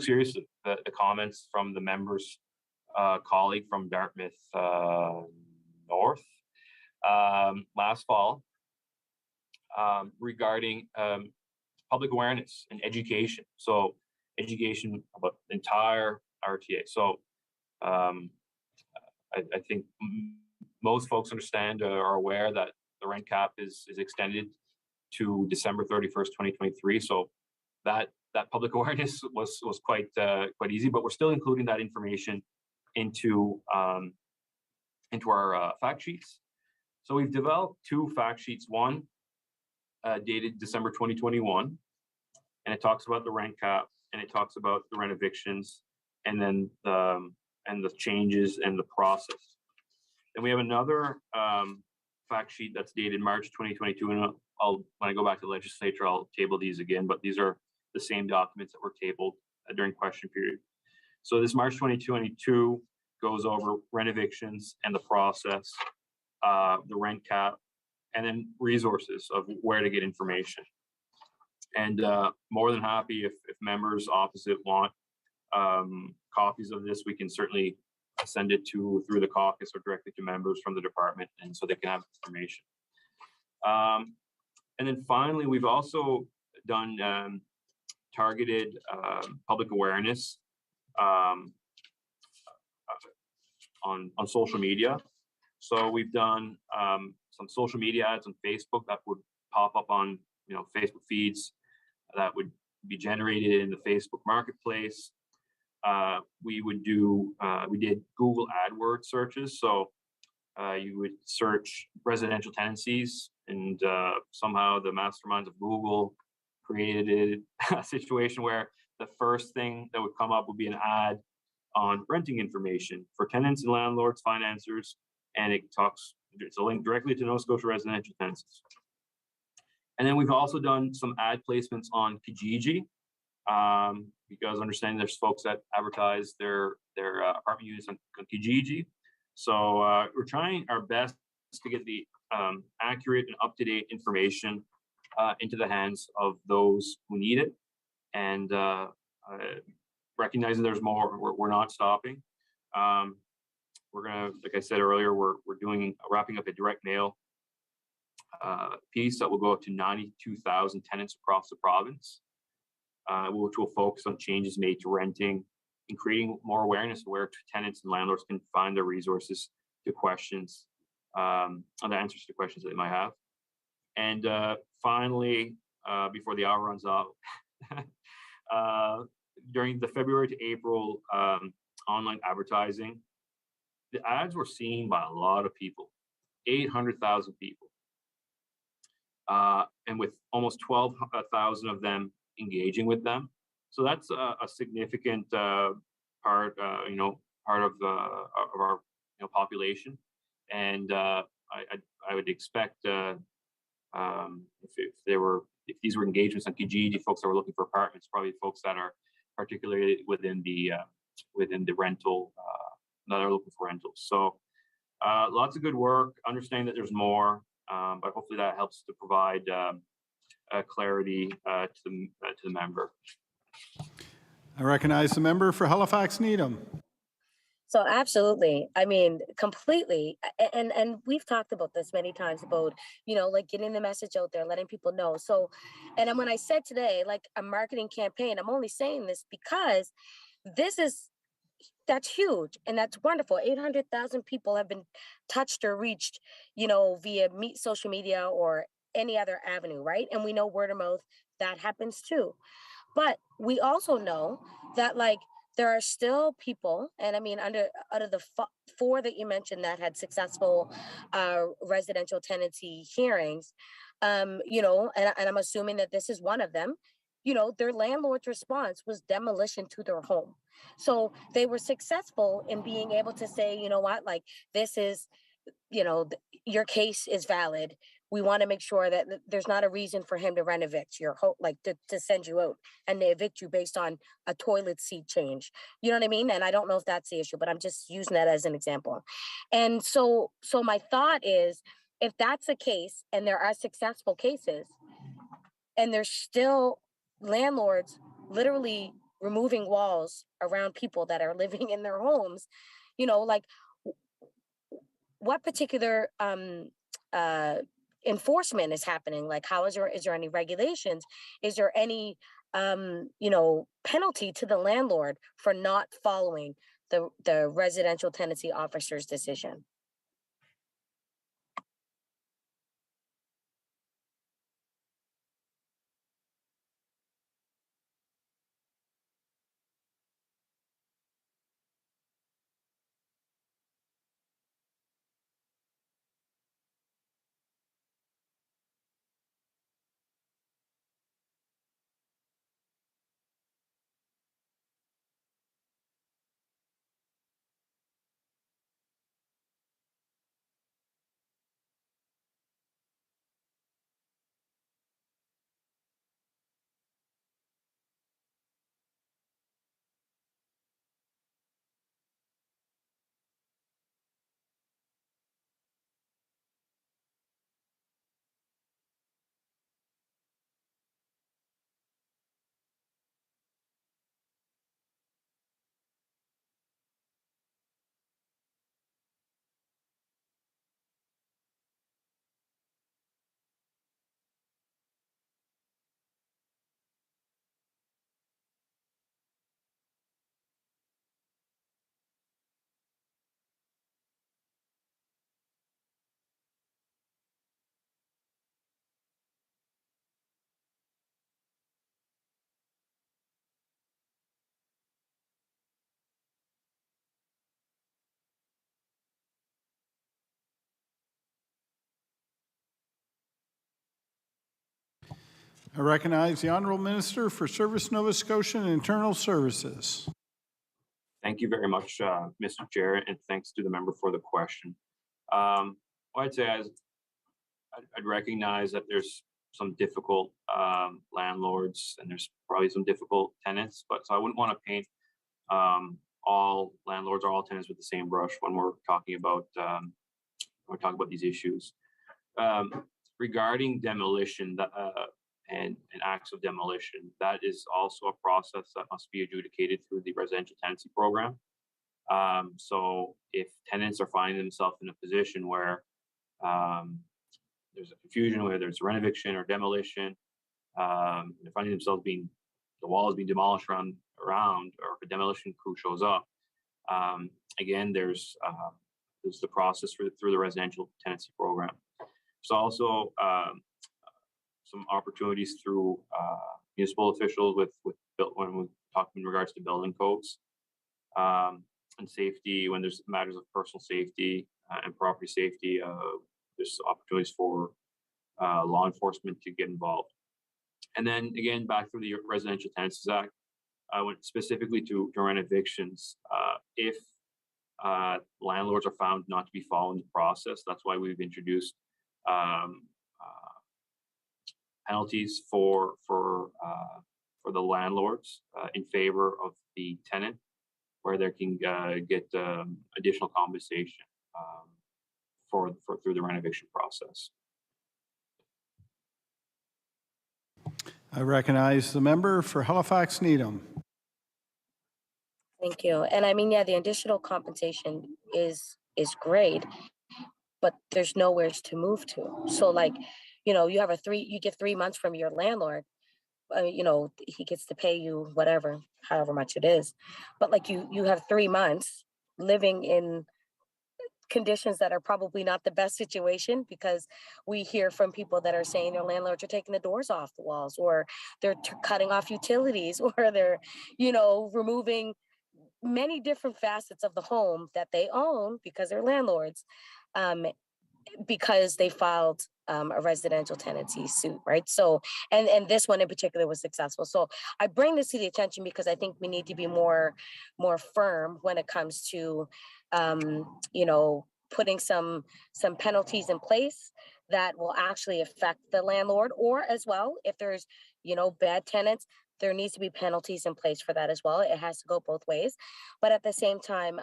seriously the comments from the members' colleague from Dartmouth North last fall regarding public awareness and education. So education about the entire RTA. So I think most folks understand or are aware that the rent cap is extended to December 31st, 2023. So that public awareness was quite easy, but we're still including that information into our fact sheets. So we've developed 2 fact sheets. One dated December 2021, and it talks about the rent cap, and it talks about the rent evictions, and then the changes and the process. And we have another fact sheet that's dated March 2022, and when I go back to the legislature, I'll table these again, but these are the same documents that were tabled during question period. So this March 2022 goes over rent evictions and the process, the rent cap, and then resources of where to get information. And more than happy if members opposite want copies of this, we can certainly send it through the caucus or directly to members from the department, and so they can have information. And then finally, we've also done targeted public awareness on social media. So we've done some social media ads on Facebook that would pop up on Facebook feeds that would be generated in the Facebook marketplace. We did Google AdWords searches. So you would search residential tenancies, and somehow the masterminds of Google created a situation where the first thing that would come up would be an ad on renting information for tenants and landlords, financiers, and it's a link directly to Nova Scotia residential tenancies. And then we've also done some ad placements on Kijiji, because understanding there's folks that advertise their apartment units on Kijiji. So we're trying our best to get the accurate and up-to-date information into the hands of those who need it. And recognizing there's more, we're not stopping. We're gonna, like I said earlier, we're wrapping up a direct mail piece that will go up to 92,000 tenants across the province, which will focus on changes made to renting and creating more awareness where tenants and landlords can find their resources to questions, on the answers to questions that they might have. And finally, before the hour runs out, during the February to April online advertising, the ads were seen by a lot of people, 800,000 people. And with almost 12,000 of them engaging with them. So that's a significant part of our population. And I would expect if these were engagements on Kijiji, folks that were looking for apartments, probably folks that are particularly within the rental, that are looking for rentals. So lots of good work. Understanding that there's more, but hopefully that helps to provide clarity to the member. I recognize the member for Halifax Needham. So absolutely. I mean, completely. And we've talked about this many times about, like getting the message out there, letting people know. So, and when I said today, like a marketing campaign, I'm only saying this because that's huge and that's wonderful. 800,000 people have been touched or reached, via social media or any other avenue, right? And we know word of mouth, that happens too. But we also know that there are still people, and I mean, out of the four that you mentioned that had successful residential tenancy hearings, and I'm assuming that this is one of them, their landlord's response was demolition to their home. So they were successful in being able to say, you know what, this is, your case is valid. We want to make sure that there's not a reason for him to rent evict your home, to send you out and they evict you based on a toilet seat change. You know what I mean? And I don't know if that's the issue, but I'm just using that as an example. And so my thought is, if that's the case and there are successful cases and there's still landlords literally removing walls around people that are living in their homes, what particular enforcement is happening? How is there any regulations? Is there any penalty to the landlord for not following the residential tenancy officer's decision? I recognize the Honourable Minister for Service Nova Scotia and Internal Services. Thank you very much, Mr. Chair, and thanks to the member for the question. What I'd say is I'd recognize that there's some difficult landlords and there's probably some difficult tenants, but so I wouldn't want to paint all landlords or all tenants with the same brush when we're talking about these issues. Regarding demolition and acts of demolition, that is also a process that must be adjudicated through the residential tenancy program. So if tenants are finding themselves in a position where there's a confusion, whether it's renovation or demolition, they're finding themselves the wall is being demolished around, or if a demolition crew shows up, again, there's the process through the residential tenancy program. There's also some opportunities through municipal officials when we talk in regards to building codes and safety. When there's matters of personal safety and property safety, there's opportunities for law enforcement to get involved. And then again, back through the Residential Tenancies Act, I went specifically to rent evictions. If landlords are found not to be following the process, that's why we've introduced penalties for the landlords in favor of the tenant, where they can get additional compensation through the renovation process. I recognize the member for Halifax Needham. Thank you. And I mean, yeah, the additional compensation is great, but there's nowhere to move to. So like, you know, you get 3 months from your landlord, you know, he gets to pay you whatever, however much it is. But like you have 3 months living in conditions that are probably not the best situation, because we hear from people that are saying their landlords are taking the doors off the walls, or they're cutting off utilities, or they're, you know, removing many different facets of the home that they own because they're landlords, because they filed a residential tenancy suit, right? So, and this one in particular was successful. So I bring this to the attention because I think we need to be more firm when it comes to, you know, putting some penalties in place that will actually affect the landlord, or as well, if there's, you know, bad tenants, there needs to be penalties in place for that as well. It has to go both ways. But at the same time,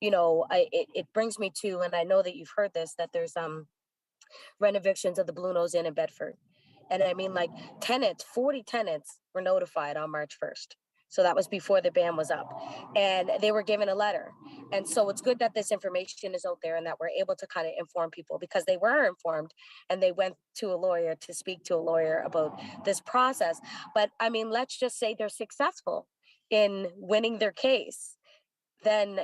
you know, it brings me to, and I know that you've heard this, that there's renovictions of the Blue Nose Inn in Bedford. And I mean, like 40 tenants were notified on March 1st. So that was before the ban was up, and they were given a letter. And so it's good that this information is out there and that we're able to kind of inform people, because they were informed and they went to a lawyer to speak to a lawyer about this process. But I mean, let's just say they're successful in winning their case. Then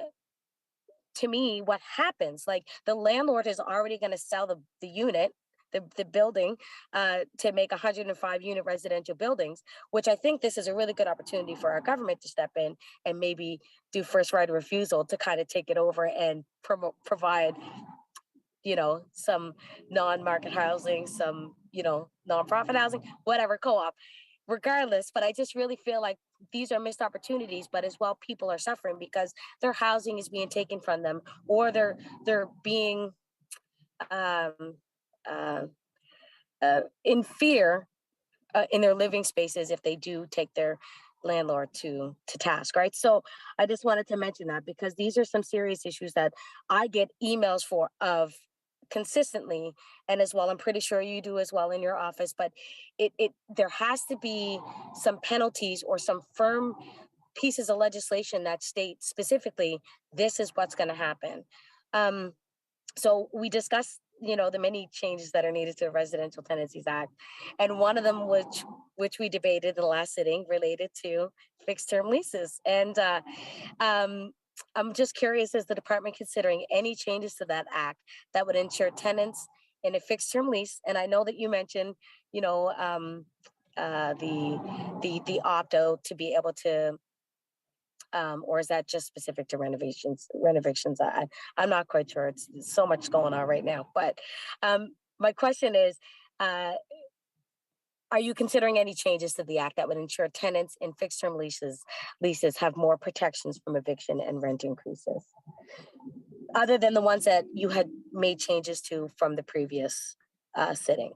to me, what happens, like the landlord is already going to sell the unit, the building, to make 105 unit residential buildings, which I think this is a really good opportunity for our government to step in and maybe do first right of refusal to kind of take it over and provide, you know, some non-market housing, some, you know, nonprofit housing, whatever, co-op, regardless. But I just really feel like these are missed opportunities, but as well, people are suffering because their housing is being taken from them, or they're being in fear in their living spaces if they do take their landlord to task, right? So I just wanted to mention that, because these are some serious issues that I get emails of consistently, and as well, I'm pretty sure you do as well in your office. But there has to be some penalties or some firm pieces of legislation that state specifically this is what's going to happen. So we discussed, you know, the many changes that are needed to the Residential Tenancies Act, and one of them, which we debated in the last sitting, related to fixed term leases. And I'm just curious, is the department considering any changes to that act that would ensure tenants in a fixed term lease? And I know that you mentioned, you know, the opt out to be able to, or is that just specific to renovations? I'm not quite sure. It's so much going on right now. But my question is, Are you considering any changes to the act that would ensure tenants in fixed term leases have more protections from eviction and rent increases? Other than the ones that you had made changes to from the previous sitting?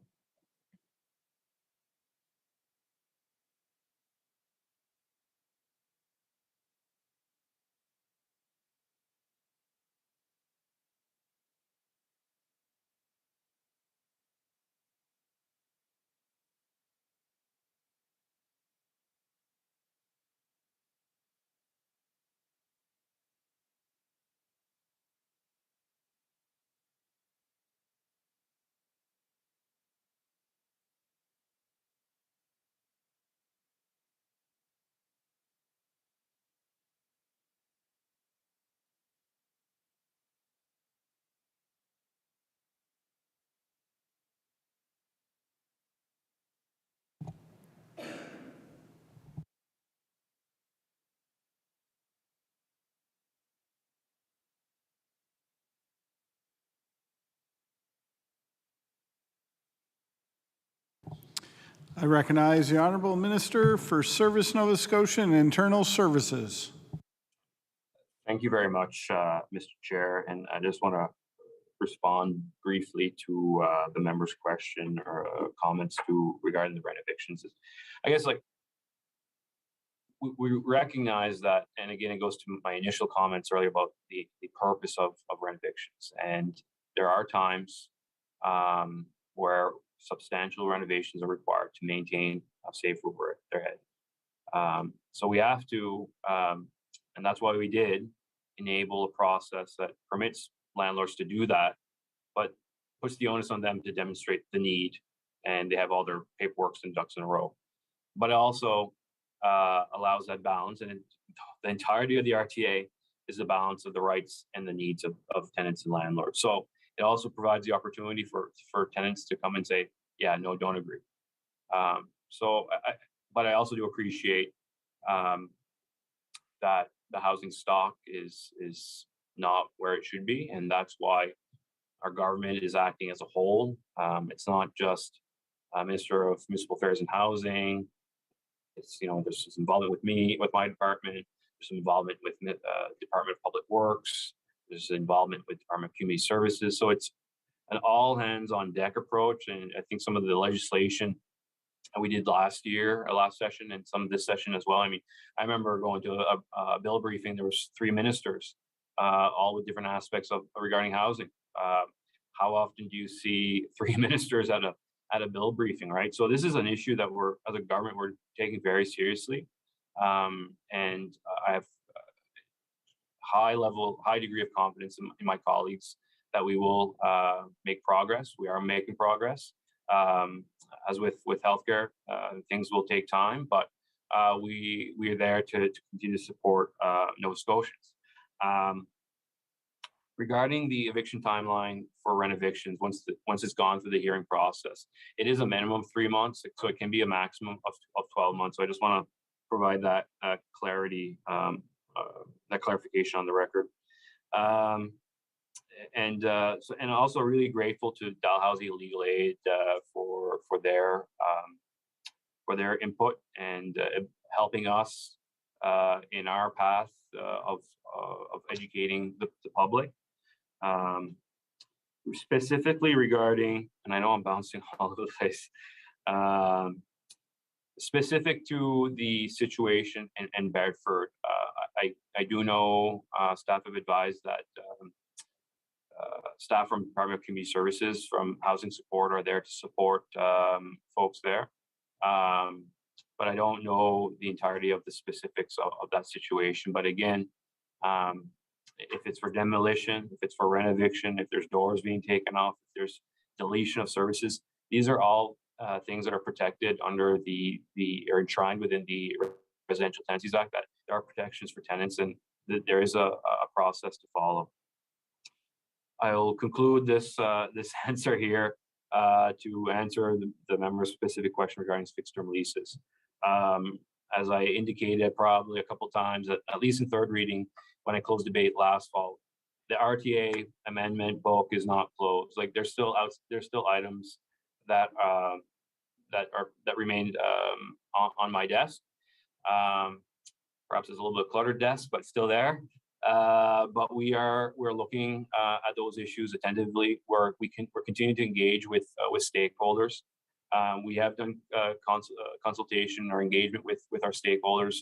I recognize the Honorable Minister for Service Nova Scotia and Internal Services. Thank you very much, Mr. Chair. And I just want to respond briefly to the member's question or comments regarding the rent evictions. I guess like we recognize that, and again, it goes to my initial comments earlier about the purpose of rent evictions. And there are times where substantial renovations are required to maintain a safe roof over their head. So we have to, and that's why we did enable a process that permits landlords to do that, but puts the onus on them to demonstrate the need, and they have all their paperwork and ducks in a row. But it also allows that balance, and the entirety of the RTA is the balance of the rights and the needs of tenants and landlords. So it also provides the opportunity for tenants to come and say, yeah, no, don't agree. But I also do appreciate that the housing stock is not where it should be, and that's why our government is acting as a whole. It's not just Minister of Municipal Affairs and Housing. It's, there's some involvement with me, with my department. There's some involvement with Department of Public Works. There's involvement with Department of Community Services. So it's an all hands on deck approach. And I think some of the legislation that we did last session, and some of this session as well. I mean, I remember going to a bill briefing. There was 3 ministers, all with different aspects of regarding housing. How often do you see 3 ministers at a bill briefing, right? So this is an issue that as a government, we're taking very seriously. And I have high degree of confidence in my colleagues that we will make progress. We are making progress. As with healthcare, things will take time, but we are there to continue to support Nova Scotians. Regarding the eviction timeline for rent evictions, once it's gone through the hearing process, it is a minimum of 3 months, so it can be a maximum of 12 months. So I just want to provide that clarity, that clarification on the record. And also really grateful to Dalhousie Legal Aid for their input and helping us in our path of educating the public. Specifically regarding, and I know I'm bouncing all over the place, specific to the situation in Bedford, I do know staff have advised that staff from Department of Community Services from Housing Support are there to support folks there. But I don't know the entirety of the specifics of that situation. But again, if it's for demolition, if it's for rent eviction, if there's doors being taken off, if there's deletion of services, these are all things that are protected under or enshrined within the Residential Tenancies Act, that there are protections for tenants, and there is a process to follow. I will conclude this answer here to answer the member's specific question regarding fixed term leases. As I indicated probably a couple times, at least in third reading, when I closed debate last fall, the RTA amendment book is not closed. Like there's still items that that remained on my desk. Perhaps it's a little bit cluttered desk, but still there. But we're looking at those issues attentively. We're continuing to engage with stakeholders. We have done consultation or engagement with our stakeholders,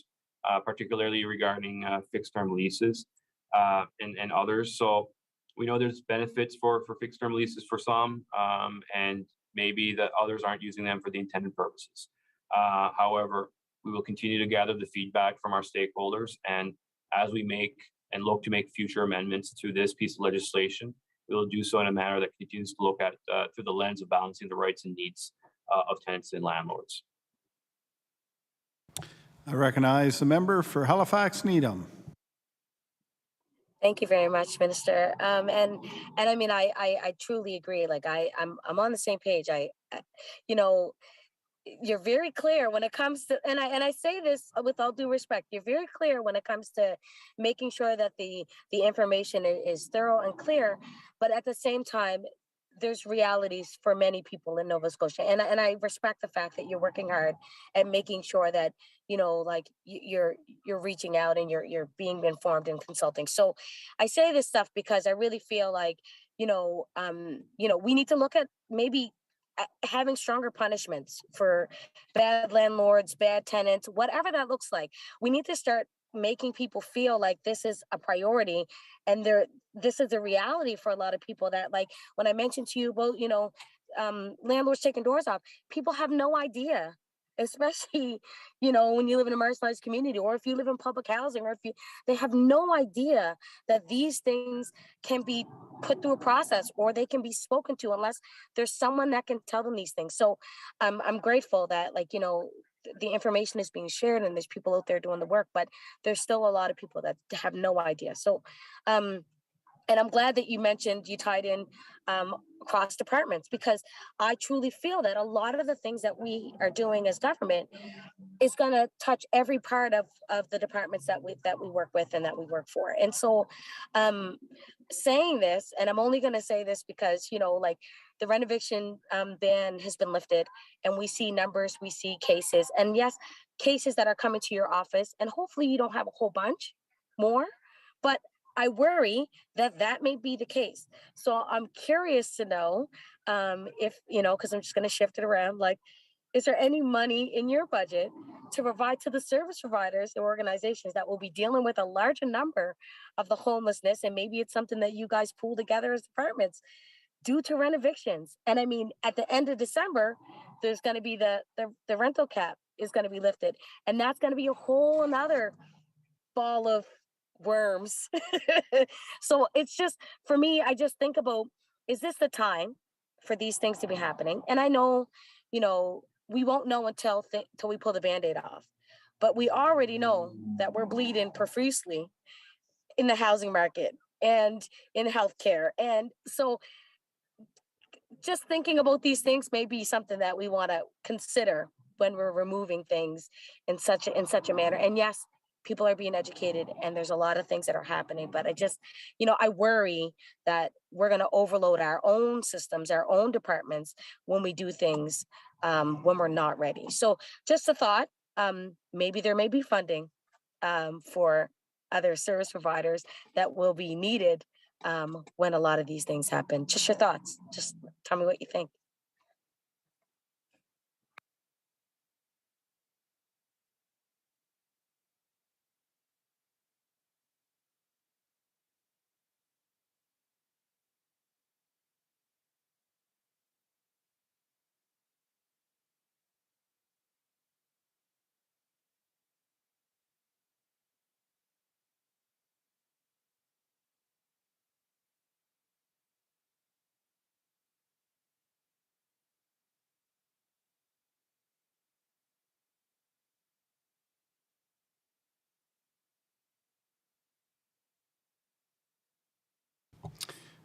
particularly regarding fixed term leases and others. So we know there's benefits for fixed term leases for some, and maybe that others aren't using them for the intended purposes. However, we will continue to gather the feedback from our stakeholders, and as we make and look to make future amendments to this piece of legislation, we will do so in a manner that continues to look at through the lens of balancing the rights and needs of tenants and landlords. I recognize the member for Halifax Needham. Thank you very much, Minister. And I mean, I truly agree. Like I'm on the same page. You know, you're very clear when it comes to, and I say this with all due respect, you're very clear when it comes to making sure that the information is thorough and clear, but at the same time, there's realities for many people in Nova Scotia, and I respect the fact that you're working hard at making sure that like you're reaching out and you're being informed and consulting. So I say this stuff because I really feel like we need to look at maybe having stronger punishments for bad landlords, bad tenants, whatever that looks like. We need to start making people feel like this is a priority, and this is a reality for a lot of people. That, like, when I mentioned to you about landlords taking doors off, people have no idea, especially when you live in a marginalized community, or if you live in public housing, or they have no idea that these things can be put through a process, or they can be spoken to, unless there's someone that can tell them these things. So I'm grateful that the information is being shared and there's people out there doing the work, but there's still a lot of people that have no idea. So and I'm glad that you tied in across departments, because I truly feel that a lot of the things that we are doing as government is going to touch every part of the departments that we work with and that we work for. And so saying this, and I'm only going to say this because, the renovation ban has been lifted, and we see numbers, we see cases, and yes, cases that are coming to your office, and hopefully you don't have a whole bunch more, but I worry that may be the case. So I'm curious to know if, because I'm just going to shift it around, like, is there any money in your budget to provide to the service providers or organizations that will be dealing with a larger number of the homelessness? And maybe it's something that you guys pool together as departments due to renovictions. And I mean, at the end of December, there's going to be the rental cap is going to be lifted. And that's going to be a whole another ball of worms. So it's just, for me, I just think about, is this the time for these things to be happening? And I know, we won't know until we pull the Band-Aid off. But we already know that we're bleeding profusely in the housing market and in healthcare. And so just thinking about these things may be something that we want to consider when we're removing things in such a manner. And yes, people are being educated and there's a lot of things that are happening, but I just, I worry that we're going to overload our own systems, our own departments, when we do things when we're not ready. So just a thought, maybe there may be funding for other service providers that will be needed when a lot of these things happen. Just your thoughts. Just tell me what you think.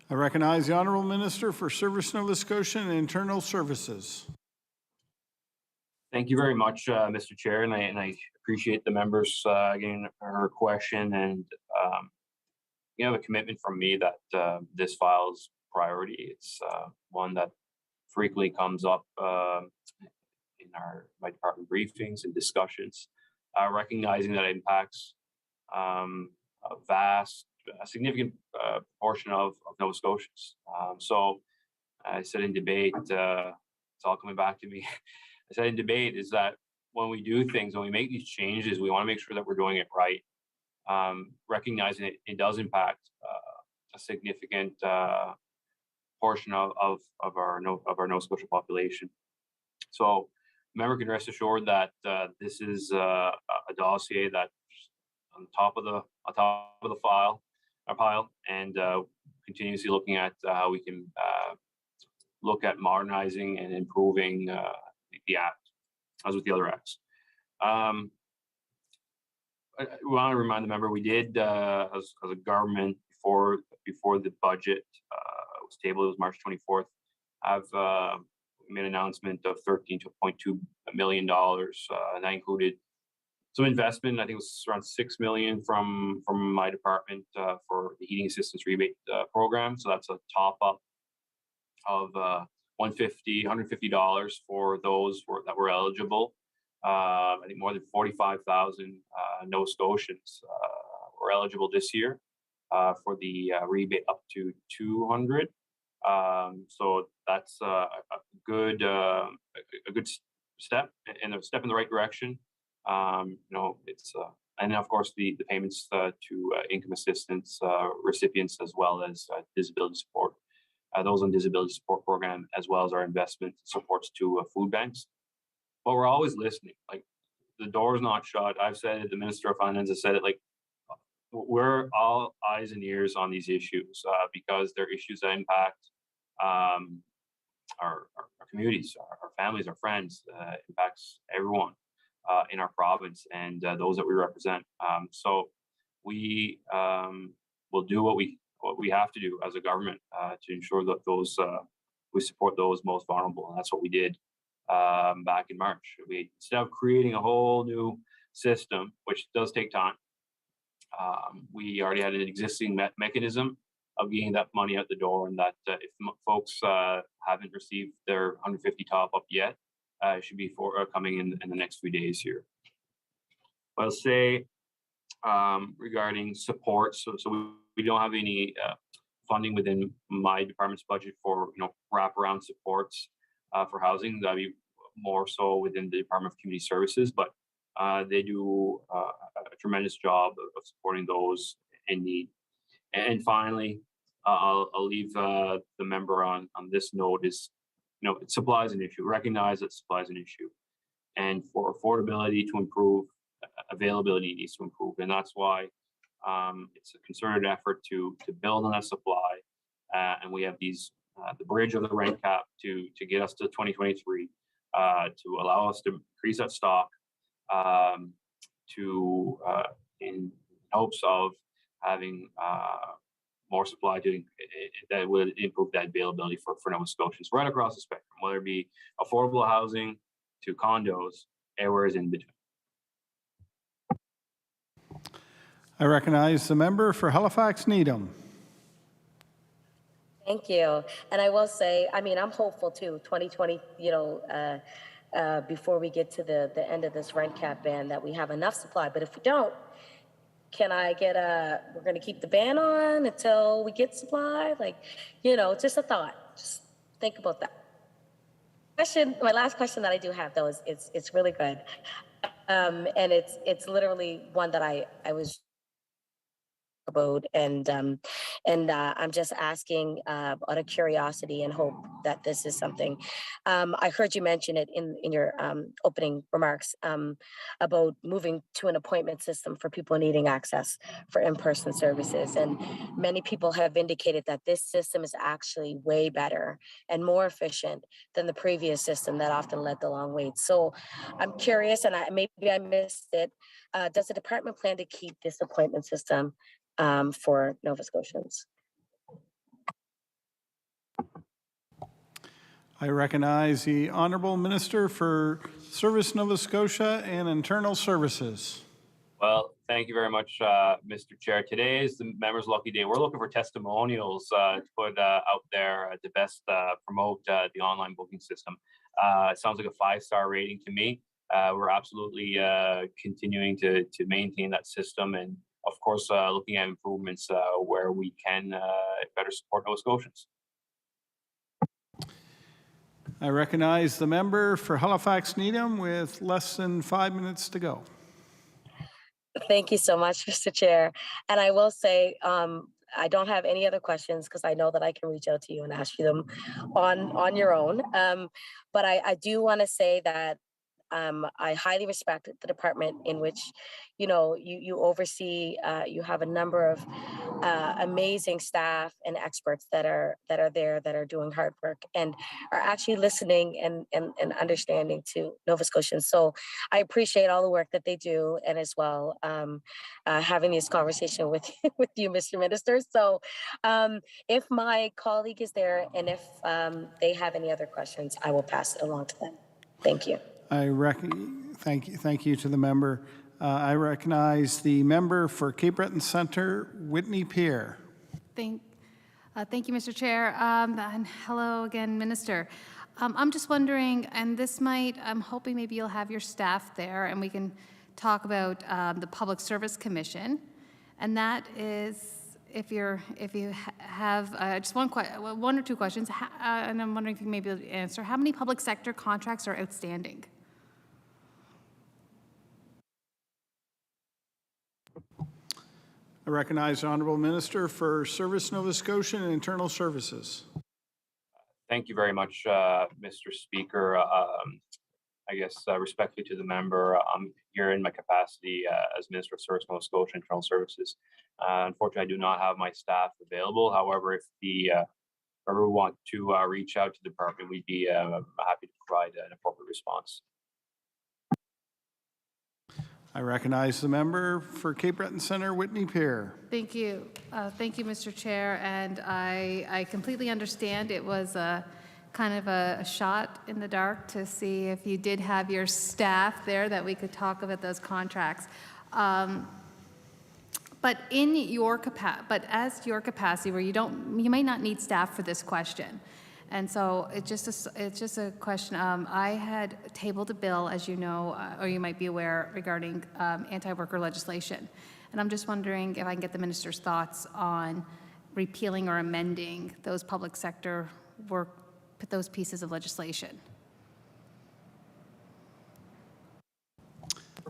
I recognize the Honourable Minister for Service Nova Scotia and Internal Services. Thank you very much, Mr. Chair, and I appreciate the members getting her question, and you have a commitment from me that this file is priority. It's one that frequently comes up my department briefings and discussions, recognizing that it impacts a significant portion of Nova Scotians. So I said in debate, it's all coming back to me. I said in debate is that when we do things, when we make these changes, we want to make sure that we're doing it right, recognizing it does impact a significant portion of our Nova Scotia population. So, member can rest assured that this is a dossier that's on top of the pile, and continuously looking at how we can look at modernizing and improving the act, as with the other acts. We want to remind the member we did, as a government, before the budget was tabled, it was March 24th, have made an announcement of $13.2 million. And that included some investment. I think it was around $6 million from my department for the heating assistance rebate program. So that's a top up of $150 for those that were eligible. I think more than 45,000 Nova Scotians were eligible this year for the rebate up to 200. So that's a good step, and a step in the right direction. It's and then of course the payments to income assistance recipients, as well as disability support. Those on disability support program, as well as our investment supports to food banks. But we're always listening. Like, the door is not shut. I've said it. The Minister of Finance has said it. Like, we're all eyes and ears on these issues because they're issues that impact our communities, our families, our friends. Impacts everyone in our province and those that we represent. So we will do what we have to do as a government to ensure that those we support those most vulnerable, and that's what we did back in March. Instead of creating a whole new system, which does take time, we already had an existing mechanism of getting that money out the door, and that if folks haven't received their 150 top up yet, it should be coming in the next few days here. I'll say regarding support, so we don't have any funding within my department's budget for wraparound supports for housing. That'd be more so within the Department of Community Services, but they do a tremendous job of supporting those in need. And finally, I'll leave the member on this note is, supply is an issue. Recognize that supply is an issue, and for affordability to improve, availability needs to improve, and that's why it's a concerted effort to build on that supply. And we have these the bridge of the rent cap to get us to 2023, to allow us to increase that stock, in hopes of having more supply that would improve that availability for Nova Scotians right across the spectrum, whether it be affordable housing to condos, everywhere is in between. I recognize the member for Halifax Needham. Thank you. And I will say, I'm hopeful too, 2020, before we get to the end of this rent cap ban, that we have enough supply. But if we don't, can I get we're going to keep the ban on until we get supply? Just a thought. Just think about that. My last question that I do have, though, is it's really good. And it's literally one that I was about, and I'm just asking out of curiosity and hope that this is something. I heard you mention it in your opening remarks about moving to an appointment system for people needing access for in-person services, and many people have indicated that this system is actually way better and more efficient than the previous system that often led to long waits. So I'm curious, and maybe I missed it. Does the department plan to keep this appointment system for Nova Scotians? I recognize the Honourable Minister for Service Nova Scotia and Internal Services. Well, thank you very much, Mr. Chair. Today is the member's lucky day. We're looking for testimonials to put out there to best promote the online booking system. It sounds like a 5-star rating to me. We're absolutely continuing to maintain that system, and of course, looking at improvements where we can better support Nova Scotians. I recognize the member for Halifax Needham with less than 5 minutes to go. Thank you so much, Mr. Chair. And I will say, I don't have any other questions because I know that I can reach out to you and ask you them on your own. But I do want to say that I highly respect the department in which, you oversee. You have a number of amazing staff and experts that are there, that are doing hard work and are actually listening and understanding to Nova Scotians. So I appreciate all the work that they do, and as well having this conversation with with you, Mr. Minister. So if my colleague is there, and if they have any other questions, I will pass it along to them. Thank you. Thank you to the member. I recognize the member for Cape Breton Centre, Whitney Pierre. Thank you, Mr. Chair. And hello again, Minister. I'm just wondering, and I'm hoping maybe you'll have your staff there and we can talk about the Public Service Commission. And that is, if you have just one or two questions, and I'm wondering if you may be able to answer, how many public sector contracts are outstanding? I recognize the Honourable Minister for Service Nova Scotia and Internal Services. Thank you very much, Mr. Speaker. I guess respectfully to the member, I'm here in my capacity as Minister of Service Nova Scotia Internal Services. Unfortunately, I do not have my staff available. However, if the member want to reach out to the department, we'd be happy to provide an appropriate response. I recognize the member for Cape Breton Centre, Whitney Pierre. Thank you. Thank you, Mr. Chair. And I completely understand it was kind of a shot in the dark to see if you did have your staff there that we could talk about those contracts. But as your capacity, where you might not need staff for this question. And so it's just a question. I had tabled a bill, as you know, or you might be aware, regarding anti-worker legislation. And I'm just wondering if I can get the minister's thoughts on repealing or amending those public sector those pieces of legislation.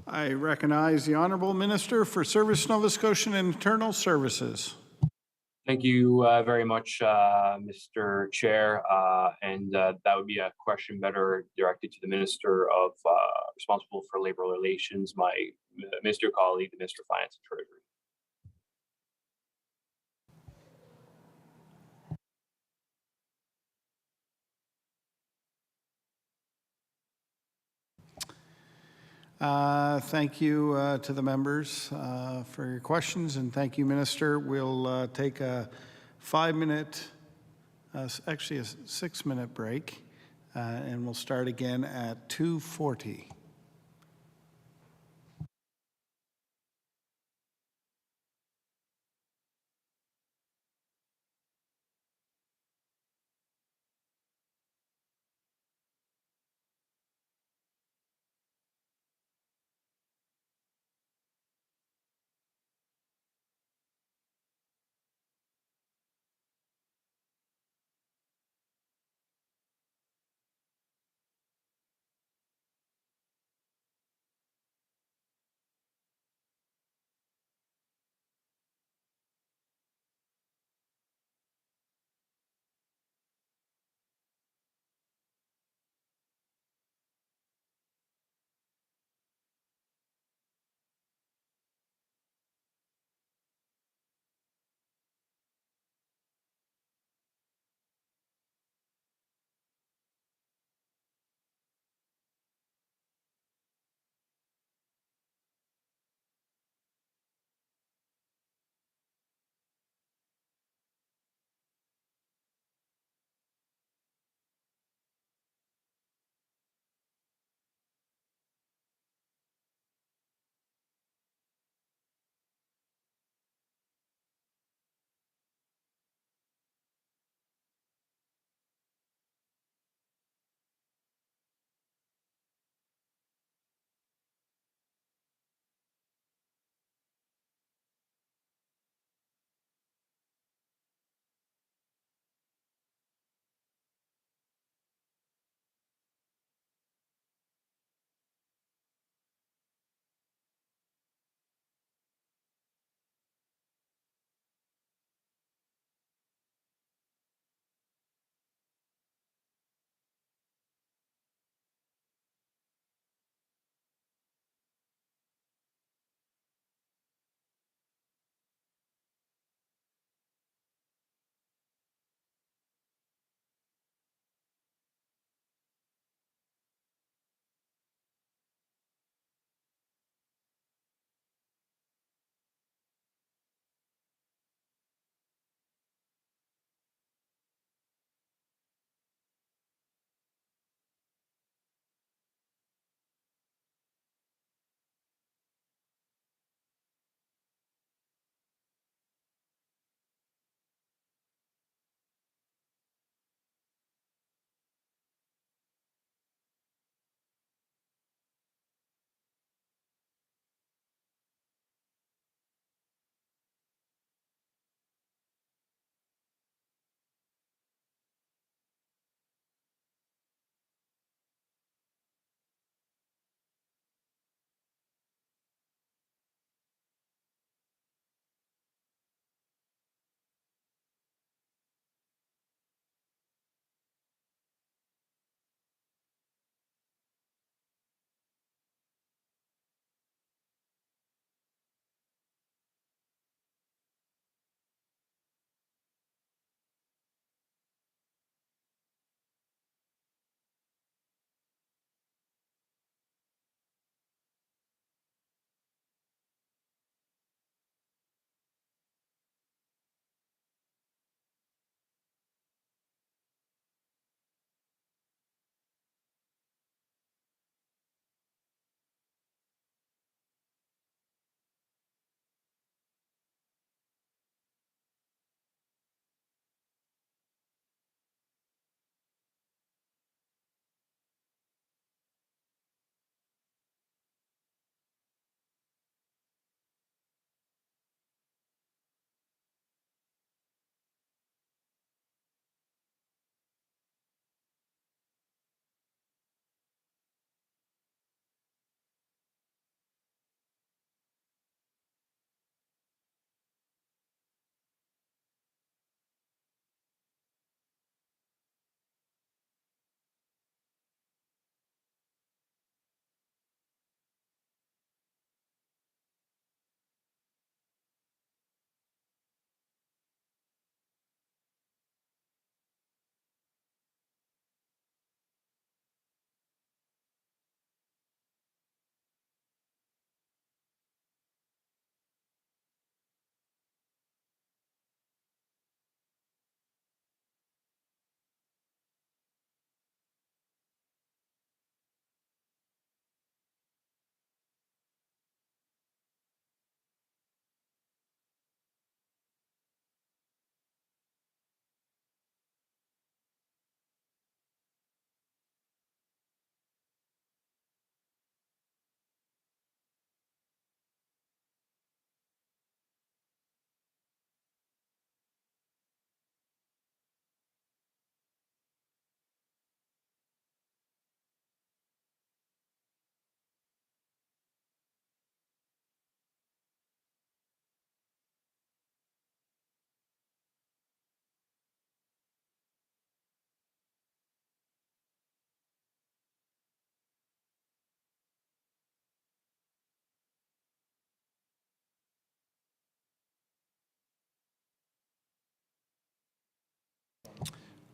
I recognize the Honourable Minister for Service Nova Scotia and Internal Services. Thank you very much, Mr. Chair. And that would be a question better directed to the Minister of responsible for Labour Relations, my Minister colleague, the Minister of Finance and Treasury. Thank you to the members for your questions, and thank you, Minister. We'll take a 5-minute, actually a 6-minute break, and we'll start again at 2:40.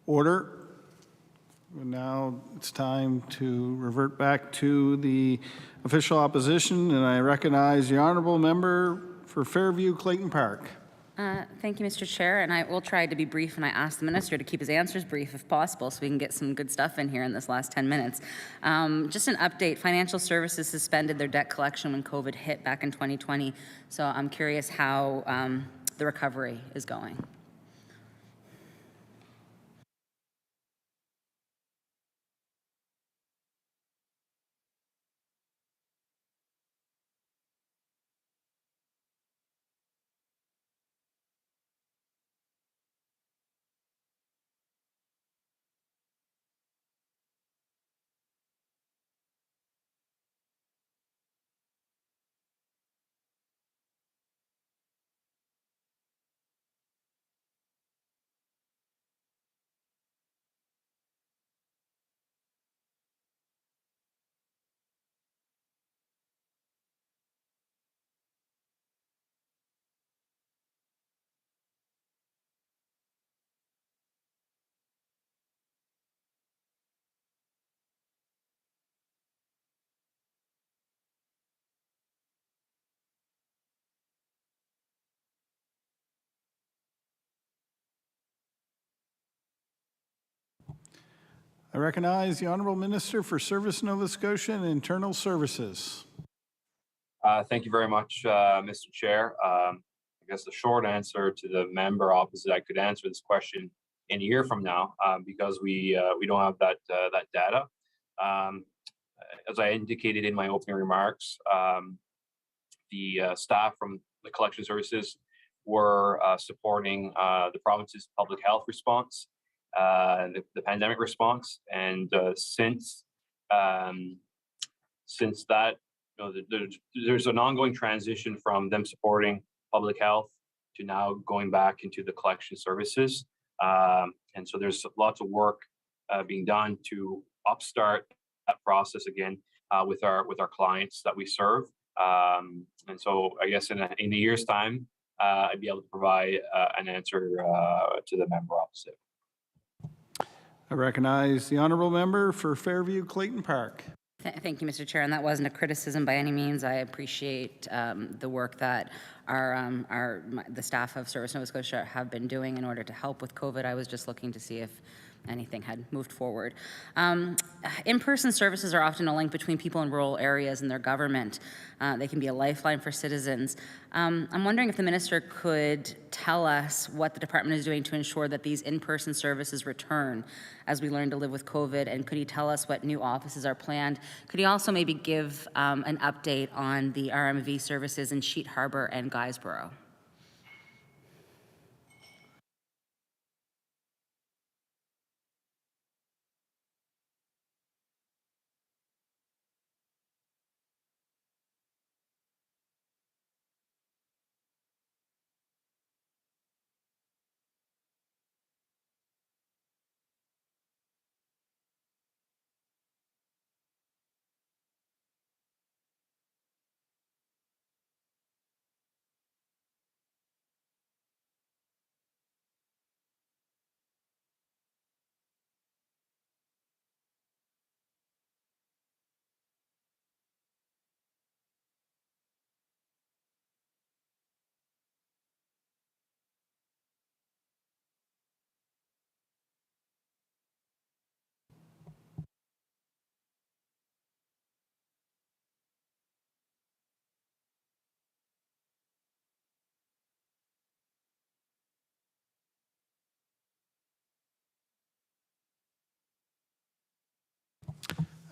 Order. Now it's time to revert back to the official opposition, and I recognize the honourable member for Fairview Clayton Park. Thank you, Mr. Chair, and I will try to be brief, and I ask the minister to keep his answers brief if possible so we can get some good stuff in here in this last 10 minutes. Just an update, financial services suspended their debt collection when COVID hit back in 2020, so I'm curious how the recovery is going. I recognize the honourable minister for Service Nova Scotia and Internal Services. Thank you very much, Mr. Chair. I guess the short answer to the member opposite, I could answer this question in a year from now because we don't have that data. As I indicated in my opening remarks, the staff from the collection services were supporting the province's public health response, the pandemic response, and since that, there's an ongoing transition from them supporting public health to now going back into the collection services, and so there's lots of work being done to upstart that process again with our clients that we serve. And so I guess in a year's time, I'd be able to provide an answer to the member opposite. I recognize the honourable member for Fairview Clayton Park. Thank you, Mr. Chair, and that wasn't a criticism by any means. I appreciate the work that the staff of Service Nova Scotia have been doing in order to help with COVID. I was just looking to see if anything had moved forward. In-person services are often a link between people in rural areas and their government. They can be a lifeline for citizens. I'm wondering if the minister could tell us what the department is doing to ensure that these in-person services return as we learn to live with COVID, and could he tell us what new offices are planned? Could he also maybe give an update on the RMV services in Sheet Harbour and Guysborough?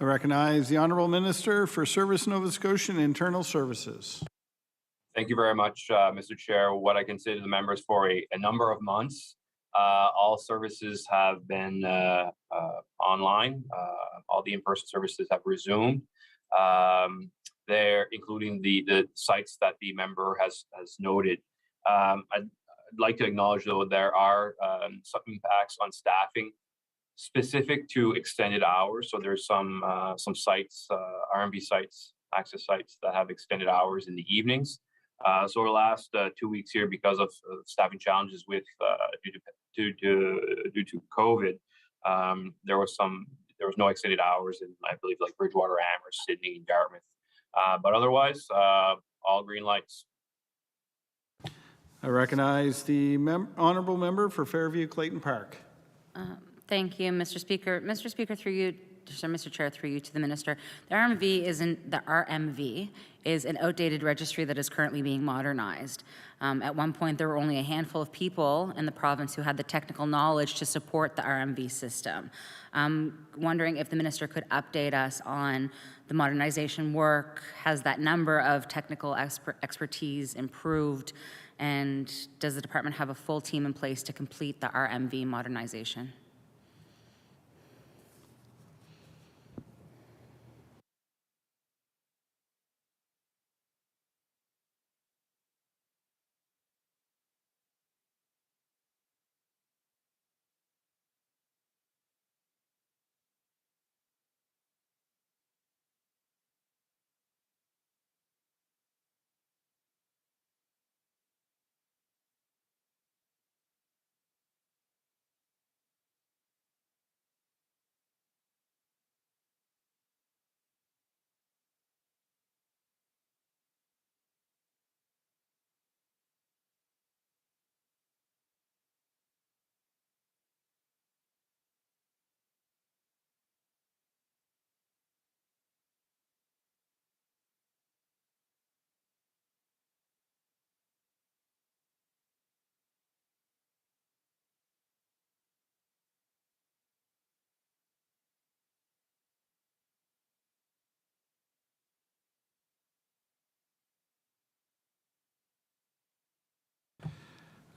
I recognize the honourable minister for Service Nova Scotia and Internal Services. Thank you very much, Mr. Chair. What I can say to the members, for a number of months, all services have been online. All the in-person services have resumed. There, including the sites that the member has noted. I'd like to acknowledge, though, there are some impacts on staffing specific to extended hours. So there's some sites, RMB sites, access sites that have extended hours in the evenings. So over the last 2 weeks here, because of staffing challenges with due to COVID, there was no extended hours in, I believe, like Bridgewater, Amherst, Sydney, and Dartmouth. But otherwise, all green lights. I recognize the honorable member for Fairview Clayton Park. Thank you, Mr. Speaker. Mr. Speaker, through you, Mr. Chair, through you to the minister. The RMV is an outdated registry that is currently being modernized. At one point, there were only a handful of people in the province who had the technical knowledge to support the RMV system. I'm wondering if the minister could update us on the modernization work. Has that number of technical expertise improved? And does the department have a full team in place to complete the RMV modernization?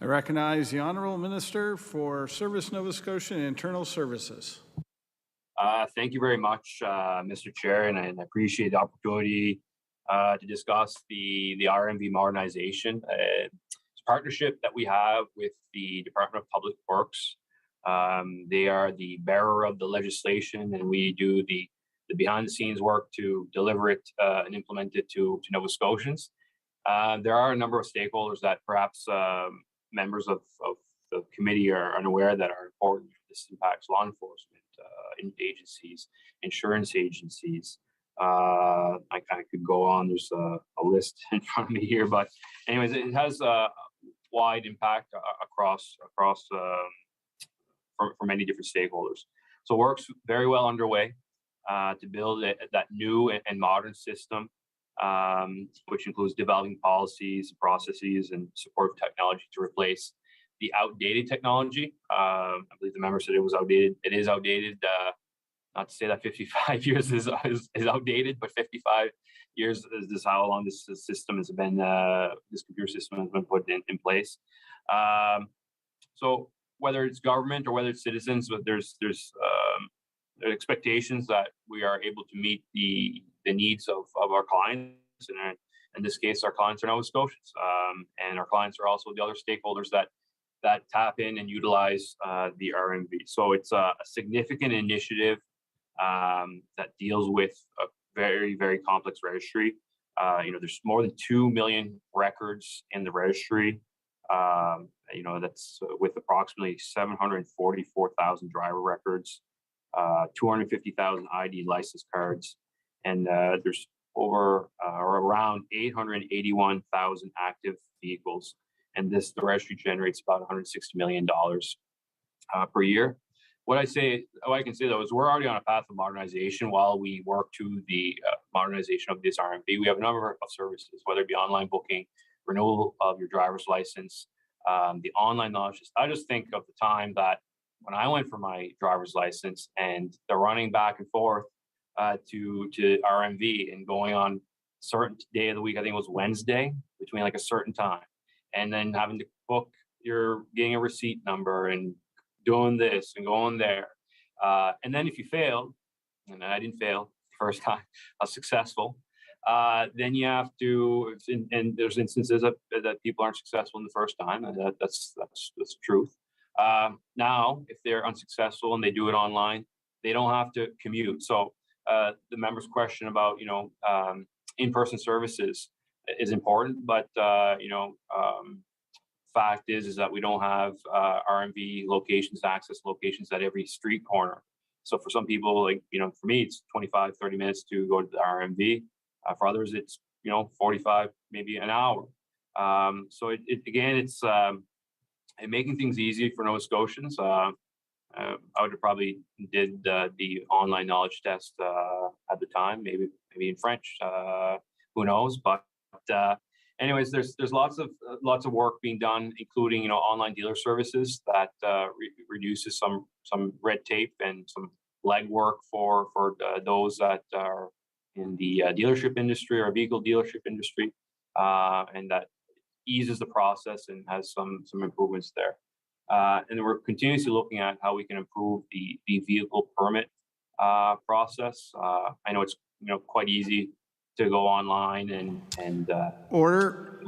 I recognize the honorable minister for Service Nova Scotia and Internal Services. Thank you very much, Mr. Chair, and I appreciate the opportunity to discuss the RMV modernization. It's a partnership that we have with the Department of Public Works. They are the bearer of the legislation, and we do the behind-the-scenes work to deliver it and implement it to Nova Scotians. There are a number of stakeholders that perhaps members of the committee are unaware that are important. This impacts law enforcement agencies, insurance agencies. I kind of could go on. There's a list in front of me here, but anyways, it has a wide impact across for many different stakeholders. So work's very well underway to build that new and modern system, which includes developing policies, processes, and support technology to replace the outdated technology. I believe the member said it was outdated. It is outdated. Not to say that 55 years is outdated, but 55 years is how long this system has been, this computer system has been put in place. So whether it's government or whether it's citizens, but there's expectations that we are able to meet the needs of our clients. And in this case, our clients are Nova Scotians, and our clients are also the other stakeholders that tap in and utilize the RMV. So it's a significant initiative that deals with a very, very complex registry. There's more than 2 million records in the registry. That's with approximately 744,000 driver records, 250,000 ID license cards, and there's over or around 881,000 active vehicles. And the registry generates about $160 million per year. What I can say though is we're already on a path of modernization while we work to the modernization of this RMV. We have a number of services, whether it be online booking, renewal of your driver's license, the online knowledge. I just think of the time that when I went for my driver's license and the running back and forth to RMV and going on a certain day of the week, I think it was Wednesday, between like a certain time, and then having to book getting a receipt number and doing this and going there. And then if you failed, and I didn't fail the first time, I was successful, then you have to, and there's instances that people aren't successful in the first time, and that's the truth. Now, if they're unsuccessful and they do it online, they don't have to commute. So the member's question about, in-person services, is important, but fact is that we don't have RMV locations, access locations at every street corner. So for some people, like, for me, it's 25, 30 minutes to go to the RMV. For others, it's, 45, maybe an hour. So it's making things easy for Nova Scotians. I would have probably did the online knowledge test at the time, maybe in French, who knows? But anyways, there's lots of work being done, including online dealer services that reduces some red tape and some legwork for those that are in the dealership industry or vehicle dealership industry, and that eases the process and has some improvements there. And we're continuously looking at how we can improve the vehicle permit process. I know it's quite easy to go online and Order.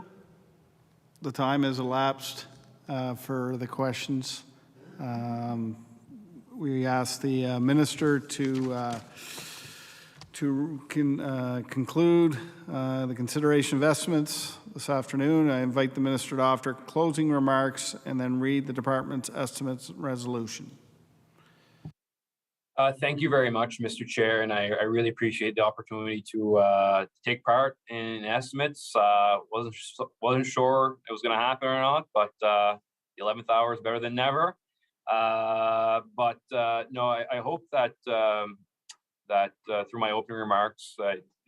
The time has elapsed for the questions. We ask the minister to conclude the consideration of estimates this afternoon. I invite the minister to offer closing remarks and then read the department's estimates resolution. Thank you very much, Mr. Chair, and I really appreciate the opportunity to take part in estimates. Wasn't sure it was going to happen or not, but the 11th hour is better than never. But no, I hope that through my opening remarks,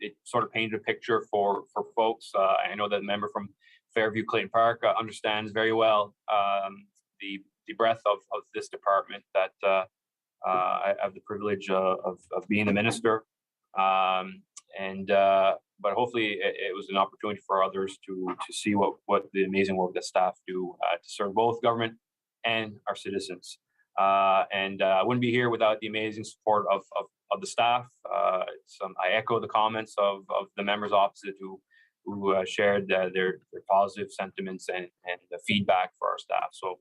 it sort of painted a picture for folks. I know that the member from Fairview Clayton Park understands very well the breadth of this department that I have the privilege of being the minister. But hopefully it was an opportunity for others to see what the amazing work that staff do to serve both government and our citizens. I wouldn't be here without the amazing support of the staff. I echo the comments of the members opposite who shared their positive sentiments and the feedback for our staff. So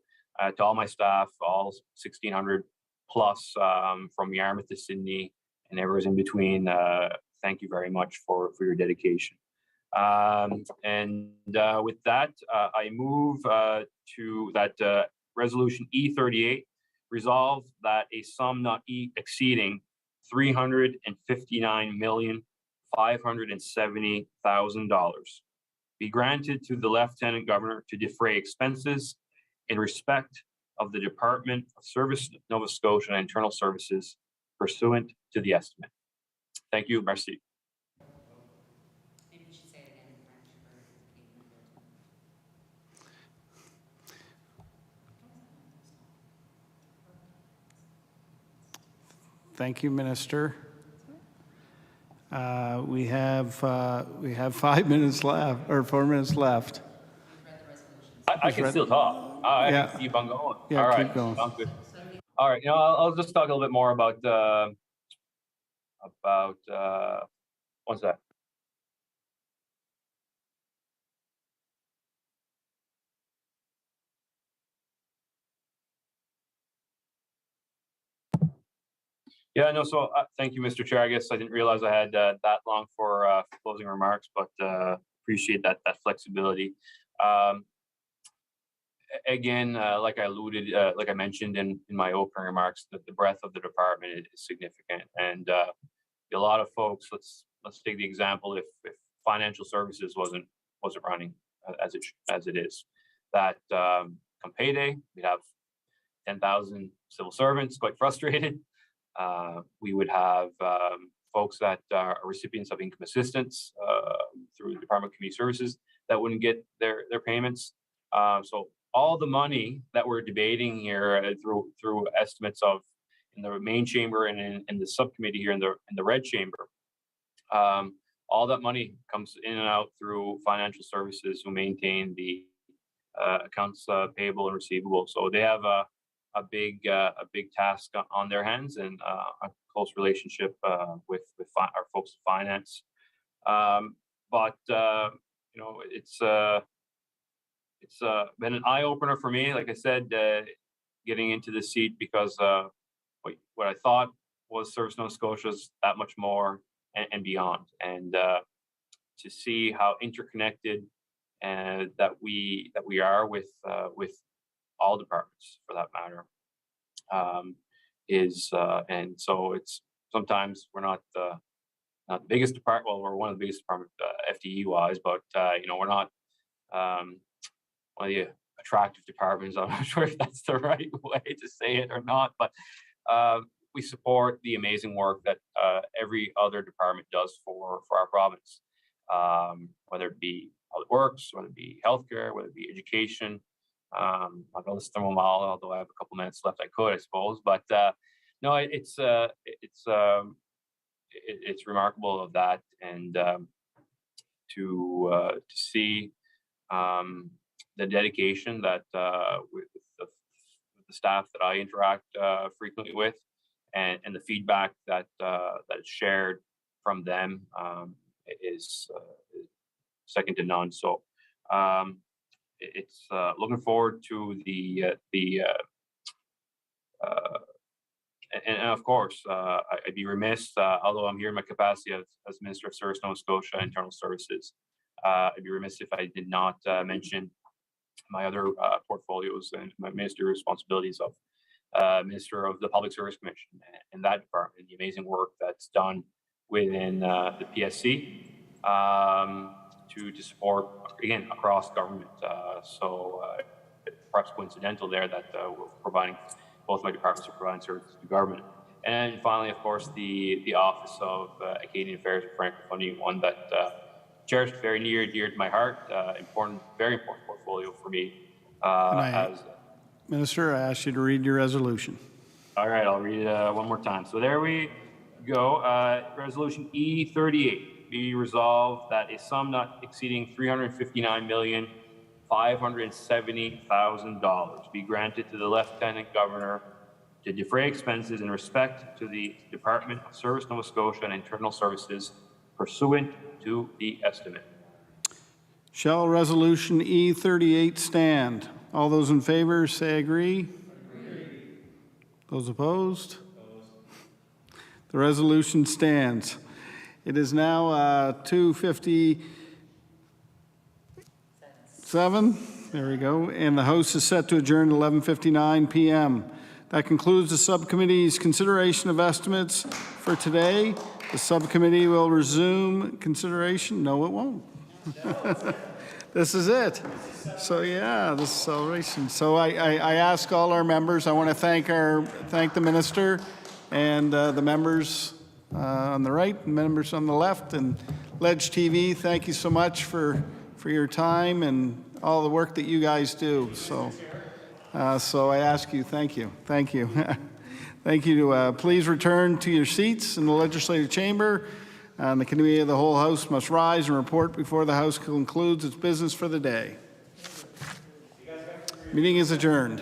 to all my staff, all 1,600 plus from Yarmouth to Sydney and everyone's in between, thank you very much for your dedication. With that, I move to that resolution E38, resolve that a sum not exceeding $359,570,000 be granted to the Lieutenant Governor to defray expenses in respect of the Department of Service Nova Scotia and Internal Services pursuant to the estimate. Thank you. Merci. Thank you, Minister. We have 5 minutes left, or 4 minutes left. I can still talk. I Yeah. can keep on going. Yeah, all keep right. going. Sounds good. All right. I'll just talk a little bit more about what's that? Yeah, no, so thank you, Mr. Chair. I guess I didn't realize I had that long for closing remarks, but appreciate that flexibility. Again, like I mentioned in my opening remarks, that the breadth of the department is significant, and a lot of folks. Let's take the example if financial services wasn't running as it is. That come payday, we'd have 10,000 civil servants quite frustrated. We would have folks that are recipients of income assistance through the Department of Community Services that wouldn't get their payments. So all the money that we're debating here through estimates of in the main chamber and in the subcommittee here in the red chamber, all that money comes in and out through financial services who maintain the accounts payable and receivable. So they have a big task on their hands and a close relationship with our folks in finance. But it's been an eye opener for me. Like I said, getting into the seat because what I thought was Service Nova Scotia is that much more and beyond. And to see how interconnected and that we are with all departments for that matter. And so it's sometimes we're not the biggest department. Well, we're one of the biggest departments FTE wise, but we're not one of the attractive departments. I'm not sure if that's the right way to say it or not, but we support the amazing work that every other department does for our province, whether it be public works, whether it be healthcare, whether it be education. I'm gonna list them all, although I have a couple minutes left. I could, I suppose, but no, it's remarkable of that, and to see the dedication that with the staff that I interact frequently with, and the feedback that is shared from them is second to none. So it's looking forward to and of course, I'd be remiss, although I'm here in my capacity as Minister of Service Nova Scotia Internal Services, I'd be remiss if I did not mention my other portfolios and my ministerial responsibilities of Minister of the Public Service Commission and that department, the amazing work that's done within the PSC to support, again, across government. So perhaps coincidental there that we're providing, both my departments are providing services to government. And finally, of course, the Office of Acadian Affairs and Francophone, one that cherished very near and dear to my heart, important, very important portfolio for me. Minister, I ask you to read your resolution. All right, I'll read it one more time. So there we go. Resolution E38, be resolved that a sum not exceeding $359,570,000 be granted to the Lieutenant Governor to defray expenses in respect to the Department of Service Nova Scotia and Internal Services pursuant to the estimate. Shall Resolution E38 stand? All those in favor say agree. Those opposed? The resolution stands. It is now 2:57. There we go. And the House is set to adjourn at 11:59 p.m. That concludes the subcommittee's consideration of estimates for today. The subcommittee will resume consideration. No, it won't. This is it. So yeah, this is celebration. So I ask all our members. I want to thank the minister and the members on the right, and members on the left, and Ledge TV. Thank you so much for your time and all the work that you guys do. So I ask you, thank you. Thank you to please return to your seats in the legislative chamber. The committee of the whole House must rise and report before the House concludes its business for the day. Meeting is adjourned.